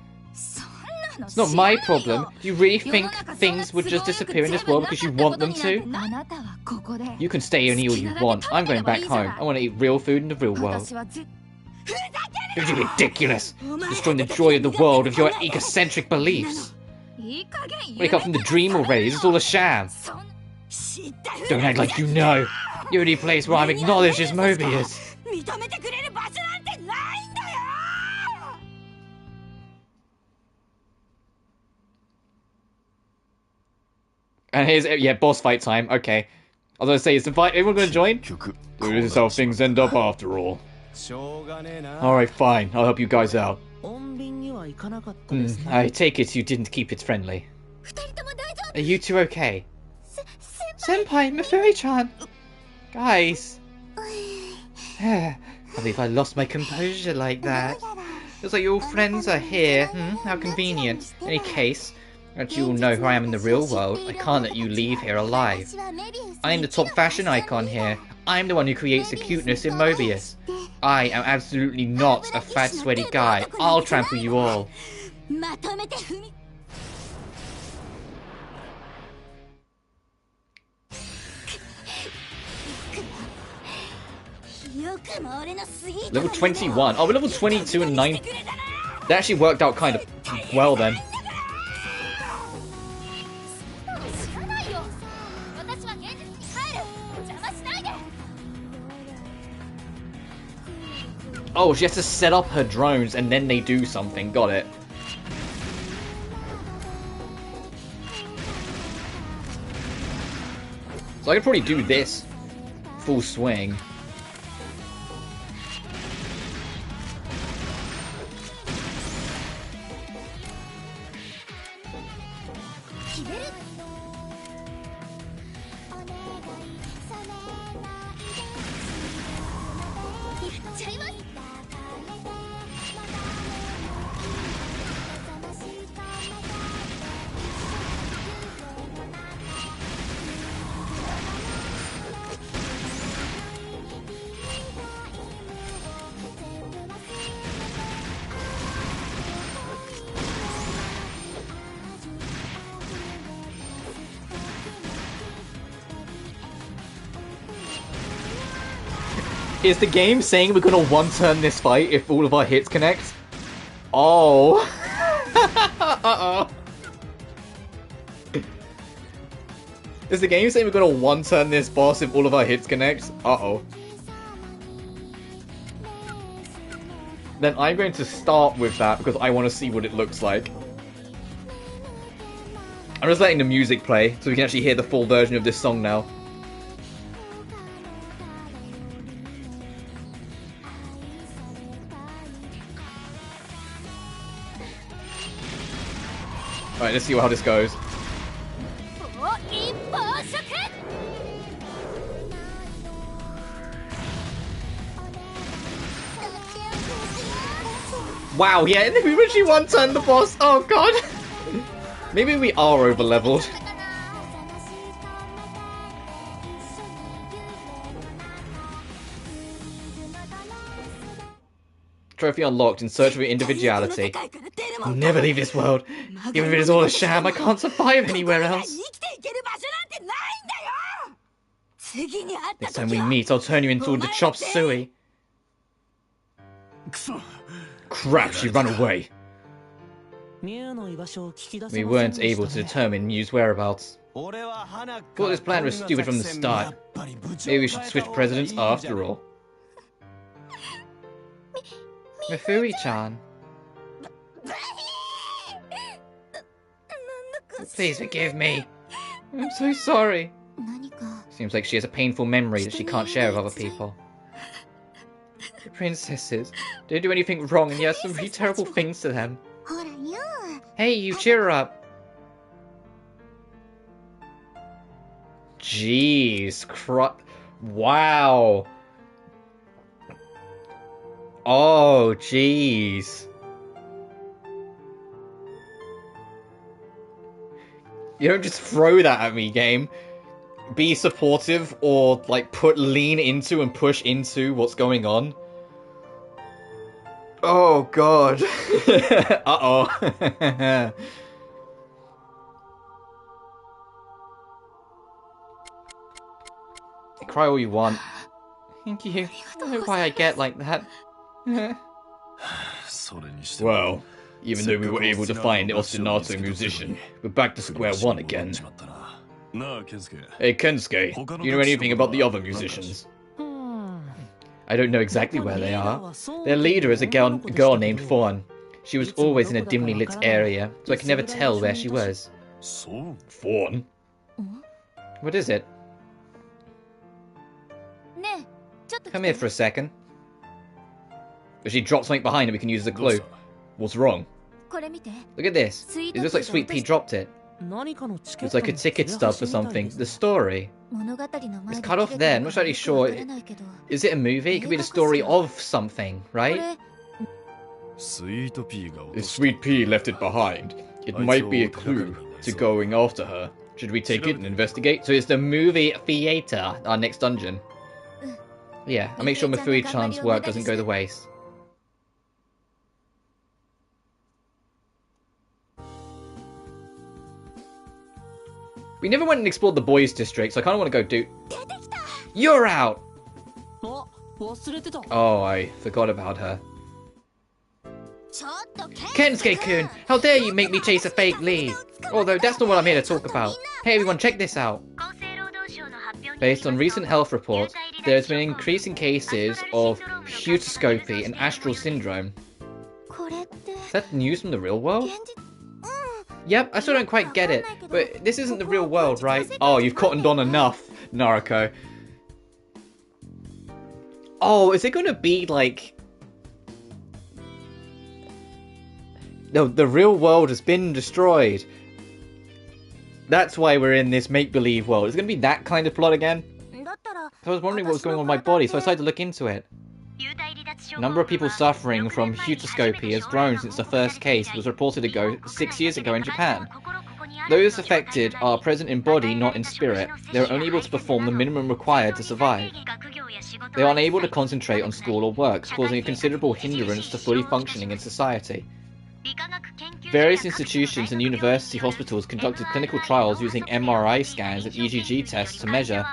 S1: It's not my problem. Do you really think things would just disappear in this world because you want them to? You can stay any all you want. I'm going back home. I want to eat real food in the real world. You're ridiculous! Destroying the joy of the world with your egocentric beliefs. Wake up from the dream already. This is all a sham. Don't act like you know. The only place where I'm acknowledged is Mobius. And here's, yeah, boss fight time. Okay. I was gonna say, is the fight, everyone gonna join? This is how things end up after all. Alright, fine. I'll help you guys out. I take it you didn't keep it friendly. Are you two okay? Senpai, Mifuri-chan! Guys! I believe I lost my composure like that. Looks like your friends are here. How convenient. In any case, as you all know who I am in the real world, I can't let you leave here alive. I'm the top fashion icon here. I'm the one who creates the cuteness in Mobius. I am absolutely not a fat, sweaty guy. I'll trample you all. Level 21. Oh, we're level 22 and 9. That actually worked out kind of well then. Oh, she has to set up her drones and then they do something. Got it. So I could probably do this full swing. Is the game saying we're gonna one-turn this fight if all of our hits connect? Oh. Uh-oh. Is the game saying we're gonna one-turn this boss if all of our hits connect? Uh-oh. Then I'm going to start with that because I want to see what it looks like. I'm just letting the music play so we can actually hear the full version of this song now. Alright, let's see how this goes. Wow, yeah, we actually one-turned the boss. Oh god. Maybe we are over-leveled. Trophy unlocked in search of your individuality. I'll never leave this world. Even if it is all a sham, I can't survive anywhere else. Next time we meet, I'll turn you into the chop suey. Crap, she ran away. We weren't able to determine Miu's whereabouts. Thought this plan was stupid from the start. Maybe we should switch presidents after all. Mifuri-chan. Please forgive me. I'm so sorry. Seems like she has a painful memory that she can't share with other people. The princesses didn't do anything wrong, and yet some really terrible things to them. Hey, you cheer her up. Jeez, wow. Oh, jeez. You don't just throw that at me, game. Be supportive or, like, lean into and push into what's going on. Oh, God. Uh-oh. Cry all you want. Thank you. I don't know why I get like that.
S2: Well, even though we were able to find the ostinato musician, we're back to square one again. Hey Kensuke, do you know anything about the other musicians?
S1: I don't know exactly where they are. Their leader is a girl named Fawn. She was always in a dimly lit area, so I could never tell where she was.
S2: Fawn?
S1: What is it? Come here for a second. If she dropped something behind it, we can use as a clue.
S2: What's wrong?
S1: Look at this. It looks like Sweet Pea dropped it. It's like a ticket stub for something. The story. It's cut off there. I'm not really sure. Is it a movie? It could be the story of something, right?
S2: If Sweet Pea left it behind, it might be a clue to going after her. Should we take it and investigate?
S1: So it's the movie theater, our next dungeon. Yeah, I'll make sure Mifuri-chan's work doesn't go to waste. We never went and explored the boys' district, so I kind of want to go do... You're out! Oh, I forgot about her. Kensuke-kun, how dare you make me chase a fake lead? Although, that's not what I'm here to talk about. Hey everyone, check this out. Based on recent health reports, there has been increasing cases of putoscopy and astral syndrome. Is that news from the real world? Yep, I still don't quite get it, but this isn't the real world, right? Oh, you've cottoned on enough, Naruko. Oh, is it going to be like... No, the real world has been destroyed. That's why we're in this make-believe world. Is it going to be that kind of plot again? I was wondering what was going on with my body, so I decided to look into it. The number of people suffering from putoscopy has grown since the first case was reported 6 years ago in Japan. Those affected are present in body, not in spirit. They are only able to perform the minimum required to survive. They are unable to concentrate on school or work, causing a considerable hindrance to fully functioning in society. Various institutions and university hospitals conducted clinical trials using MRI scans and EGG tests to measure.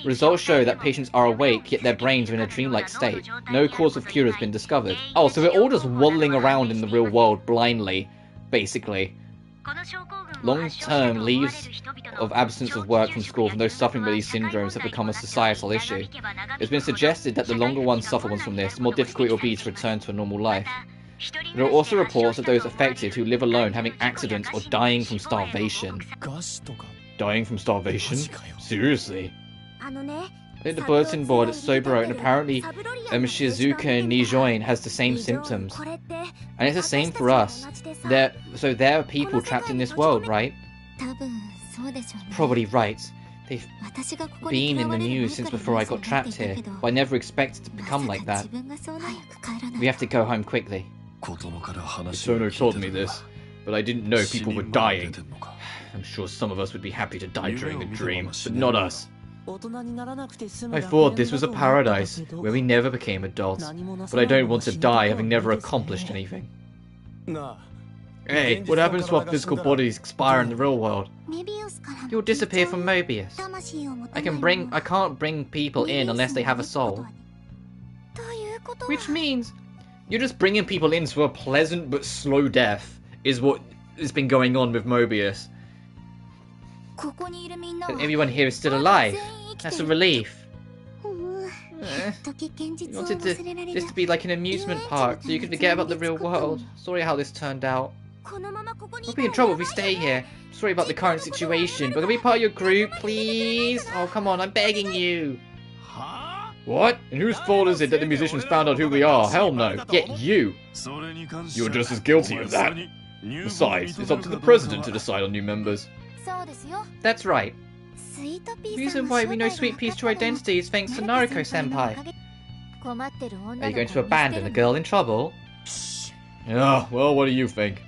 S1: Results show that patients are awake, yet their brains are in a dreamlike state. No cause of cure has been discovered. Oh, so we're all just waddling around in the real world blindly, basically. Long-term leaves of absence of work from school from those suffering with these syndromes have become a societal issue. It's been suggested that the longer one suffers from this, the more difficult it will be to return to a normal life. There are also reports of those affected who live alone having accidents or dying from starvation. Dying from starvation? Seriously? I think the bulletin board is so broke, and apparently Shizuka Nijoin has the same symptoms. And it's the same for us. There are people trapped in this world, right? Probably right. They've been in the news since before I got trapped here, but I never expected to become like that. We have to go home quickly.
S2: Sono told me this, but I didn't know people were dying.
S1: I'm sure some of us would be happy to die during the dream, but not us. I thought this was a paradise, where we never became adults, but I don't want to die having never accomplished anything. Hey, what happens to our physical bodies expire in the real world? You'll disappear from Mobius. I can't bring people in unless they have a soul. Which means, you're just bringing people in for a pleasant but slow death, is what has been going on with Mobius. But everyone here is still alive. That's a relief. You wanted this to be like an amusement park, so you could forget about the real world. Sorry how this turned out. We'll be in trouble if we stay here. Sorry about the current situation, but can we be part of your group, please? Oh, come on, I'm begging you.
S2: What? And whose fault is it that the musicians found out who we are? Hell no.
S1: Yet you.
S2: You're just as guilty of that. Besides, it's up to the president to decide on new members.
S1: That's right. The reason why we know Sweet Pea's true identity is thanks to Naruko-senpai. Are you going to abandon a girl in trouble?
S2: Yeah, well, what do you think?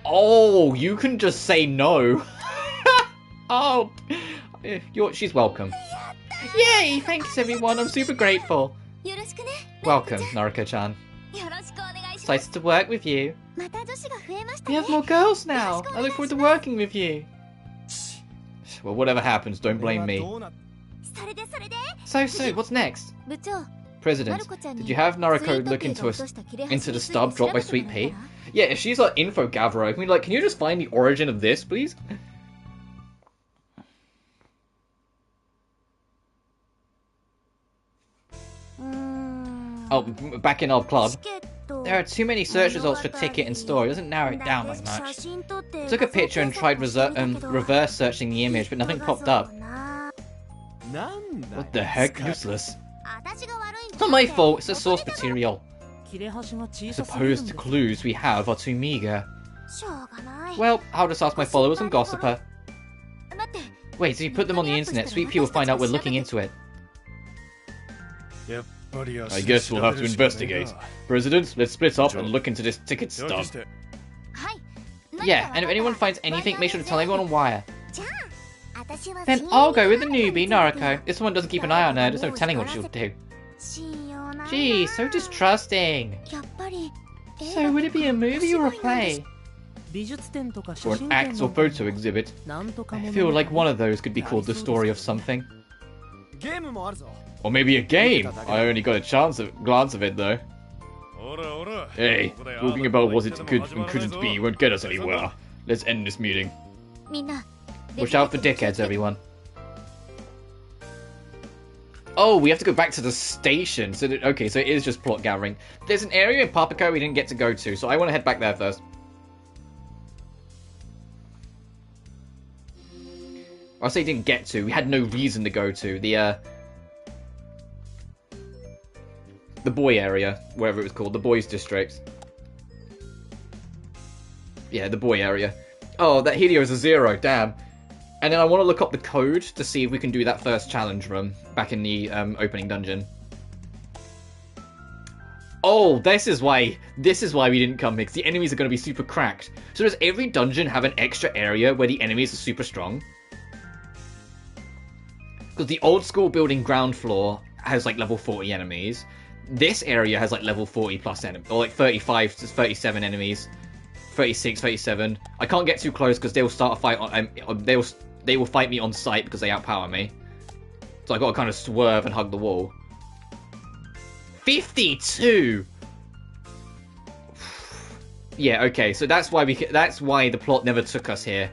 S1: Oh, you can just say no. Oh, she's welcome. Yay, thanks everyone, I'm super grateful. Welcome, Naruko-chan. Excited to work with you. We have more girls now. I look forward to working with you. Well, whatever happens, don't blame me. So, what's next? President, did you have Naruko look into the stub dropped by Sweet Pea? Yeah, if she's an info gatherer, can you just find the origin of this, please? Oh, back in our club. There are too many search results for ticket and store. It doesn't narrow it down by much. Took a picture and tried reverse searching the image, but nothing popped up. What the heck? Useless. It's not my fault, it's the source material. I suppose the clues we have are too meager. Well, I'll just ask my followers and gossiper. Wait, if you put them on the internet, Sweet Pea will find out we're looking into it.
S2: I guess we'll have to investigate. President, let's split up and look into this ticket stuff.
S1: Yeah, and if anyone finds anything, make sure to tell everyone on wire. Then I'll go with the newbie, Naruko. This one doesn't keep an eye on her, there's no telling what she'll do. Gee, so distrusting. So would it be a movie or a play? Or an act or photo exhibit? I feel like one of those could be called the story of something.
S2: Or maybe a game. I only got a glance of it though. Hey, talking about what it could and couldn't be won't get us anywhere. Let's end this meeting.
S1: Watch out for dickheads, everyone. Oh, we have to go back to the station. So okay, so it is just plot gathering. There's an area in Papaco we didn't get to go to, so I want to head back there first. I say didn't get to. We had no reason to go to the boy area, wherever it was called, the boys district. Yeah, the boy area. Oh, that Hideo is a 0. Damn. And then I want to look up the code to see if we can do that first challenge room back in the opening dungeon. Oh, this is why we didn't come here, because the enemies are going to be super cracked. So does every dungeon have an extra area where the enemies are super strong? Because the old school building ground floor has like level 40 enemies. This area has like level 40 plus enemies, or like 35 to 37 enemies. 36, 37. I can't get too close because they'll start a fight on... they will fight me on sight because they outpower me. So I got to kind of swerve and hug the wall. 52! Yeah, okay, so that's why the plot never took us here.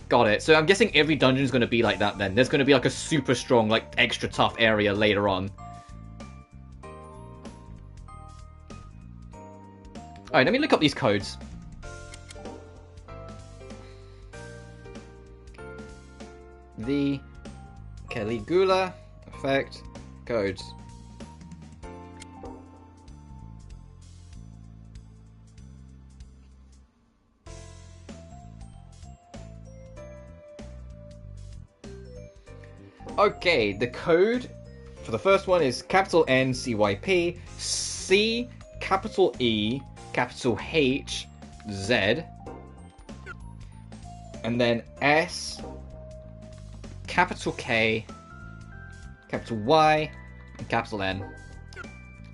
S1: Got it. So I'm guessing every dungeon is going to be like that then. There's going to be like a super strong, like extra tough area later on. Alright, let me look up these codes. The Caligula effect codes. Okay, the code for the first one is capital N CYP, C, capital E, capital H, Z, and then S, capital K, capital Y, and capital N.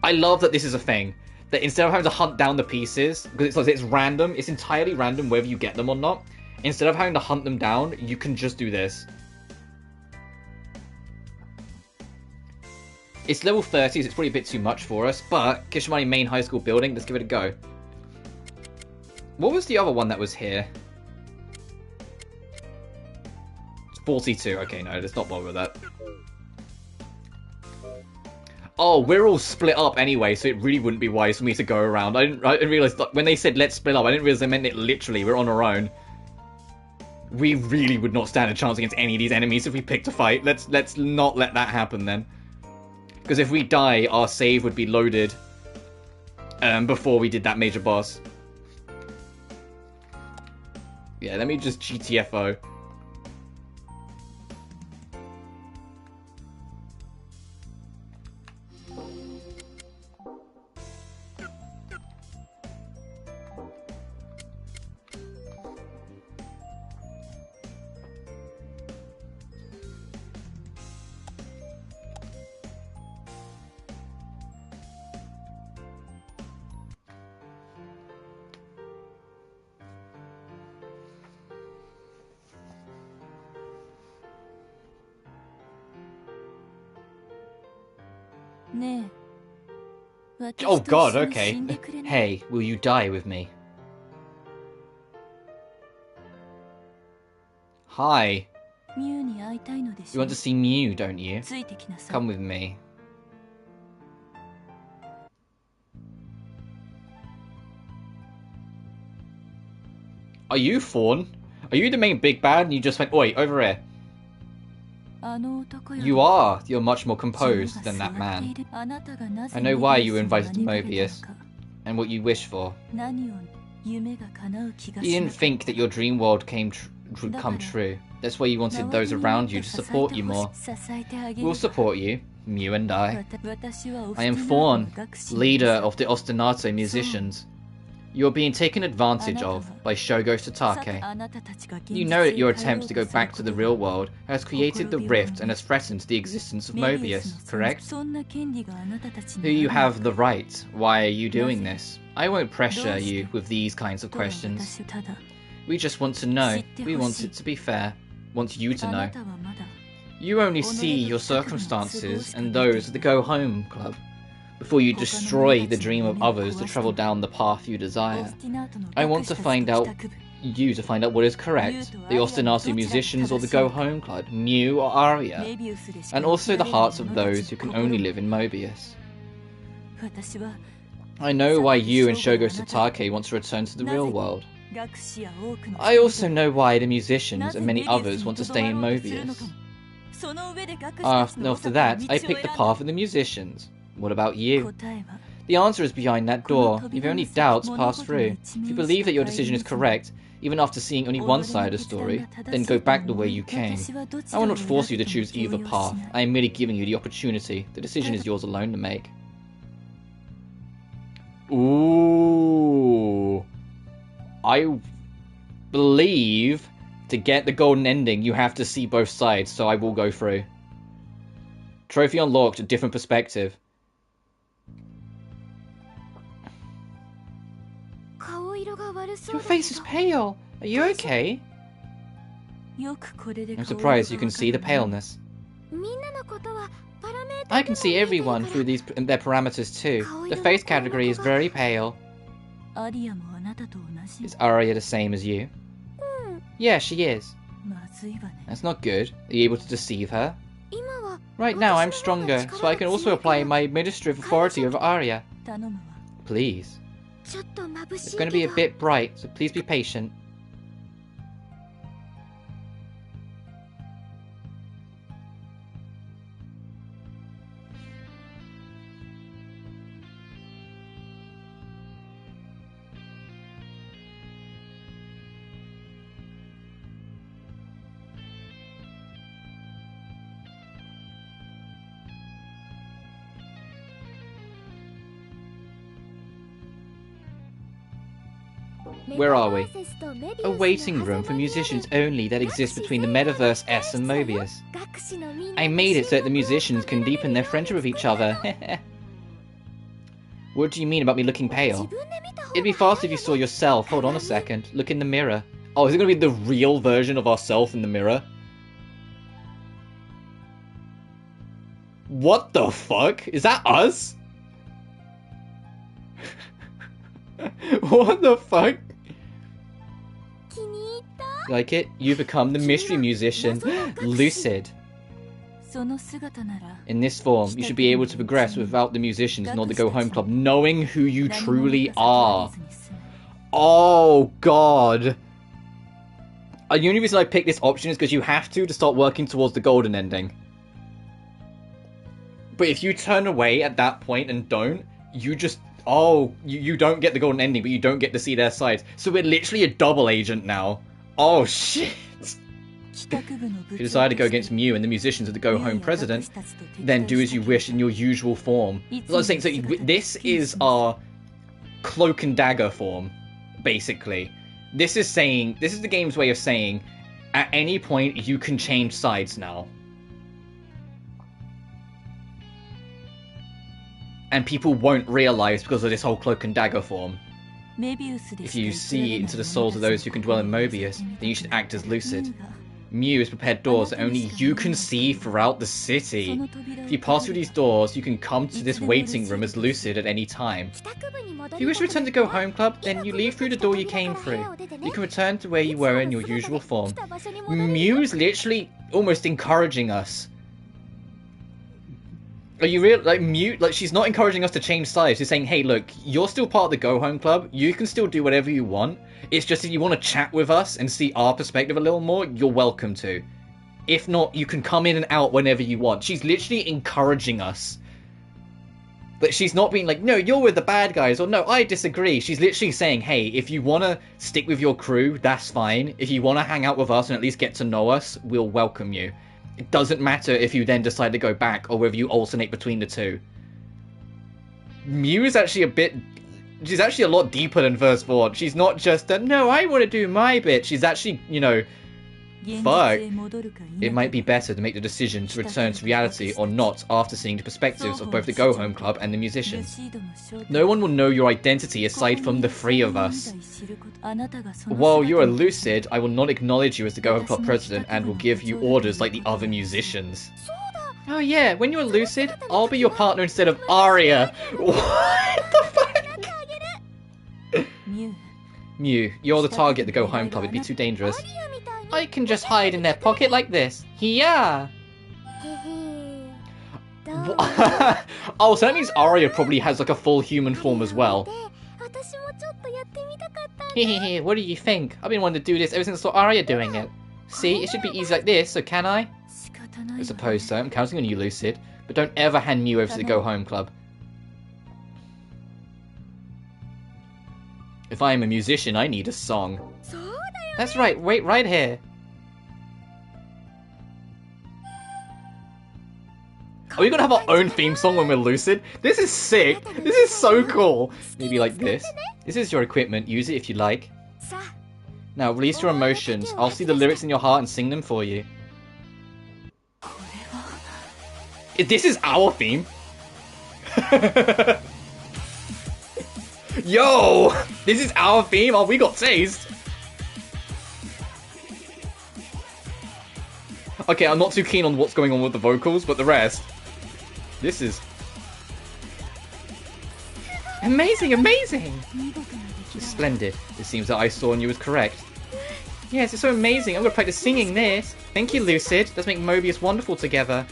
S1: I love that this is a thing. That instead of having to hunt down the pieces, because it's random, it's entirely random whether you get them or not. Instead of having to hunt them down, you can just do this. It's level 30, so it's probably a bit too much for us, but Kishimani main high school building, let's give it a go. What was the other one that was here? It's 42, okay, no, let's not bother with that. Oh, we're all split up anyway, so it really wouldn't be wise for me to go around. I didn't realize, when they said let's split up, I didn't realize they meant it literally, we're on our own. We really would not stand a chance against any of these enemies if we picked a fight. Let's not let that happen then. Because if we die, our save would be loaded before we did that major boss. Yeah, let me just GTFO. Oh god, okay. Hey, will you die with me? Hi. You want to see Mew, don't you? Come with me. Are you Fawn? Are you the main big bad and you just went, oi, over here? You are. You're much more composed than that man. I know why you were invited to Mobius, and what you wish for. You didn't think that your dream world would come true. That's why you wanted those around you to support you more. We'll support you, Mew and I. I am Fawn, leader of the Ostinato musicians. You are being taken advantage of by Shogo Satake. You know that your attempts to go back to the real world has created the rift and has threatened the existence of Mobius, correct? Do you have the right? Why are you doing this? I won't pressure you with these kinds of questions. We just want to know. We want it to be fair. Want you to know. You only see your circumstances and those of the Go Home Club before you destroy the dream of others to travel down the path you desire. I want to find out what is correct, the Ostinato musicians or the Go Home Club, Mew or Aria, and also the hearts of those who can only live in Mobius. I know why you and Shogo Satake want to return to the real world. I also know why the musicians and many others want to stay in Mobius. After that, I picked the path of the musicians. What about you? The answer is behind that door. If only doubts pass through. If you believe that your decision is correct, even after seeing only one side of the story, then go back the way you came. I will not force you to choose either path. I am merely giving you the opportunity. The decision is yours alone to make. Ooh. I believe to get the golden ending, you have to see both sides, so I will go through. Trophy unlocked, a different perspective. Your face is pale. Are you okay? I'm surprised you can see the paleness. I can see everyone through their parameters too. The face category is very pale. Is Arya the same as you? Yeah, she is. That's not good. Are you able to deceive her? Right now I'm stronger, so I can also apply my administrative authority over Arya. Please. It's going to be a bit bright, so please be patient. Where are we? A waiting room for musicians only that exists between the Metaverse S and Mobius. I made it so that the musicians can deepen their friendship with each other. What do you mean about me looking pale? It'd be faster if you saw yourself. Hold on a second. Look in the mirror. Oh, is it going to be the real version of ourselves in the mirror? What the fuck? Is that us? What the fuck? Like it? You become the mystery musician, Lucid. In this form, you should be able to progress without the musicians nor the Go Home Club, knowing who you truly are. Oh god. The only reason I picked this option is because you have to start working towards the golden ending. But if you turn away at that point and don't, you just... Oh, you don't get the golden ending, but you don't get to see their sides. So we're literally a double agent now. Oh, shit. If you decide to go against Mew and the musicians of the Go Home president, then do as you wish in your usual form. As I was saying, so this is our cloak and dagger form, basically. This is the game's way of saying, at any point, you can change sides now. And people won't realize because of this whole cloak and dagger form. If you see into the souls of those who can dwell in Mobius, then you should act as Lucid. Mew has prepared doors that only you can see throughout the city. If you pass through these doors, you can come to this waiting room as Lucid at any time. If you wish to return to Go Home Club, then you leave through the door you came through. You can return to where you were in your usual form. Mew is literally almost encouraging us. Are you real? Like, Mew, like, she's not encouraging us to change sides. She's saying, hey, look, you're still part of the Go Home Club. You can still do whatever you want. It's just if you want to chat with us and see our perspective a little more, you're welcome to. If not, you can come in and out whenever you want. She's literally encouraging us. But she's not being like, no, you're with the bad guys, or no, I disagree. She's literally saying, hey, if you want to stick with your crew, that's fine. If you want to hang out with us and at least get to know us, we'll welcome you. It doesn't matter if you then decide to go back or whether you alternate between the two. Mew is actually she's actually a lot deeper than verse 4. She's not just no, I want to do my bit. She's actually, you know, fuck. It might be better to make the decision to return to reality or not after seeing the perspectives of both the Go Home Club and the musicians. No one will know your identity aside from the three of us. While you are Lucid, I will not acknowledge you as the Go Home Club president and will give you orders like the other musicians. Oh yeah, when you're Lucid, I'll be your partner instead of Arya. What the fuck? Mew, you're the target of the Go Home Club. It'd be too dangerous. I can just hide in their pocket like this. Yeah. Oh, so that means Arya probably has like a full human form as well. Hehehe, what do you think? I've been wanting to do this ever since I saw Arya doing it. See, it should be easy like this, so can I? I suppose so. I'm counting on you, Lucid. But don't ever hand Mew over to the Go Home Club. If I am a musician, I need a song. That's right, wait right here. Are we gonna have our own theme song when we're Lucid? This is sick! This is so cool! Maybe like this. This is your equipment, use it if you like. Now release your emotions. I'll see the lyrics in your heart and sing them for you. This is our theme! Yo! This is our theme? Oh, we got taste! Okay, I'm not too keen on what's going on with the vocals, but the rest... This is... Amazing, amazing! Splendid. It seems that I saw and you was correct. Yes, it's so amazing. I'm gonna practice singing this. Thank you, Lucid. Does make Mobius wonderful together.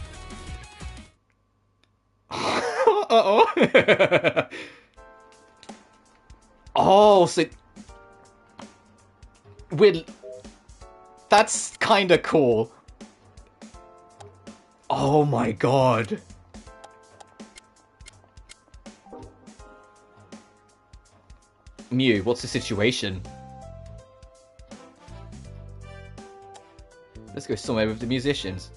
S1: Uh-oh. Oh, so... That's kinda cool. Oh my god. Mew, what's the situation? Let's go somewhere with the musicians.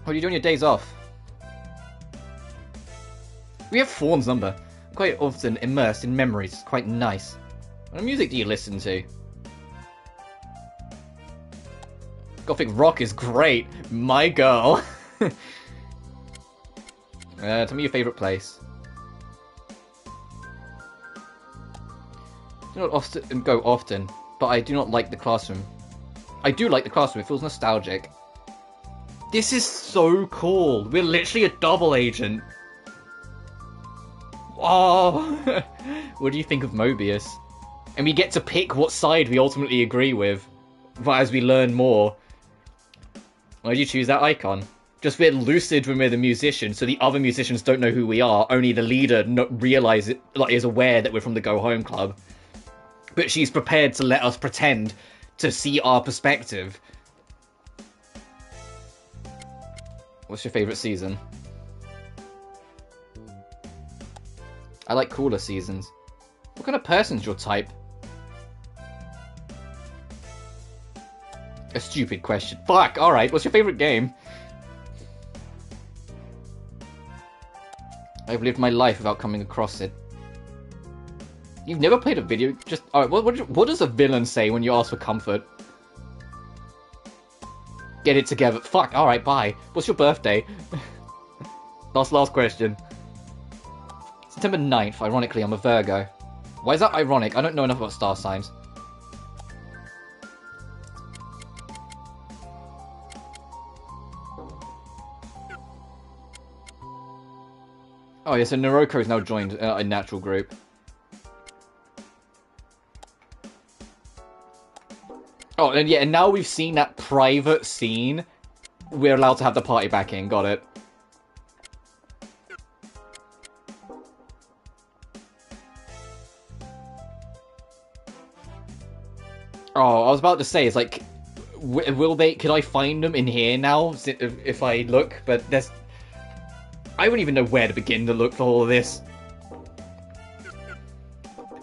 S1: What are you doing your days off? We have Fawn's number. Quite often immersed in memories. It's quite nice. What music do you listen to? Gothic rock is great. My girl. Tell me your favourite place. I do not often go often, but I do not like the classroom. I do like the classroom. It feels nostalgic. This is so cool. We're literally a double agent. Oh, what do you think of Mobius? And we get to pick what side we ultimately agree with, but as we learn more. Why did you choose that icon? Just we're lucid when we're the musician, so the other musicians don't know who we are. Only the leader is aware that we're from the Go Home Club. But she's prepared to let us pretend to see our perspective. What's your favourite season? I like cooler seasons. What kind of person's your type? A stupid question. Fuck, alright, what's your favourite game? I've lived my life without coming across it. You've never played a video... Just... Alright, what does a villain say when you ask for comfort? Get it together. Fuck, alright, bye. What's your birthday? Last question. September 9th, ironically, I'm a Virgo. Why is that ironic? I don't know enough about star signs. Oh yeah, so Naroko's now joined a natural group. Oh, and yeah, and now we've seen that private scene, we're allowed to have the party back in, got it. Oh, I was about to say, it's like, can I find them in here now, if I look, but there's... I wouldn't even know where to begin to look for all of this.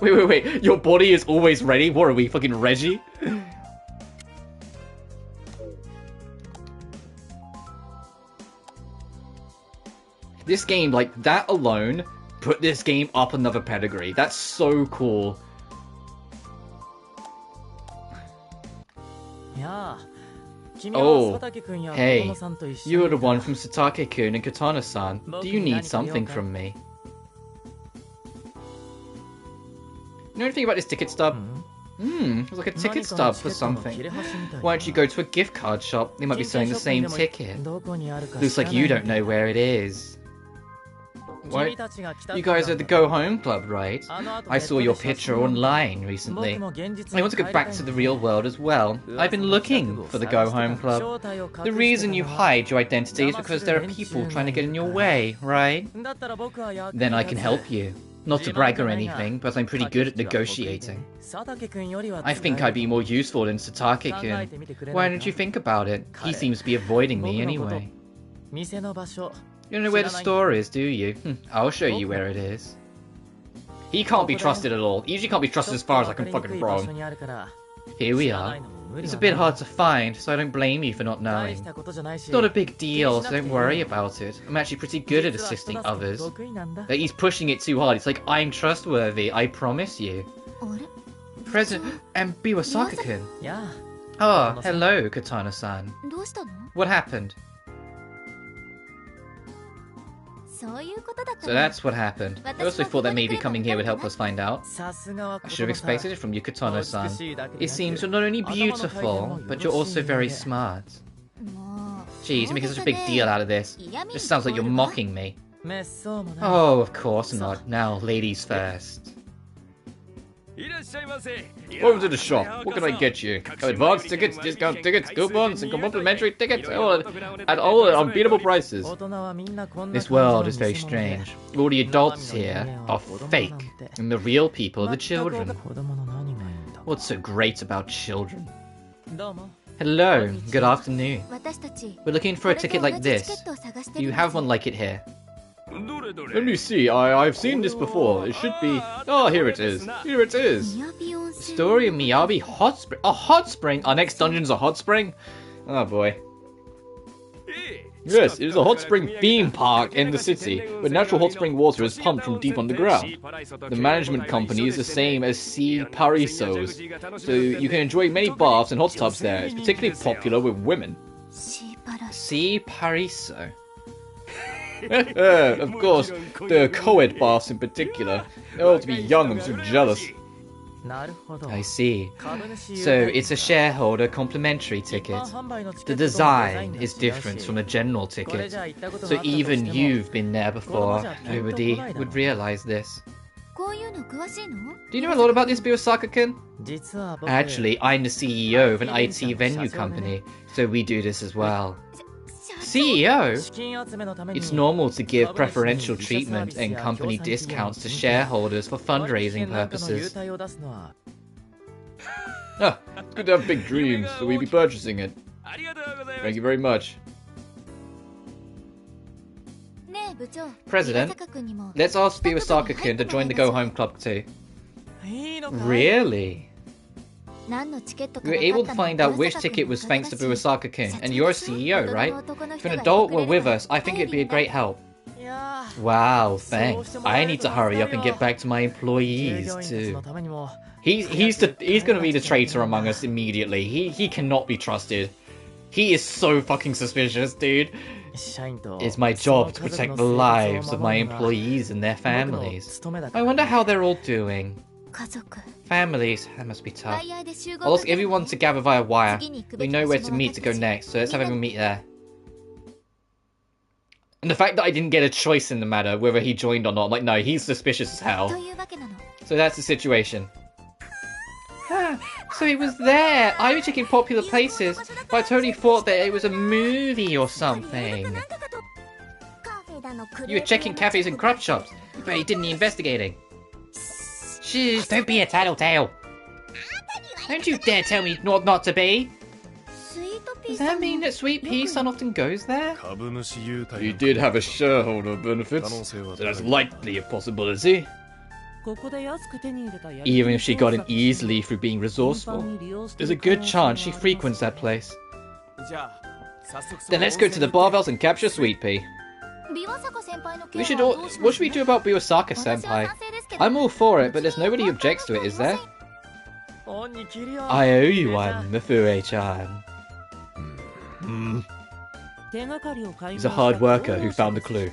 S1: Wait, your body is always ready? What are we, fucking Reggie? This game, like, that alone, put this game up another pedigree. That's so cool. Oh, hey, you are the one from Satake-kun and Katana-san. Do you need something from me? You know anything about this ticket stub? It's like a ticket stub for something. Why don't you go to a gift card shop? They might be selling the same ticket. Looks like you don't know where it is. What? You guys are the Go Home Club, right? I saw your picture online recently. I want to go back to the real world as well. I've been looking for the Go Home Club. The reason you hide your identity is because there are people trying to get in your way, right? Then I can help you. Not to brag or anything, but I'm pretty good at negotiating. I think I'd be more useful than Satake-kun. Why don't you think about it? He seems to be avoiding me anyway. You don't know where the store is, do you? I'll show you where it is. He can't be trusted at all. He usually can't be trusted as far as I can fucking throw him. Here we are. It's a bit hard to find, so I don't blame you for not knowing. It's not a big deal, so don't worry about it. I'm actually pretty good at assisting others. But he's pushing it too hard. It's like, I'm trustworthy, I promise you. President and Biwasaka-kun. Oh, hello, Katana-san. What happened? So that's what happened. I also thought that maybe coming here would help us find out. I should have expected it from Yukutano-san. It seems you're not only beautiful, but you're also very smart. Jeez, you're making such a big deal out of this. Just sounds like you're mocking me. Oh, of course not. Now, ladies first.
S2: Welcome to the shop. What can I get you? Advance tickets, discount tickets, coupons, and complimentary tickets, at all unbeatable prices.
S1: This world is very strange. All the adults here are fake, and the real people are the children. What's so great about children? Hello, good afternoon. We're looking for a ticket like this. Do you have one like it here?
S2: Let me see, I've seen this before. It should be... Oh, here it is. Here it is.
S1: The story of Miyabi Hot Spring. A hot spring? Our next dungeon's a hot spring? Oh boy.
S2: Yes, it is a hot spring theme park in the city, where natural hot spring water is pumped from deep underground. The management company is the same as Sea Pariso's, so you can enjoy many baths and hot tubs there. It's particularly popular with women.
S1: Sea Pariso.
S2: Of course, the co-ed baths in particular. They ought to be young, I'm so jealous.
S1: I see. So it's a shareholder complimentary ticket. The design is different from a general ticket. So even you've been there before. Nobody would realize this. Do you know a lot about this, Biosaka-kun? Actually, I'm the CEO of an IT venue company, so we do this as well. CEO? It's normal to give preferential treatment and company discounts to shareholders for fundraising purposes.
S2: Ah, it's good to have big dreams, so we'll be purchasing it. Thank you very much.
S1: President, let's ask Biosaka-kun to join the Go Home Club too. Really? We were able to find out which ticket was thanks to Biosaka-kun, and you're a CEO, right? If an adult were with us, I think it'd be a great help. Wow, thanks. I need to hurry up and get back to my employees too. He's gonna be the traitor among us immediately. He cannot be trusted. He is so fucking suspicious, dude. It's my job to protect the lives of my employees and their families. I wonder how they're all doing. Families, that must be tough. I'll ask everyone to gather via wire. We know where to meet to go next, so let's have everyone meet there. And the fact that I didn't get a choice in the matter, whether he joined or not, I'm like, no, he's suspicious as hell. So that's the situation. So he was there! I was checking popular places, but I totally thought that it was a movie or something. You were checking cafes and crop shops, but you did the investigating. Shh, don't be a tattletale. Don't you dare tell me not to be. Does that mean that Sweet Pea-san often goes there?
S2: You did have a shareholder benefits, so that's likely a possibility.
S1: Even if she got in easily through being resourceful, there's a good chance she frequents that place. Then let's go to the barbells and capture Sweet Pea. What should we do about Biosaka-senpai? I'm all for it, but there's nobody who objects to it, is there? I owe you one, Mifune-chan.
S2: He's a hard worker who found the clue.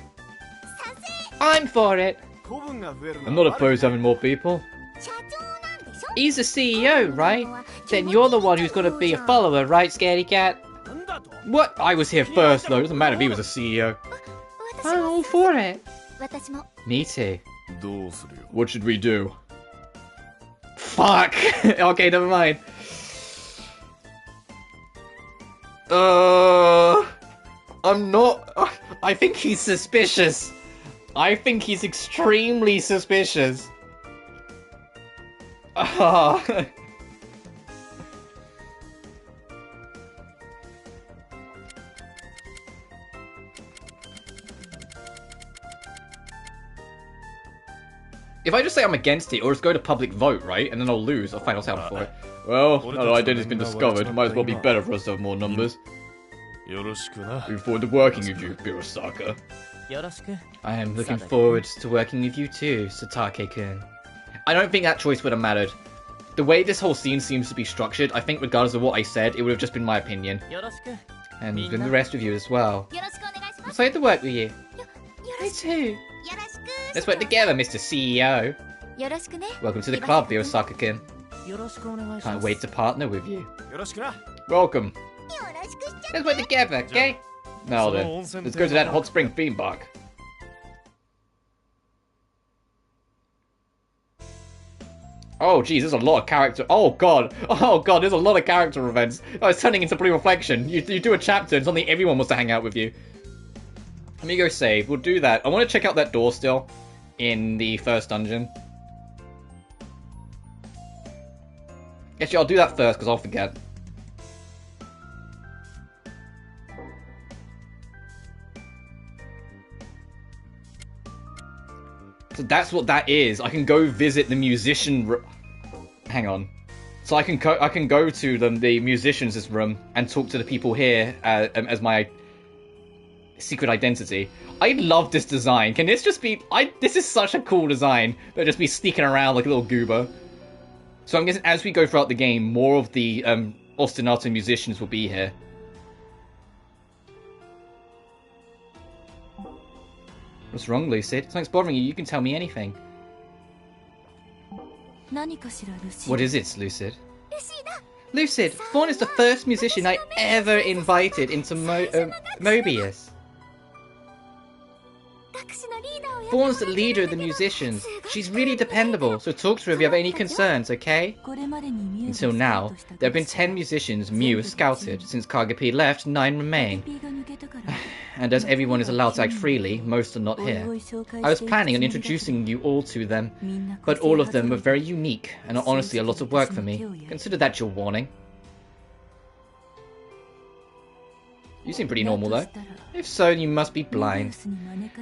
S1: I'm for it!
S2: I'm not opposed to having more people.
S1: He's the CEO, right? Then you're the one who's gonna be a follower, right, Scaredy Cat?
S2: What? I was here first, though. It doesn't matter if he was a CEO.
S1: I'm all for it. Me too.
S2: What should we do?
S1: Fuck! Okay, never mind. I'm not... I think he's suspicious. I think he's extremely suspicious. If I just say I'm against it, or just go to public vote, right? And then I'll lose, I'll find out for it.
S2: Well, now that identity's been discovered, might as well be better for us to have more numbers. Looking forward to working with you, Biosaka.
S1: I am looking forward to working with you too, Satake-kun. I don't think that choice would have mattered. The way this whole scene seems to be structured, I think regardless of what I said, it would have just been my opinion. And been the rest of you as well. I'm excited to work with you. Me too. Let's work together, Mr. CEO. Welcome to the club, the Osaka-kun. Can't wait to partner with you. Welcome. Let's work together, okay? Now then, let's go to that hot spring theme park. Oh geez, there's a lot of character. Oh god, there's a lot of character events. Oh, it's turning into Blue Reflection. You do a chapter and suddenly everyone wants to hang out with you. Let me go save. We'll do that. I want to check out that door still in the first dungeon. Actually, I'll do that first because I'll forget. So that's what that is. I can go visit the musician. Hang on. So I can go to the musicians' room and talk to the people here as my secret identity. I love this design. Can this just be? This is such a cool design. They'll just be sneaking around like a little goober. So I'm guessing as we go throughout the game, more of the ostinato musicians will be here. What's wrong, Lucid? Something's bothering you. You can tell me anything. What is it, Lucid? Lucid, Fawn is the first musician I ever invited into Mobius. Fawn's the leader of the musicians. She's really dependable, so talk to her if you have any concerns, okay? Until now, there have been 10 musicians Mew has scouted. Since Kagapi left, 9 remain. And as everyone is allowed to act freely, most are not here. I was planning on introducing you all to them, but all of them are very unique, and are honestly a lot of work for me. Consider that your warning. You seem pretty normal, though. If so, you must be blind.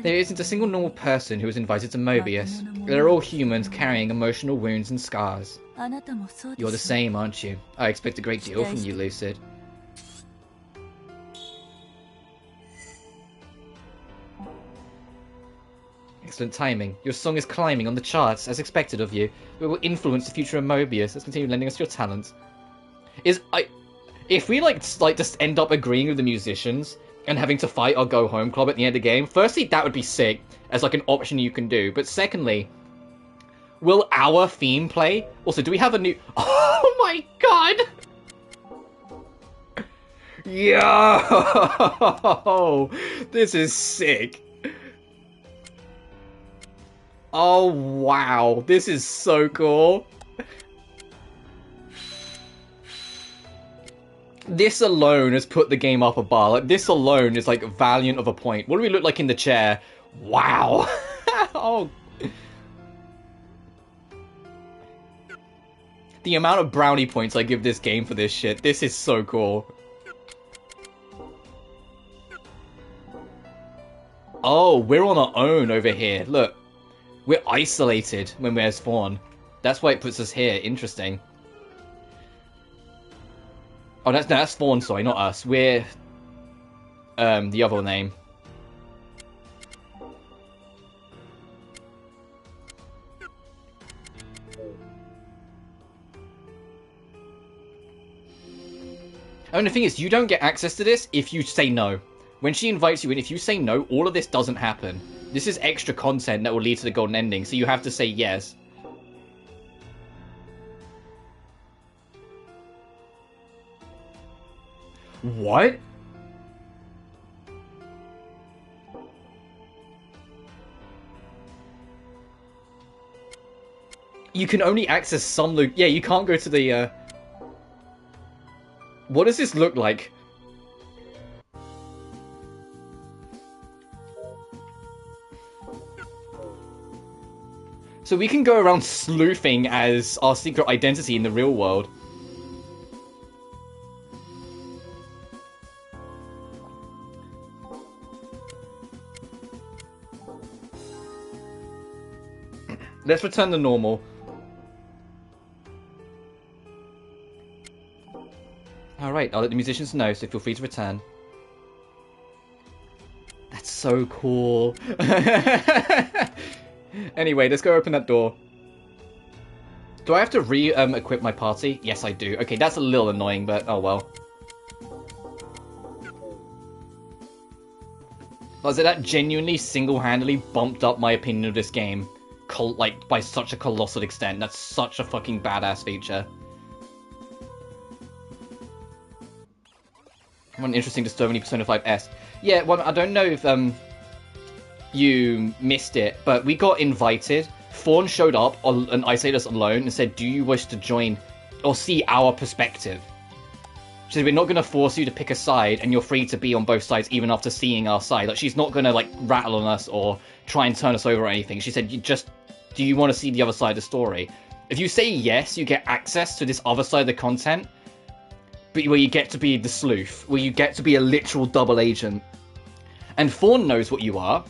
S1: There isn't a single normal person who is invited to Mobius. They're all humans carrying emotional wounds and scars. You're the same, aren't you? I expect a great deal from you, Lucid. Excellent timing. Your song is climbing on the charts, as expected of you. It will influence the future of Mobius. Let's continue lending us your talent. If we just end up agreeing with the musicians and having to fight our go home club at the end of the game, firstly that would be sick as like an option you can do. But secondly, will our theme play? Also, do we have a new? Oh my god! Yo, this is sick. Oh wow, this is so cool. This alone has put the game up a bar. Like, this alone is like valiant of a point. What do we look like in the chair? Wow. Oh. The amount of brownie points I give this game for this shit. This is so cool. Oh, we're on our own over here. Look. We're isolated when we're Spawn. That's why it puts us here. Interesting. Oh, that's Spawn, sorry, not us. We're the other name. And the thing is, you don't get access to this if you say no. When she invites you in, if you say no, all of this doesn't happen. This is extra content that will lead to the golden ending, so you have to say yes. What? You can only access some loot. Yeah, you can't go to the, What does this look like? So we can go around sleuthing as our secret identity in the real world. Let's return to normal. Alright, I'll let the musicians know, so feel free to return. That's so cool. Anyway, let's go open that door. Do I have to equip my party? Yes, I do. Okay, that's a little annoying, but oh well. Like, that genuinely single-handedly bumped up my opinion of this game, like, by such a colossal extent. That's such a fucking badass feature. One interesting disturbingly Persona 5S. Yeah, well, I don't know if you missed it, but we got invited. Fawn showed up and isolated us alone and said, do you wish to join or see our perspective? She said, we're not going to force you to pick a side, and you're free to be on both sides even after seeing our side. Like, she's not going to, like, rattle on us or try and turn us over or anything. She said, do you want to see the other side of the story? If you say yes, you get access to this other side of the content, but where you get to be the sleuth, where you get to be a literal double agent. And Fawn knows what you are,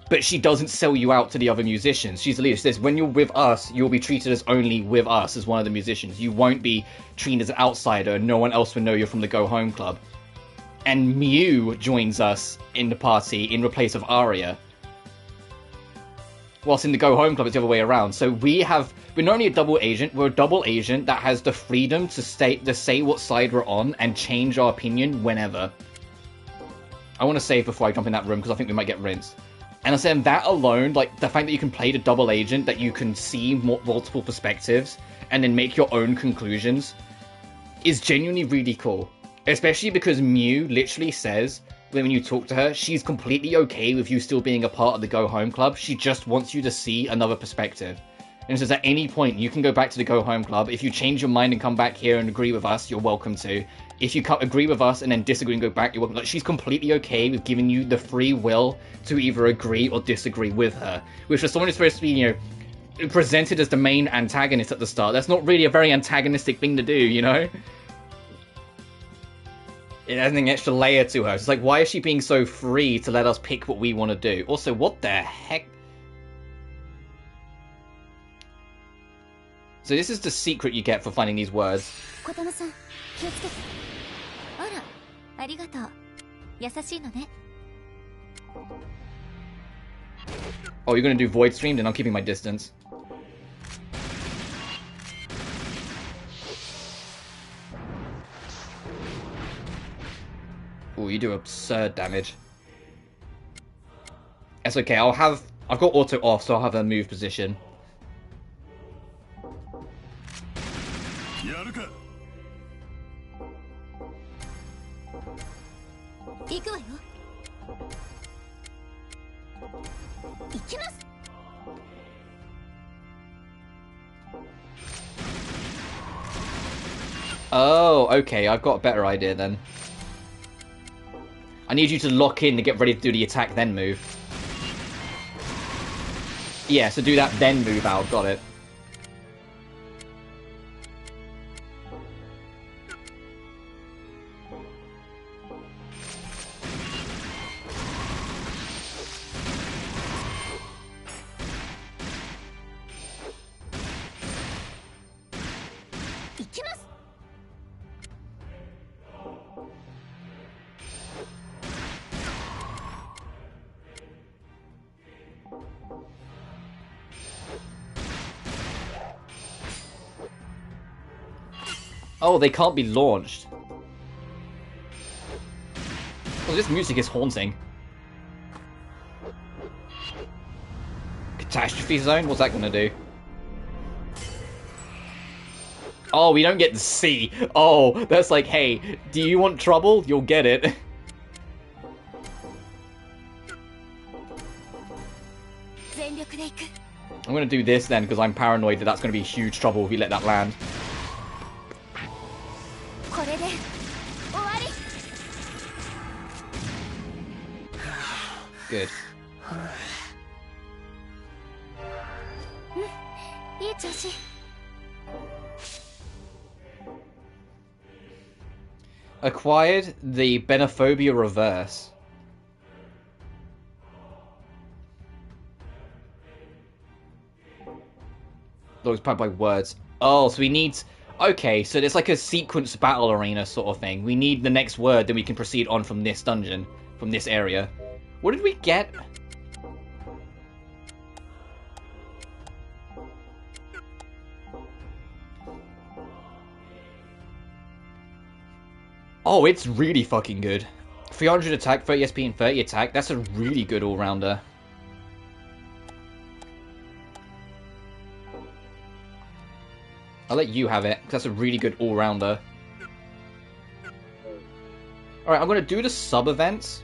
S1: but she doesn't sell you out to the other musicians. She's the leader. She says, when you're with us, you'll be treated as only with us as one of the musicians. You won't be treated as an outsider, and no one else will know you're from the Go Home Club. And Mew joins us in the party in place of Aria. Whilst in the Go Home Club, it's the other way around. So we're not only a double agent, we're a double agent that has the freedom to say what side we're on and change our opinion whenever. I want to save before I jump in that room because I think we might get rinsed. And I'm saying that alone, like, the fact that you can play the double agent, that you can see multiple perspectives, and then make your own conclusions, is genuinely really cool. Especially because Mew literally says, when you talk to her, she's completely okay with you still being a part of the Go Home Club. She just wants you to see another perspective. And says at any point, you can go back to the Go Home Club. If you change your mind and come back here and agree with us, you're welcome to. If you agree with us and then disagree and go back, you're welcome. Like, she's completely okay with giving you the free will to either agree or disagree with her. Which for someone who's supposed to be, you know, presented as the main antagonist at the start, that's not really a very antagonistic thing to do, you know? It has an extra layer to her. It's like, why is she being so free to let us pick what we want to do? Also, what the heck? So this is the secret you get for finding these words. Oh, you're gonna do Void Stream? Then I'm keeping my distance. Oh, you do absurd damage. That's okay, I've got auto off, so I'll have a move position. Oh, okay, I've got a better idea then. I need you to lock in to get ready to do the attack, then move. Yeah, so do that, then move out. Got it. Oh, they can't be launched. Oh, this music is haunting. Catastrophe zone? What's that gonna do? Oh, we don't get to see. Oh, that's like, hey, do you want trouble? You'll get it. I'm gonna do this then, because I'm paranoid that that's gonna be huge trouble if we let that land. Good. Acquired the Benophobia Reverse. Those powered by words. Oh, so we need... Okay, so there's like a sequence battle arena sort of thing. We need the next word, then we can proceed on from this dungeon, from this area. What did we get? Oh, it's really fucking good. 300 attack, 30 SP, and 30 attack. That's a really good all-rounder. I'll let you have it, because that's a really good all-rounder. Alright, I'm going to do the sub-events.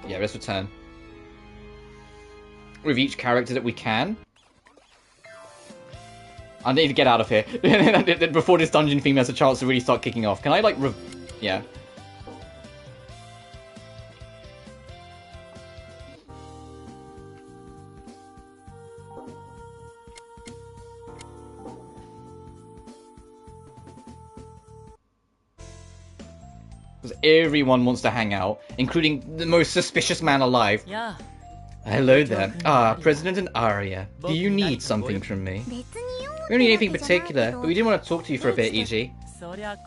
S1: Yeah, let's return. With each character that we can. I need to get out of here. Before this dungeon theme has a chance to really start kicking off. Can I, like, yeah. Because everyone wants to hang out, including the most suspicious man alive.
S3: Yeah.
S1: Hello there. Ah, President and Arya. Do you need something from me? We don't need anything particular, but we did want to talk to you for a bit, E.G.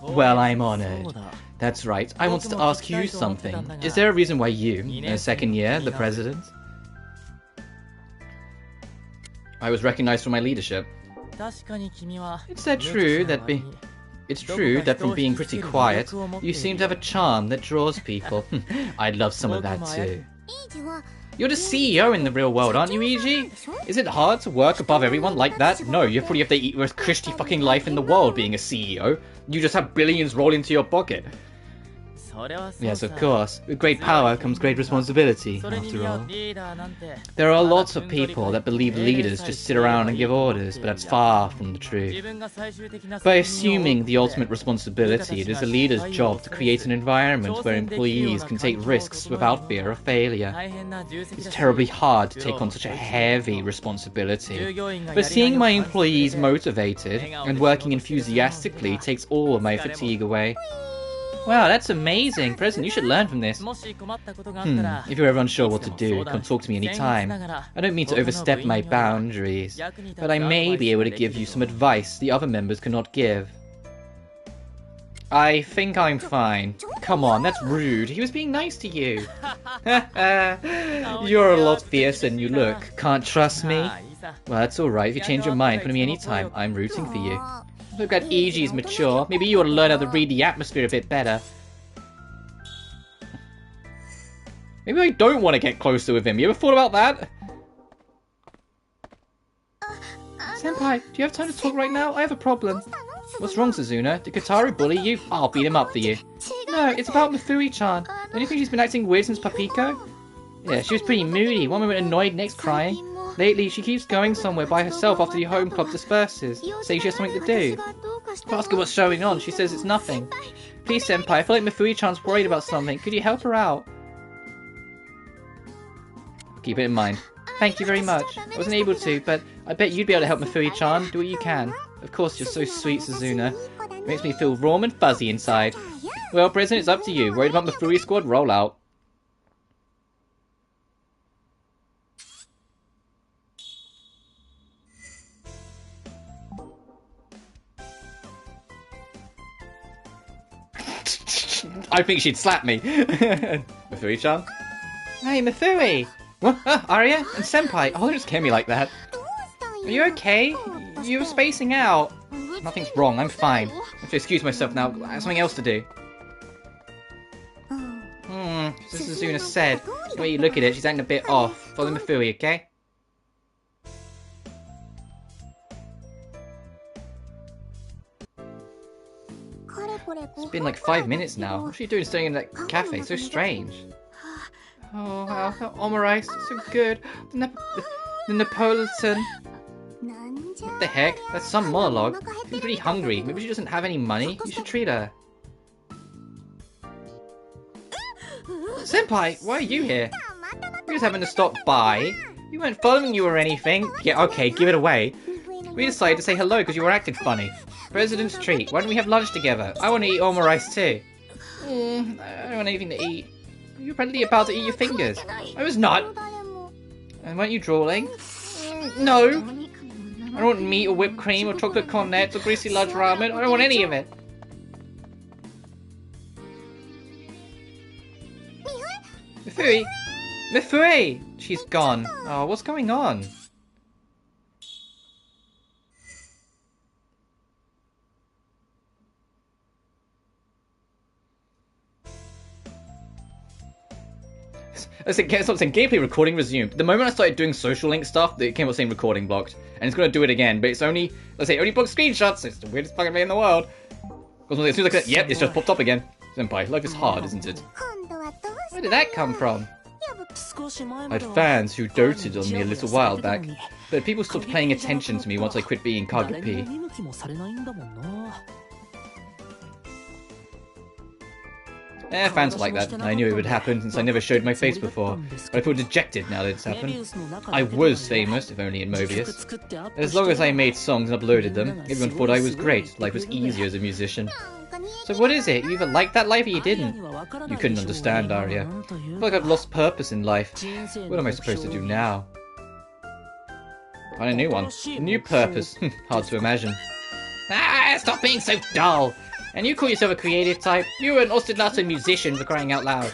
S1: Well, I'm honored. That's right. I wanted to ask you something. Is there a reason why you, in second year, the president? I was recognized for my leadership. It's true that from being pretty quiet, you seem to have a charm that draws people. I'd love some of that too. You're the CEO in the real world, aren't you, E.G.? Is it hard to work above everyone like that? No, you probably have the most cushy fucking life in the world being a CEO. You just have billions roll into your pocket. Yes, of course. With great power comes great responsibility, after all. There are lots of people that believe leaders just sit around and give orders, but that's far from the truth. By assuming the ultimate responsibility, it is a leader's job to create an environment where employees can take risks without fear of failure. It's terribly hard to take on such a heavy responsibility, but seeing my employees motivated and working enthusiastically takes all of my fatigue away. Wow, that's amazing. President, you should learn from this. If you're ever unsure what to do, come talk to me anytime. I don't mean to overstep my boundaries, but I may be able to give you some advice the other members cannot give. I think I'm fine. Come on, that's rude. He was being nice to you. You're a lot fiercer than you look. Can't trust me? Well, that's alright. If you change your mind, come to me anytime. I'm rooting for you. Look at E.G.'s mature. Maybe you ought to learn how to read the atmosphere a bit better. Maybe I don't want to get closer with him. You ever thought about that? Senpai, do you have time to talk right now? I have a problem. What's wrong, Suzuna? Did Kataru bully you? I'll beat him up for you. No, it's about Mifui-chan. Don't you think she's been acting weird since Papiko? Yeah, she was pretty moody. One moment annoyed, next crying. Lately, she keeps going somewhere by herself after the home club disperses, saying she has something to do. If I ask her what's going on, she says it's nothing. Please, Senpai, I feel like Mifui-chan's worried about something. Could you help her out? Keep it in mind. Thank you very much. I wasn't able to, but I bet you'd be able to help Mifui-chan. Do what you can. Of course, you're so sweet, Suzuna. It makes me feel warm and fuzzy inside. Well, President, it's up to you. Worried about Mifui squad? Roll out. I think she'd slap me. Mifui-chan? Hey, Mifui! What? Arya? And Senpai? Oh, don't scare me like that. Are you okay? You were spacing out. Nothing's wrong, I'm fine. I have to excuse myself now. I have something else to do. As Suzuna said, the way you look at it, she's acting a bit off. Follow Mifui, okay? It's been like 5 minutes now. What's she doing staying in that cafe? So strange. Oh, wow, that omurice, so good. The Neapolitan. What the heck? That's some monologue. She's really hungry. Maybe she doesn't have any money. You should treat her. Senpai, why are you here? We just happened to stop by. We weren't following you or anything. Yeah, okay, give it away. We decided to say hello because you were acting funny. President's treat. Why don't we have lunch together? I want to eat omurice too. I don't want anything to eat. You were apparently about to eat your fingers. I was not. And weren't you drooling? No. I don't want meat or whipped cream or chocolate cornets or greasy large ramen. I don't want any of it. Mifui! Mifui! She's gone. Oh, what's going on? Let's say, stop saying gameplay recording resumed. The moment I started doing social link stuff, it came up saying recording blocked. And it's going to do it again, but it's only, let's say, only blocked screenshots. It's the weirdest fucking thing in the world. Because as soon as I click, yep, it's just popped up again. Senpai, life is hard, isn't it? Where did that come from? I had fans who doted on me a little while back, but people stopped paying attention to me once I quit being Kagapi. Fans are like that. I knew it would happen since I never showed my face before, but I feel dejected now that it's happened. I was famous, if only in Mobius. As long as I made songs and uploaded them, everyone thought I was great, life was easier as a musician. So what is it? You either liked that life or you didn't? You couldn't understand, Arya. I feel like I've lost purpose in life. What am I supposed to do now? Find a new one. A new purpose. Hard to imagine. Ah, stop being so dull! And you call yourself a creative type? You're an ostinato musician, for crying out loud.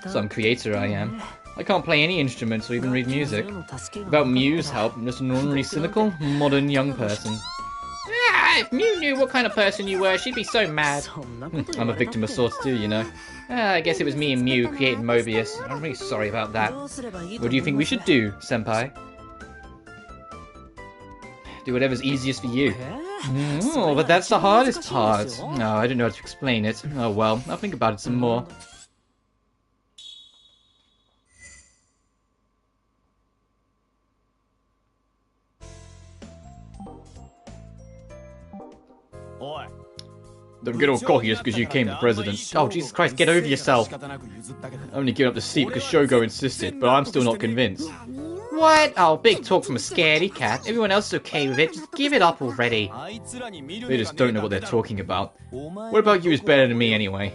S1: Some creator I am. I can't play any instruments or even read music. Without Mew's help, I'm just an ordinary cynical, modern young person. Ah, if Mew knew what kind of person you were, she'd be so mad. I'm a victim of sorts too, you know. I guess it was me and Mew who created Mobius. I'm really sorry about that. What do you think we should do, Senpai? Do whatever's easiest for you. Oh, but that's the hardest part. No, I don't know how to explain it. Oh well, I'll think about it some more. Don't get all cocky just because you came to president. Oh, Jesus Christ, get over yourself. I only gave up the seat because Shogo insisted, but I'm still not convinced. What? Oh, big talk from a scaredy cat. Everyone else is okay with it. Just give it up already. They just don't know what they're talking about. What about you is better than me anyway?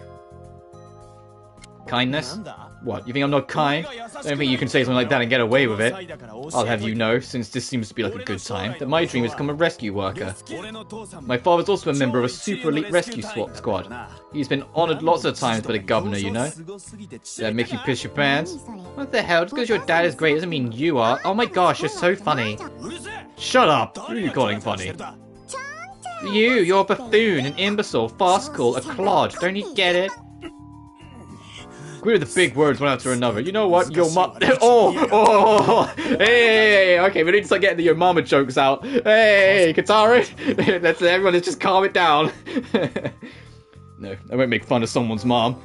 S1: Kindness? What, you think I'm not kind? I don't think you can say something like that and get away with it. I'll have you know, since this seems to be like a good time, that my dream is to become a rescue worker. My father's also a member of a super elite rescue squad. He's been honoured lots of times by the governor, you know? Does that make you piss your pants? What the hell? Just because your dad is great doesn't mean you are. Oh my gosh, you're so funny. Shut up! Who are you calling funny? You're a buffoon, an imbecile, farcical, a clod. Don't you get it? Agree with the big words one after another. You know what? Your mom. Hey, okay, we need to start getting the your mama jokes out. Hey, Kataru. That's everyone. Let's just calm it down. No, I won't make fun of someone's mom.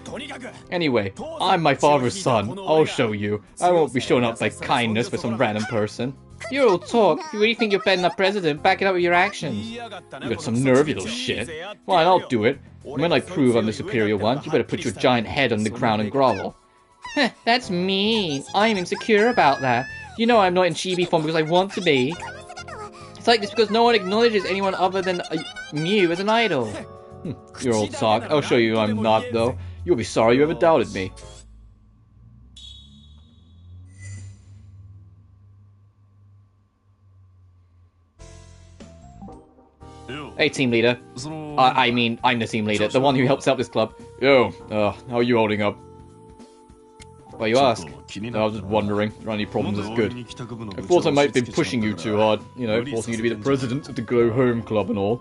S1: Anyway, I'm my father's son. I'll show you. I won't be shown up by kindness for some random person. You all talk. If you really think you're better than the president, back it up with your actions. You got some nerve, you little shit. Fine, I'll do it. And when I prove I'm the superior one, you better put your giant head on the ground and grovel. Heh, that's mean. I'm insecure about that. You know I'm not in chibi form because I want to be. It's like this because no one acknowledges anyone other than Mew as an idol. Your old talk. I'll show you I'm not, though. You'll be sorry you ever doubted me. Hey, team leader. I mean, I'm the team leader, the one who helps out this club. Yo, how are you holding up? Why you ask? No, I was just wondering. Are any problems is good? I thought I might have been pushing you too hard. You know, forcing you to be the president of the Go Home Club and all.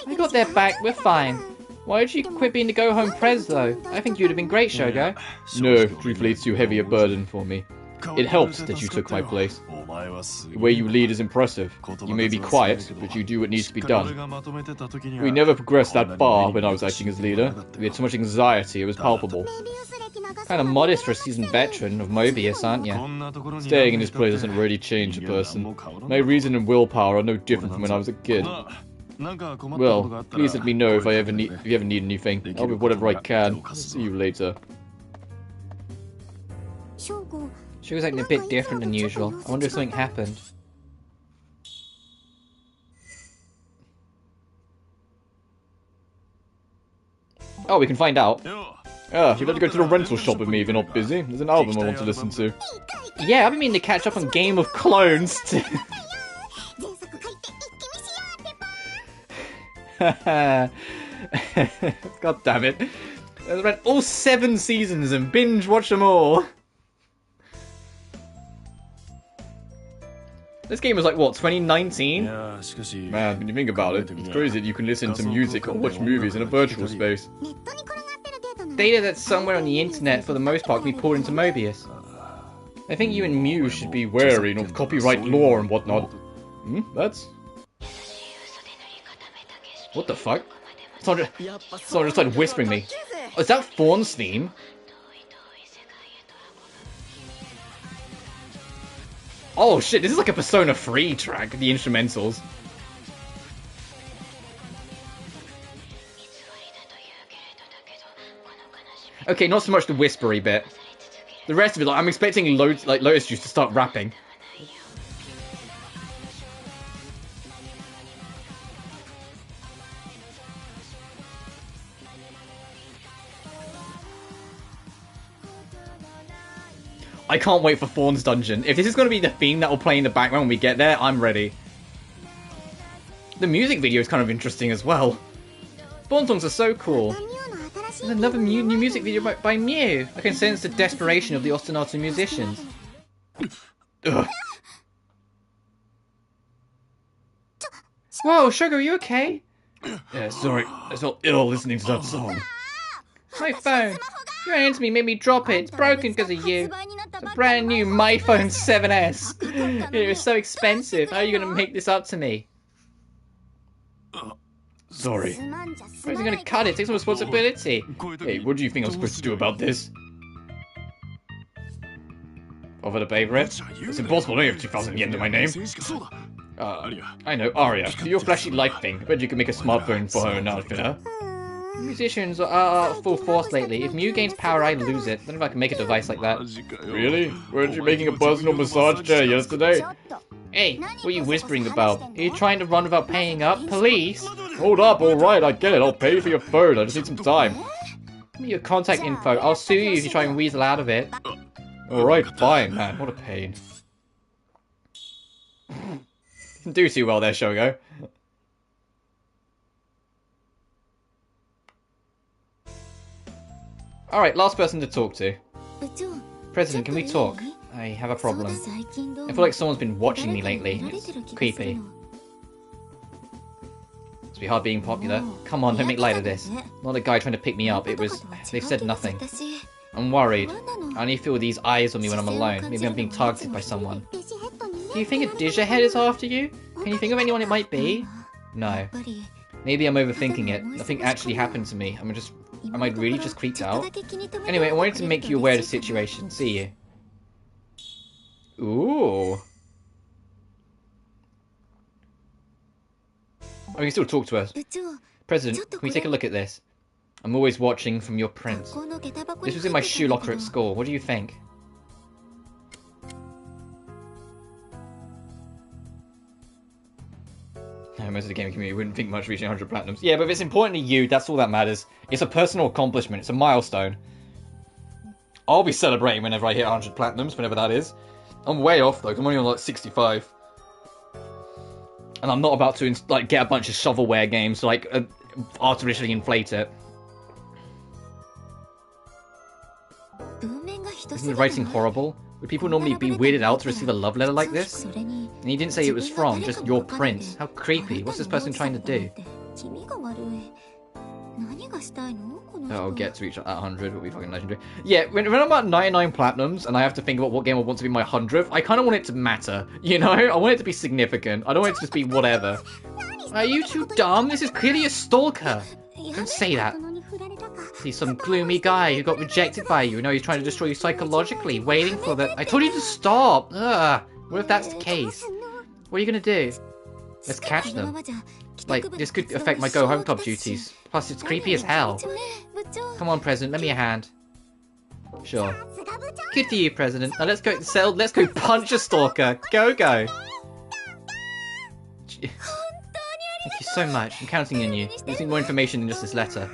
S1: I got their back, we're fine. Why did you quit being the Go Home Prez, though? I think you'd have been great, Shogo. No, truthfully, it's too heavy a burden for me. It helps that you took my place. The way you lead is impressive. You may be quiet, but you do what needs to be done. We never progressed that far when I was acting as leader. We had so much anxiety, it was palpable. Kind of modest for a seasoned veteran of Mobius, aren't you? Staying in this place doesn't really change a person. My reason and willpower are no different from when I was a kid. Well, please let me know if you ever need anything. I'll do whatever I can. See you later. She was acting a bit different than usual. I wonder if something happened. Oh, we can find out. You'd have to go to the rental shop with me if you're not busy. There's an album I want to listen to. Yeah, I've been meaning to catch up on Game of Clones too. God damn it. I've read all 7 seasons and binge watch them all. This game was like, what, 2019? Man, when you think about it, it's crazy that you can listen to music or watch movies in a virtual space. Data that's somewhere on the internet for the most part can be pulled into Mobius. I think you and Mew should be wary of copyright law and whatnot. That's... What the fuck? Someone just started whispering me. Oh, is that Fawn's theme? Oh shit, this is like a Persona 3 track, the instrumentals. Okay, not so much the whispery bit. The rest of it, like, I'm expecting Lotus Juice to start rapping. I can't wait for Fawn's Dungeon. If this is going to be the theme that will play in the background when we get there, I'm ready. The music video is kind of interesting as well. Fawn songs are so cool. There's another new music video by Mew. I can sense the desperation of the ostinato musicians. Ugh. Whoa, Sugar, are you okay? Yeah, sorry. I felt ill listening to that song. My phone. You ran into me, made me drop it. It's broken because of you. It's a brand new MyPhone 7S. It was so expensive. How are you going to make this up to me? Sorry. How is he going to cut it? Take some responsibility. Hey, what do you think I'm supposed to do about this? Offer to pay for it? It's impossible to have 2,000 yen to my name. I know, Aria. Do your flashy life thing. I bet you can make a smartphone for her and outfit her. Musicians are full force lately. If Mew gains power, I lose it. I don't know if I can make a device like that. Really? Weren't you making a personal massage chair yesterday? Hey, what are you whispering about? Are you trying to run without paying up? Police? Hold up, alright, I get it. I'll pay for your phone. I just need some time. Give me your contact info. I'll sue you if you try and weasel out of it. Alright, fine, man. What a pain. Do too well there, Shogo. Alright, last person to talk to. President, can we talk? I have a problem. I feel like someone's been watching me lately. It's creepy. Must be hard being popular. Come on, don't make light of this. Not a guy trying to pick me up. They've said nothing. I'm worried. I only feel these eyes on me when I'm alone. Maybe I'm being targeted by someone. Do you think a Dehya head is after you? Can you think of anyone it might be? No. Maybe I'm overthinking it. Nothing actually happened to me. Am I really just creeped out? Anyway, I wanted to make you aware of the situation. See you. Ooh. I can still talk to us. President, can we take a look at this? I'm always watching from your print. This was in my shoe locker at school. What do you think? Most of the gaming community wouldn't think much reaching 100 platinums. Yeah, but if it's important to you, that's all that matters. It's a personal accomplishment. It's a milestone. I'll be celebrating whenever I hit 100 platinums, whenever that is. I'm way off, though, 'cause I'm only on, like, 65. And I'm not about to, like, get a bunch of shovelware games to, like, artificially inflate it. Isn't the writing horrible? Would people normally be weirded out to receive a love letter like this? And he didn't say it was from, just your print. How creepy. What's this person trying to do? I'll get to reach that 100, it'll be fucking legendary. Yeah, when I'm at 99 platinums and I have to think about what game I want to be my 100th, I kind of want it to matter, you know? I want it to be significant. I don't want it to just be whatever. Are you too dumb? This is clearly a stalker. Don't say that. He's some gloomy guy who got rejected by you. Now he's trying to destroy you psychologically, waiting for that. I told you to stop. Ugh. What if that's the case? What are you gonna do? Let's catch them. Like, this could affect my go home club duties. Plus, it's creepy as hell. Come on, President, lend me a hand. Sure. Good for you, President. Now let's go let's go punch a stalker. Go. Thank you so much. I'm counting on you. There's more information than just this letter.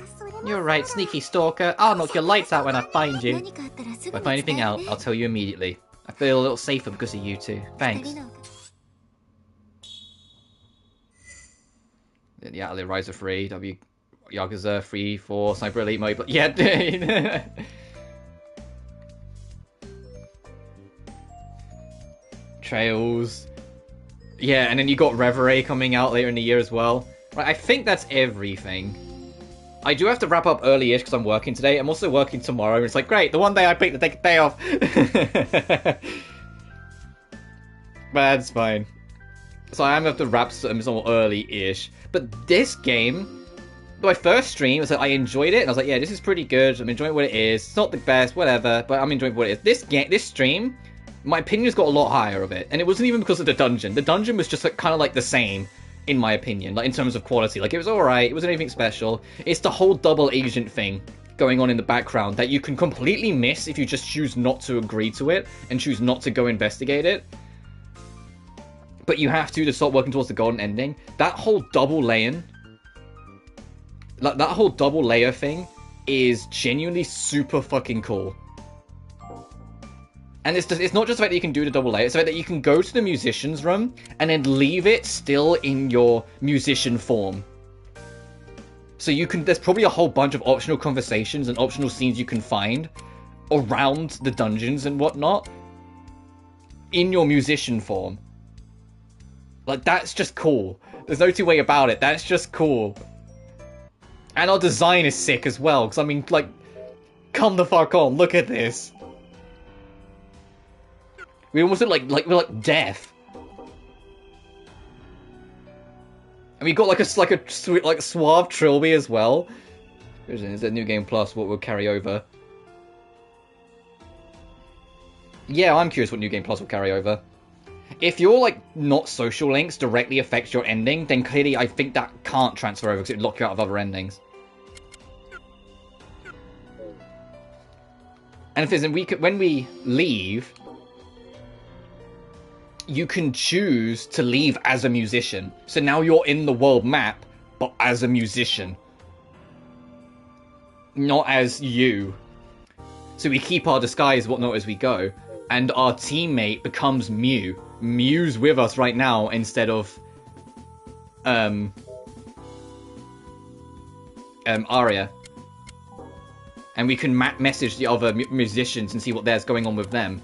S1: You're right, sneaky stalker. I'll knock your lights out when I find you. If I find anything out, I'll tell you immediately. I feel a little safer because of you two. Thanks. Yeah, Atelier Riser 3, Yakuza 3, 4, Sniper Elite mode, but yeah. Trails. Yeah, and then you got Reverie coming out later in the year as well. Right, I think that's everything. I do have to wrap up early-ish because I'm working today. I'm also working tomorrow, and it's like, great, the one day I picked to take a day off. That's fine. So I am going to have to wrap somewhat early-ish. But this game, my first stream, was like, I enjoyed it, and I was like, yeah, this is pretty good. I'm enjoying what it is. It's not the best, whatever, but I'm enjoying what it is. This stream, my opinion's got a lot higher of it, and it wasn't even because of the dungeon. The dungeon was just like, kind of like the same, in my opinion, like in terms of quality. Like, it was alright, it wasn't anything special. It's the whole double agent thing going on in the background that you can completely miss if you just choose not to agree to it and choose not to go investigate it. But you have to start working towards the golden ending. That whole double laying, like that whole double layer thing is genuinely super fucking cool. And it's not just the fact that you can do the double layer, it's the fact that you can go to the musician's room and then leave it still in your musician form. So you can, there's probably a whole bunch of optional conversations and optional scenes you can find around the dungeons and whatnot in your musician form. Like, that's just cool. There's no two way about it. That's just cool. And our design is sick as well. Because, I mean, like, come the fuck on. Look at this. We almost look like we're like deaf. And we got like a sweet, like, suave trilby as well. Is that New Game Plus what will carry over? Yeah, I'm curious what New Game Plus will carry over. If your, like, not social links directly affect your ending, then clearly I think that can't transfer over because it would lock you out of other endings. And if there's, when we leave, you can choose to leave as a musician. So now you're in the world map, but as a musician. Not as you. So we keep our disguise, whatnot, as we go. And our teammate becomes Mew. Mew's with us right now instead of Arya. And we can message the other musicians and see what there's going on with them.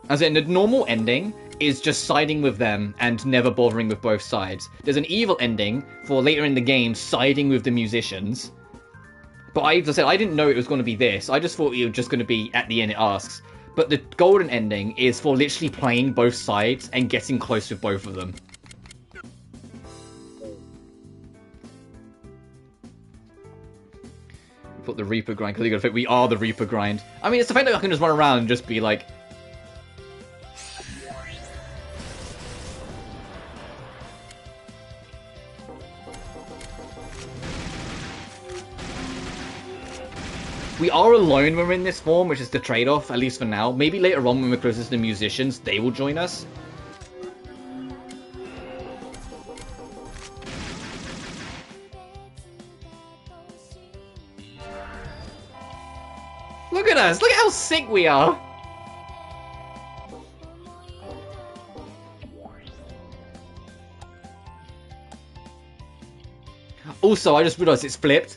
S1: As in, the normal ending is just siding with them and never bothering with both sides. There's an evil ending for later in the game siding with the musicians. But as I said, I didn't know it was going to be this. I just thought it was just going to be at the end it asks. But the golden ending is for literally playing both sides and getting close with both of them. We put the Reaper grind, Caligula, we are the Reaper grind. I mean, it's the fact that I can just run around and just be like... We are alone when we're in this form, which is the trade-off, at least for now. Maybe later on when we're closer to the musicians, they will join us. Look at us! Look at how sick we are! Also, I just realised it's flipped.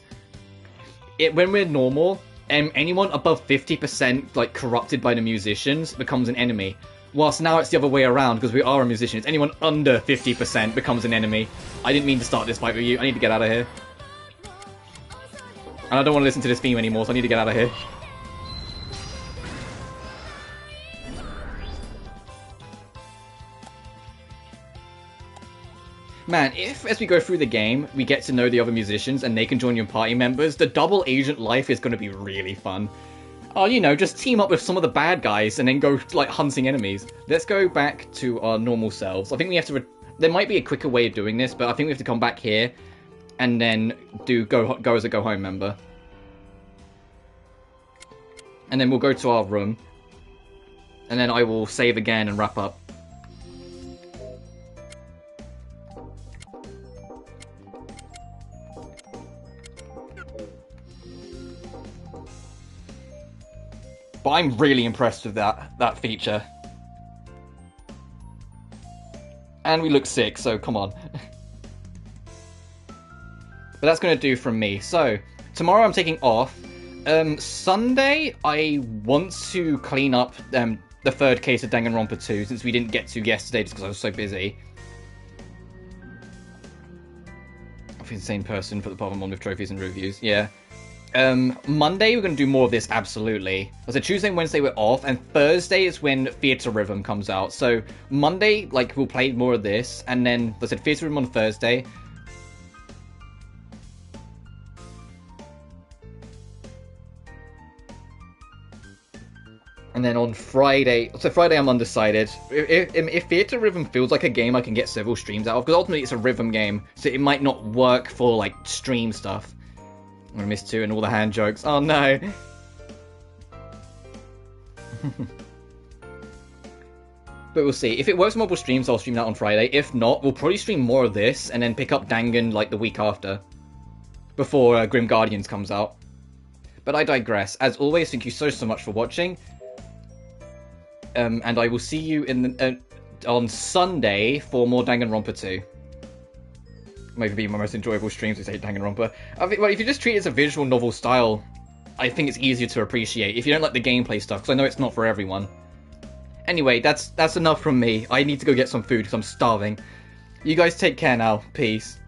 S1: When we're normal, anyone above 50% like corrupted by the musicians becomes an enemy. Whilst now it's the other way around because we are a musician. It's anyone under 50% becomes an enemy. I didn't mean to start this fight with you. I need to get out of here. And I don't want to listen to this theme anymore, so I need to get out of here. Man, if, as we go through the game, we get to know the other musicians and they can join your party members, the double agent life is going to be really fun. Oh, you know, just team up with some of the bad guys and then go, like, hunting enemies. Let's go back to our normal selves. I think we have to... There might be a quicker way of doing this, but I think we have to come back here and then do go as a go-home member. And then we'll go to our room. And then I will save again and wrap up. But I'm really impressed with that feature. And we look sick, so come on. But that's going to do from me. So, tomorrow I'm taking off. Sunday, I want to clean up the third case of Danganronpa 2, since we didn't get to yesterday just because I was so busy. insane person for the Pokemon with trophies and reviews. Yeah. Monday we're going to do more of this, absolutely. So Tuesday and Wednesday we're off, and Thursday is when Theatre Rhythm comes out. So Monday, like, we'll play more of this, and then, I said, Theatre Rhythm on Thursday. And then on Friday, so Friday I'm undecided. If Theatre Rhythm feels like a game I can get several streams out of, because ultimately it's a rhythm game, so it might not work for, like, stream stuff. I'm gonna miss 2 and all the hand jokes. Oh no! But we'll see. If it works for multiple streams, I'll stream that on Friday. If not, we'll probably stream more of this, and then pick up Dangan, like, the week after. Before Grim Guardians comes out. But I digress. As always, thank you so much for watching. And I will see you in on Sunday for more Danganronpa 2. Maybe be my most enjoyable streams, say Danganronpa. I think, well, if you just treat it as a visual novel style, I think it's easier to appreciate. If you don't like the gameplay stuff, because I know it's not for everyone. Anyway, that's enough from me. I need to go get some food because I'm starving. You guys take care now. Peace.